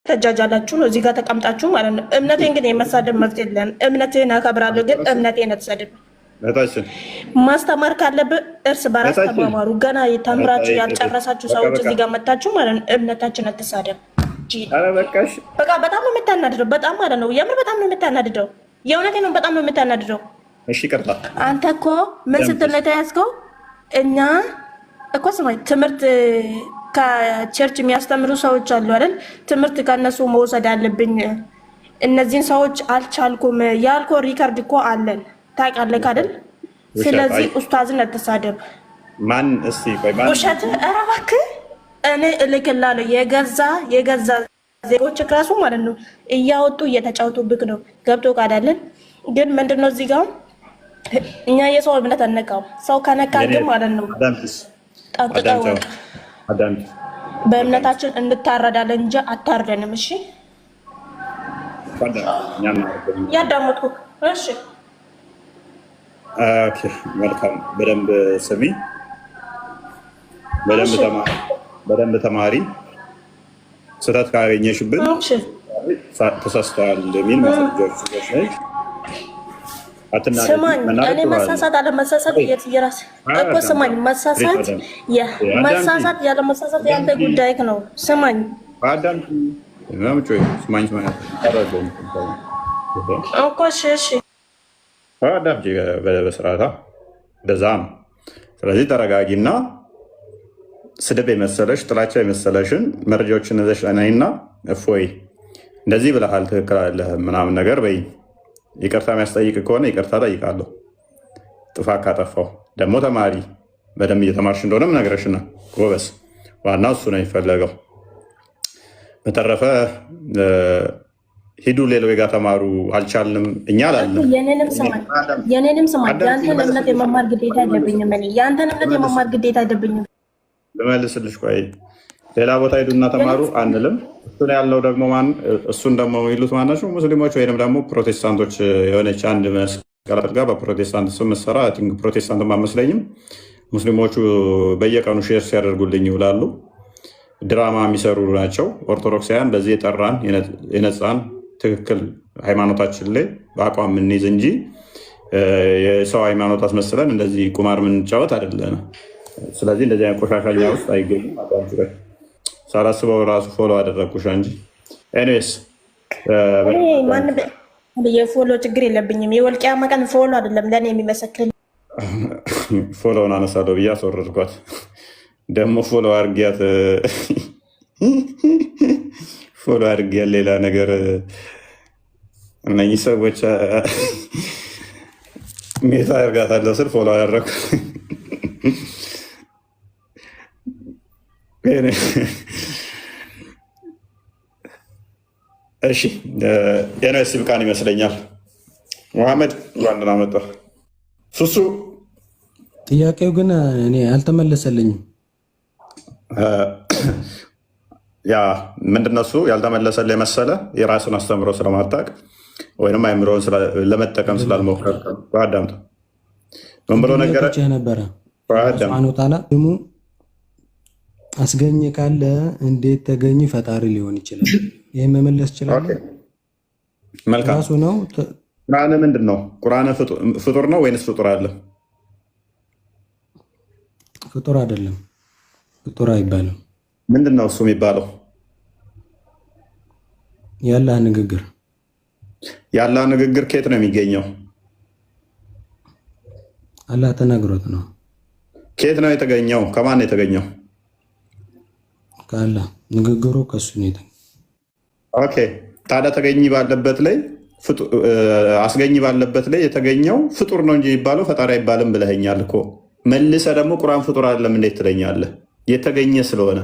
ተጃጃላችሁ ነው እዚህ ጋር ተቀምጣችሁ ማለት ነው። እምነቴን ግን የመሳደብ መብት የለም። እምነቴን አከብራለሁ፣ ግን እምነቴን አትሰድብ። ማስተማር ካለብህ እርስ በራስ ተማማሩ። ገና የተምራችሁ ያልጨረሳችሁ ሰዎች እዚህ ጋር መታችሁ ማለት ነው። እምነታችን አትሳደብ። በቃ በጣም ነው የምታናድደው። በጣም ማለት ነው የምር በጣም ነው የምታናድደው። የእውነቴን ነው በጣም ነው የምታናድደው። እሺ ቅርታ። አንተ እኮ ምን ስትል ነው የተያዝከው? እኛ እኮ ስማኝ ትምህርት ከቸርች የሚያስተምሩ ሰዎች አሉ አይደል? ትምህርት ከነሱ መውሰድ አለብኝ። እነዚህን ሰዎች አልቻልኩም ያልኮ ሪከርድ እኮ አለን ታውቃለህ አይደል? ስለዚህ ኡስታዝን አትሳደብ። ማን እስቲ ቆይ ማን ውሸት? ኧረ እባክህ እኔ እልክልሃለሁ። የገዛ ዜጎች ራሱ ማለት ነው እያወጡ እየተጫወቱብክ ነው። ገብቶ ካዳለን ግን ምንድነው እዚህ ጋር እኛ የሰው እምነት አነቃው። ሰው ከነካ ግን ማለት ነው ጠብቀው በእምነታችን እንታረዳለን እንጂ አታርደንም። እሺ ያዳመጥኩ። እሺ ኦኬ መልካም። በደንብ ስሚ፣ በደንብ ተማሪ። ስህተት ካገኘሽብን ተሳስተዋል የሚል ማስረጃዎች ስማኝ። እኔ መሳሳት አለመሳሳት የራስ እኮ ስማኝ። መሳሳት ያለ መሳሳት ያንተ ጉዳይ ነው። ስማኝ እኮ እሺ አዳምጪ በስርዓታ። እንደዛ ነው። ስለዚህ ተረጋጊና ስድብ የመሰለሽ ጥላቻ የመሰለሽን መረጃዎችን እዘሽ ነይና እፎይ እንደዚህ ብለሃል ትክክል አይደለህም ምናምን ነገር በይ። ይቅርታ የሚያስጠይቅ ከሆነ ይቅርታ ጠይቃለሁ። ጥፋት ካጠፋው ደግሞ ተማሪ በደንብ እየተማርሽ እንደሆነም ነግረሽና ጎበስ። ዋናው እሱ ነው የሚፈለገው። በተረፈ ሂዱ ሌላው ጋር ተማሩ። አልቻልንም እኛ አላለም። የኔንም ስማኝ የአንተን እምነት የመማር ግዴታ አይደብኝም። እኔ የአንተን እምነት የመማር ግዴታ አይደብኝም። ልመልስልሽ። ቆይ ሌላ ቦታ ሂዱና ተማሩ አንልም። እሱን ያልነው ደግሞ እሱን ደግሞ የሚሉት ማናቸው? ሙስሊሞች ወይንም ደግሞ ፕሮቴስታንቶች። የሆነች አንድ መስቀል አድርጋ በፕሮቴስታንት ስም መሰራ ፕሮቴስታንት አመስለኝም። ሙስሊሞቹ በየቀኑ ሼር ሲያደርጉልኝ ይውላሉ። ድራማ የሚሰሩ ናቸው። ኦርቶዶክሳውያን በዚህ የጠራን የነፃን ትክክል ሃይማኖታችን ላይ በአቋም የምንይዝ እንጂ የሰው ሃይማኖት አስመስለን እንደዚህ ቁማር የምንጫወት አይደለም። ስለዚህ እንደዚህ አይነት ቆሻሻኛ ውስጥ አይገኙም። ሳላስበው ራሱ ፎሎ አደረግኩሽ እንጂ ኤኒዌይስ የፎሎ ችግር የለብኝም። የወልቂያ መቀን ፎሎ አይደለም ለእኔ የሚመሰክር ፎሎውን አነሳለሁ ብዬ አስወረድኳት። ደግሞ ፎሎ አድርጊያት ፎሎ አድርጊያት ሌላ ነገር እነኚህ ሰዎች ሜታ አድርጋታለሁ ስል ፎሎ አደረኩ። እሺ የነስ ብቃን ይመስለኛል። መሐመድ ዋንና መጣ ሱሱ ጥያቄው ግን እኔ አልተመለሰልኝም። ያ ምንድነው እሱ ያልተመለሰልህ የመሰለ የራሱን አስተምሮ ስለማታውቅ ወይም አይምሮን ለመጠቀም ስላልሞከር አዳምጥ። ምን ብሎ ነገረ ነበረ? ሱብሃነሁ ወተዓላ ደግሞ አስገኘ ካለ እንዴት ተገኘ ፈጣሪ ሊሆን ይችላል። ይሄ መመለስ ይችላል። መልካም ራሱ ነው። ቁርአን ምንድን ነው? ቁርአን ፍጡር ነው ወይንስ ፍጡር አለ? ፍጡር አይደለም። ፍጡር አይባልም። ምንድን ነው እሱ የሚባለው? የአላህ ንግግር። የአላህ ንግግር ከየት ነው የሚገኘው? አላህ ተናግሮት ነው። ከየት ነው የተገኘው? ከማን ነው የተገኘው? ከአላህ። ንግግሩ ከሱ ነው የተገኘው። ኦኬ። ታዲያ ተገኝ ባለበት ላይ አስገኝ ባለበት ላይ የተገኘው ፍጡር ነው እንጂ የሚባለው ፈጣሪ አይባልም ብለኸኛል እኮ። መልሰ ደግሞ ቁርአን ፍጡር አይደለም እንዴት ትለኛለህ? የተገኘ ስለሆነ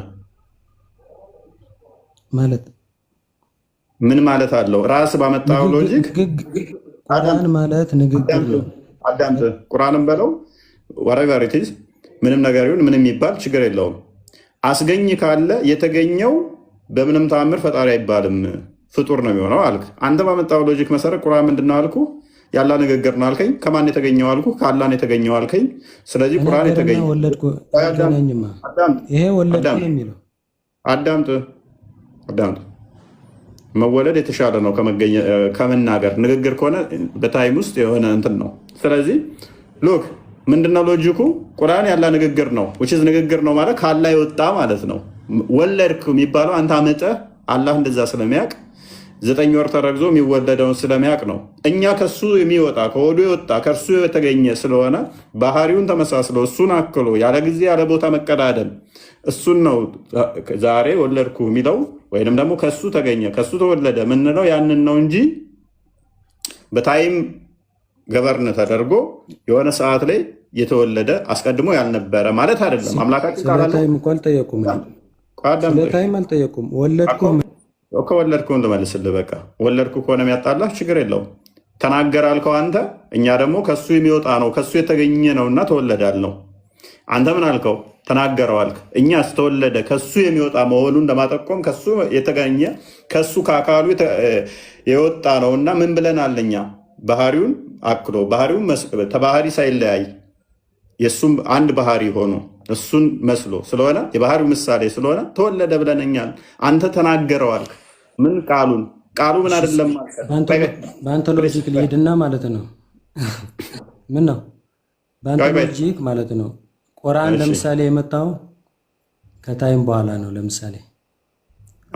ማለት ምን ማለት አለው? ራስ ባመጣው ሎጂክ ቁርአን ማለት ንግግር ነው። አዳምጥ። ቁርአንም በለው whatever it is ምንም ነገር ይሁን ምንም የሚባል ችግር የለውም። አስገኝ ካለ የተገኘው በምንም ተአምር ፈጣሪ አይባልም ፍጡር ነው የሚሆነው አልክ። አንተ ባመጣው ሎጂክ መሰረት ቁርአን ምንድነው አልኩ? ያላ ንግግር ነው አልከኝ። ከማን የተገኘው አልኩ? ከአላህ ነው የተገኘው አልከኝ። ስለዚህ ቁርአን የተገኘው ይሄ ወለድ ነው የሚለው አዳምጥ። መወለድ የተሻለ ነው ከመናገር። ንግግር ከሆነ በታይም ውስጥ የሆነ እንትን ነው። ስለዚህ ሎክ ምንድነው ሎጂኩ? ቁርአን ያላ ንግግር ነው which ንግግር ነው ማለት ከአላህ የወጣ ማለት ነው። ወለድክ የሚባለው አንተ አመጠህ አላህ እንደዛ ስለሚያውቅ 9 ወር ተረግዞ የሚወለደውን ስለሚያውቅ ነው። እኛ ከሱ የሚወጣ ከሆዱ የወጣ ከእርሱ የተገኘ ስለሆነ ባህሪውን ተመሳስሎ እሱን አክሎ ያለ ጊዜ ያለ ቦታ መቀዳደም እሱን ነው ዛሬ ወለድኩ የሚለው ወይንም ደግሞ ከሱ ተገኘ ከሱ ተወለደ ምንለው ያንን ነው እንጂ በታይም ገበርን ተደርጎ የሆነ ሰዓት ላይ የተወለደ አስቀድሞ ያልነበረ ማለት አይደለም። አምላካችን ካላለ ታይም እንኳን አልጠየቁም። ታይም አልጠየቁም። ወለድኩ ወለድኩ እንደመልስልህ በቃ ወለድኩ ከሆነ የሚያጣላህ ችግር የለውም። ተናገር አልከው አንተ፣ እኛ ደግሞ ከሱ የሚወጣ ነው ከሱ የተገኘ ነውና ተወለዳል ነው። አንተ ምን አልከው? ተናገረው አልክ። እኛስ ተወለደ ከሱ የሚወጣ መሆኑን ለማጠቆም ከሱ የተገኘ ከሱ ከአካሉ የወጣ ነውና ምን ብለናል እኛ? ባህሪውን አክሎ ባህሪውን ተባህሪ ሳይለያይ የእሱም አንድ ባህሪ ሆኖ እሱን መስሎ ስለሆነ የባህሪው ምሳሌ ስለሆነ ተወለደ ብለንኛል። አንተ ተናገረው አልክ። ምን ቃሉ ምን አይደለም በአንተ ሎጂክ ሊሄድና ማለት ነው። ምን ነው በአንተ ሎጂክ ማለት ነው። ቁርአን ለምሳሌ የመጣው ከታይም በኋላ ነው። ለምሳሌ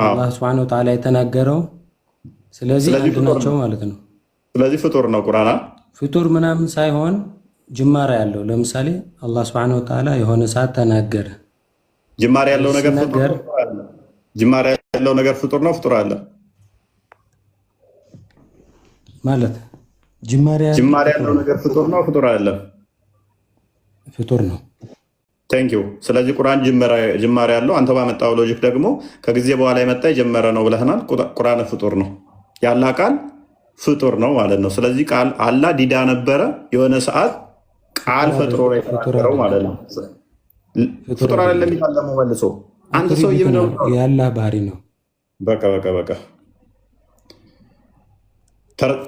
አላህ ሱብሓነሁ ወተዓላ የተናገረው ስለዚህ አንድ ናቸው ማለት ነው። ስለዚህ ፍጡር ነው ቁርአን። ፍጡር ምናምን ሳይሆን ጅማሬ ያለው ለምሳሌ አላህ ሱብሓነሁ ወተዓላ የሆነ ሰዓት ተናገረ። ጅማሬ ያለው ነገር ፍጡር ነው። ጅማሬ ያለው ነገር ፍጡር ነው። ፍጡር አለ ማለት ጅማሬ ያለው ነገር ፍጡር ነው። ፍጡር አለ ፍጡር ነው። ቴንክ ዩ። ስለዚህ ቁርአን ጅማሬ ያለው አንተ ባመጣው ሎጂክ ደግሞ ከጊዜ በኋላ የመጣ የጀመረ ነው ብለህናል። ቁርአን ፍጡር ነው፣ ያላህ ቃል ፍጡር ነው ማለት ነው። ስለዚህ ቃል አላህ ዲዳ ነበረ፣ የሆነ ሰዓት ቃል ፈጥሮ ነው የተናገረው ማለት ነው። ፍጡር አይደለም ይላል ደግሞ መልሶ። አንተ ሰውዬ ነው የአላህ ባህሪ ነው። በቃ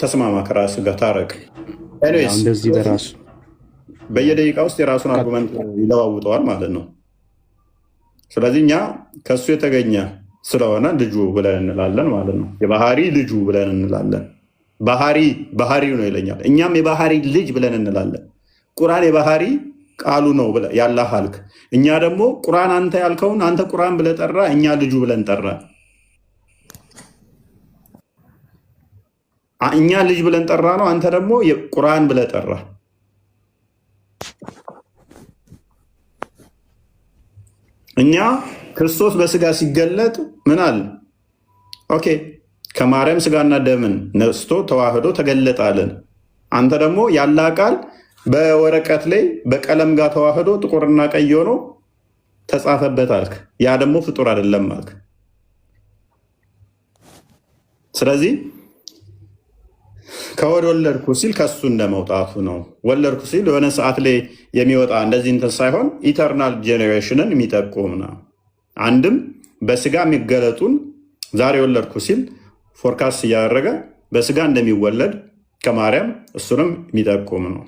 ተስማማ፣ ከራስህ ጋር ታረቅ። ኤኒዌይስ እንደዚህ በራሱ በየደቂቃ ውስጥ የራሱን አርጉመንት ይለዋውጠዋል ማለት ነው። ስለዚህ እኛ ከእሱ የተገኘ ስለሆነ ልጁ ብለን እንላለን ማለት ነው። የባህሪ ልጁ ብለን እንላለን። ባህሪው ነው ይለኛል። እኛም የባህሪ ልጅ ብለን እንላለን። ቁርአን የባህሪ ቃሉ ነው ያላህ አልክ። እኛ ደግሞ ቁርአን አንተ ያልከውን አንተ ቁርአን ብለህ ጠራ፣ እኛ ልጁ ብለን ጠራ። እኛ ልጅ ብለን ጠራ ነው፣ አንተ ደግሞ ቁርአን ብለህ ጠራ። እኛ ክርስቶስ በስጋ ሲገለጥ ምን አለ? ኦኬ ከማርያም ስጋና ደምን ነስቶ ተዋህዶ ተገለጠ አለን። አንተ ደግሞ ያላህ ቃል በወረቀት ላይ በቀለም ጋር ተዋህዶ ጥቁርና ቀይ ሆኖ ተጻፈበት አልክ። ያ ደግሞ ፍጡር አይደለም አልክ። ስለዚህ ከወድ ወለድኩ ሲል ከሱ እንደመውጣቱ ነው። ወለድኩ ሲል የሆነ ሰዓት ላይ የሚወጣ እንደዚህ እንትን ሳይሆን ኢተርናል ጄኔሬሽንን የሚጠቁም ነው። አንድም በስጋ የሚገለጡን ዛሬ ወለድኩ ሲል ፎርካስት እያደረገ በስጋ እንደሚወለድ ከማርያም እሱንም የሚጠቁም ነው።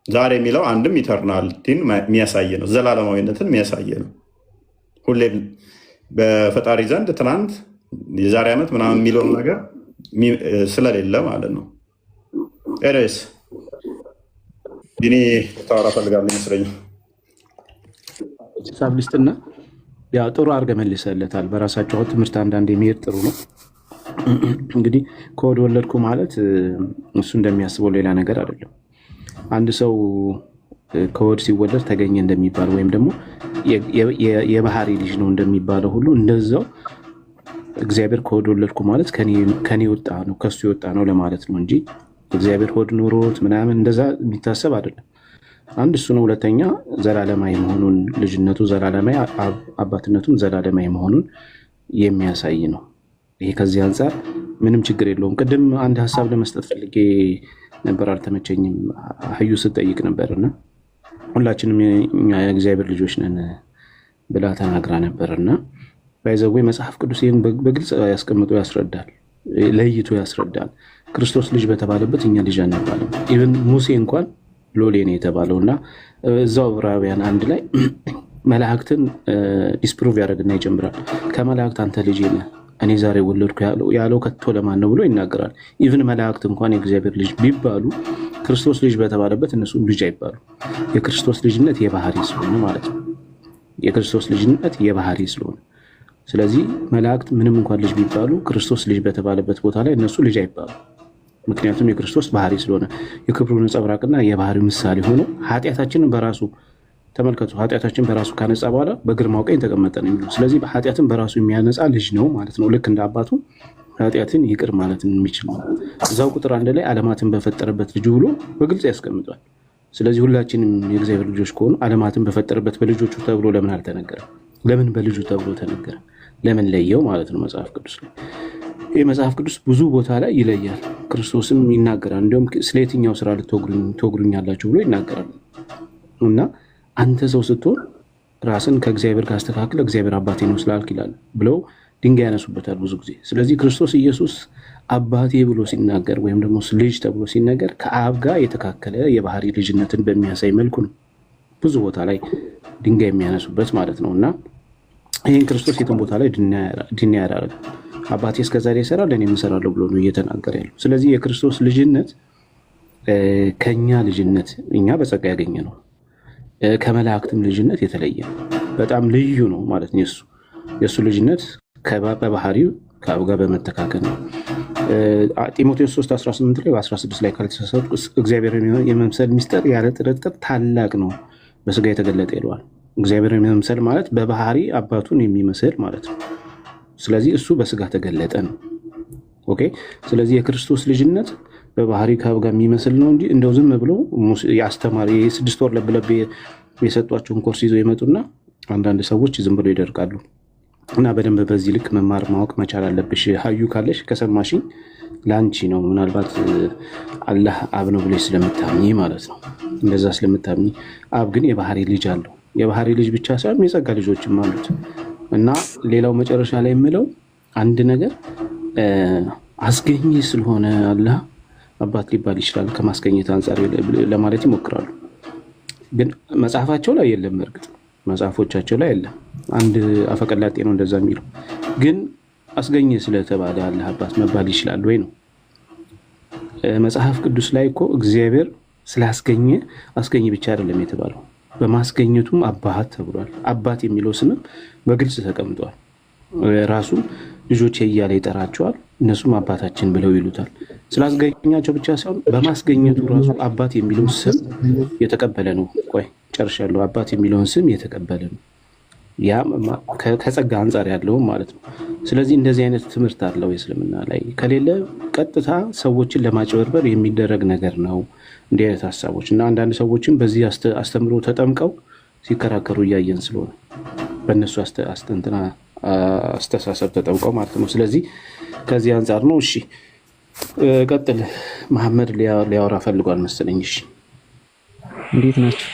ዛሬ የሚለው አንድም ኢተርናሊቲን የሚያሳይ ነው፣ ዘላለማዊነትን የሚያሳይ ነው። ሁሌም በፈጣሪ ዘንድ ትናንት የዛሬ ዓመት ምናምን የሚለውን ነገር ስለሌለ ማለት ነው። ኤሬስ ዲኒ ታወራ ፈልጋለሁ ይመስለኛል። ሳብሊስትና ያው ጥሩ አድርገህ መልሰለታል። በራሳቸው ትምህርት አንዳንድ የሚሄድ ጥሩ ነው። እንግዲህ ከወድ ወለድኩ ማለት እሱ እንደሚያስበው ሌላ ነገር አይደለም። አንድ ሰው ከወድ ሲወለድ ተገኘ እንደሚባል ወይም ደግሞ የባህሪ ልጅ ነው እንደሚባለው ሁሉ እንደዛው እግዚአብሔር ከወድ ወለድኩ ማለት ከኔ ወጣ ነው ከሱ የወጣ ነው ለማለት ነው እንጂ እግዚአብሔር ሆድ ኑሮት ምናምን እንደዛ የሚታሰብ አይደለም። አንድ እሱ ነው። ሁለተኛ ዘላለማዊ መሆኑን ልጅነቱ ዘላለማዊ አባትነቱን ዘላለማዊ መሆኑን የሚያሳይ ነው። ይሄ ከዚህ አንጻር ምንም ችግር የለውም። ቅድም አንድ ሀሳብ ለመስጠት ፈልጌ ነበር፣ አልተመቸኝም። ሀዩ ስትጠይቅ ነበርና ሁላችንም የእግዚአብሔር ልጆች ነን ብላ ተናግራ ነበርና ባይዘዌ መጽሐፍ ቅዱስ ይህን በግልጽ ያስቀምጦ ያስረዳል፣ ለይቶ ያስረዳል። ክርስቶስ ልጅ በተባለበት እኛ ልጅ አንባልም። ኢቨን ሙሴ እንኳን ሎሌ ነው የተባለው እና እዛው ዕብራውያን 1 ላይ መላእክትን ዲስፕሩቭ ያደርግና ይጀምራል። ከመላእክት አንተ ልጅ ነህ እኔ ዛሬ ወለድኩ ያለው ከቶ ለማን ነው ብሎ ይናገራል። ኢቨን መላእክት እንኳን የእግዚአብሔር ልጅ ቢባሉ ክርስቶስ ልጅ በተባለበት እነሱም ልጅ አይባሉ። የክርስቶስ ልጅነት የባህሪ ስለሆነ ማለት ነው። የክርስቶስ ልጅነት የባህሪ ስለሆነ ስለዚህ መላእክት ምንም እንኳን ልጅ ቢባሉ ክርስቶስ ልጅ በተባለበት ቦታ ላይ እነሱ ልጅ አይባሉ። ምክንያቱም የክርስቶስ ባህሪ ስለሆነ የክብሩ ነጸብራቅና የባህሪ ምሳሌ ሆኖ ኃጢአታችንን በራሱ ተመልከቱ። ኃጢአታችን በራሱ ካነጻ በኋላ በግርማው ቀኝ ተቀመጠ ነው የሚለው። ስለዚህ ኃጢአትን በራሱ የሚያነጻ ልጅ ነው ማለት ነው። ልክ እንደ አባቱ ኃጢአትን ይቅር ማለት የሚችል ነው። እዛው ቁጥር 1 ላይ ዓለማትን በፈጠረበት ልጁ ብሎ በግልጽ ያስቀምጧል። ስለዚህ ሁላችንም የእግዚአብሔር ልጆች ከሆኑ ዓለማትን በፈጠረበት በልጆቹ ተብሎ ለምን አልተነገረም? ለምን በልጁ ተብሎ ተነገረ? ለምን ለየው ማለት ነው። መጽሐፍ ቅዱስ ላይ ይህ መጽሐፍ ቅዱስ ብዙ ቦታ ላይ ይለያል። ክርስቶስም ይናገራል። እንዲሁም ስለ የትኛው ስራ ልትወግሩኛላችሁ ብሎ ይናገራል። እና አንተ ሰው ስትሆን ራስን ከእግዚአብሔር ጋር አስተካክለ እግዚአብሔር አባቴ ነው ስላልክ ይላል ብለው ድንጋይ ያነሱበታል ብዙ ጊዜ። ስለዚህ ክርስቶስ ኢየሱስ አባቴ ብሎ ሲናገር ወይም ደግሞ ልጅ ተብሎ ሲናገር ከአብ ጋር የተካከለ የባህሪ ልጅነትን በሚያሳይ መልኩ ነው ብዙ ቦታ ላይ ድንጋይ የሚያነሱበት ማለት ነው። እና ይህን ክርስቶስ የትም ቦታ ላይ ድና ያዳረገ አባቴ እስከዛሬ ይሰራል እኔም እሰራለሁ ብሎ ነው እየተናገረ ያለው። ስለዚህ የክርስቶስ ልጅነት ከኛ ልጅነት እኛ በጸጋ ያገኘ ነው፣ ከመላእክትም ልጅነት የተለየ ነው። በጣም ልዩ ነው ማለት ነው። የእሱ ልጅነት በባህሪው ከአብ ጋር በመተካከል ነው። ጢሞቴዎስ 3:18 ላይ 16 ላይ ካልተሳሳትኩ እግዚአብሔርን የመምሰል ሚስጥር ያለ ጥርጥር ታላቅ ነው በስጋ የተገለጠ ይለዋል። እግዚአብሔርን የመምሰል ማለት በባህሪ አባቱን የሚመስል ማለት ነው። ስለዚህ እሱ በስጋ ተገለጠ ነው። ኦኬ። ስለዚህ የክርስቶስ ልጅነት በባህሪ ከአብ ጋር የሚመስል ነው እንጂ እንደው ዝም ብሎ የአስተማሪ የ6 ወር ለብለብ የሰጧቸውን ኮርስ ይዘው ይመጡና አንዳንድ ሰዎች ዝም ብሎ ይደርቃሉ። እና በደንብ በዚህ ልክ መማር ማወቅ መቻል አለብሽ። ሀዩ ካለሽ ከሰማሽኝ ለአንቺ ነው። ምናልባት አላህ አብ ነው ብለሽ ስለምታምኚ ማለት ነው። እንደዛ ስለምታምኚ አብ ግን የባህሪ ልጅ አለው። የባህሪ ልጅ ብቻ ሳይሆን የጸጋ ልጆችም አሉት። እና ሌላው መጨረሻ ላይ የምለው አንድ ነገር አስገኝ ስለሆነ አላህ አባት ሊባል ይችላል ከማስገኘት አንጻር ለማለት ይሞክራሉ። ግን መጽሐፋቸው ላይ የለም። እርግጥ መጽሐፎቻቸው ላይ የለም። አንድ አፈቀላጤ ነው እንደዛ የሚለው። ግን አስገኘ ስለተባለ አላህ አባት መባል ይችላል ወይ ነው? መጽሐፍ ቅዱስ ላይ እኮ እግዚአብሔር ስላስገኘ አስገኘ ብቻ አይደለም የተባለው፣ በማስገኘቱም አባት ተብሏል። አባት የሚለው ስምም በግልጽ ተቀምጧል። ራሱ ልጆቼ እያለ ይጠራቸዋል፣ እነሱም አባታችን ብለው ይሉታል። ስላስገኛቸው ብቻ ሳይሆን በማስገኘቱ ራሱ አባት የሚለውን ስም የተቀበለ ነው። ቆይ ጨርሻለሁ። አባት የሚለውን ስም የተቀበለ ነው። ያ ከጸጋ አንጻር ያለው ማለት ነው። ስለዚህ እንደዚህ አይነት ትምህርት አለው እስልምና ላይ። ከሌለ ቀጥታ ሰዎችን ለማጭበርበር የሚደረግ ነገር ነው እንዲህ አይነት ሀሳቦች። እና አንዳንድ ሰዎችም በዚህ አስተምሮ ተጠምቀው ሲከራከሩ እያየን ስለሆነ በእነሱ አስተሳሰብ ተጠምቀው ማለት ነው። ስለዚህ ከዚህ አንጻር ነው። እሺ ቀጥል። መሐመድ ሊያወራ ፈልጓል መሰለኝ። እሺ እንዴት ናቸው?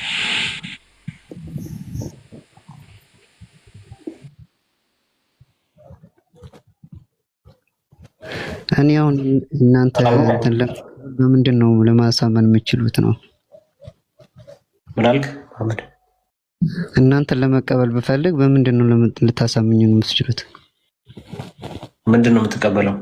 እኔ አሁን እናንተ በምንድን ነው ለማሳመን የምችሉት ነው? ምን አልክ መሐመድ? እናንተን ለመቀበል ብፈልግ በምንድን ነው ልታሳምኙ የምትችሉት? ምንድን ነው የምትቀበለው?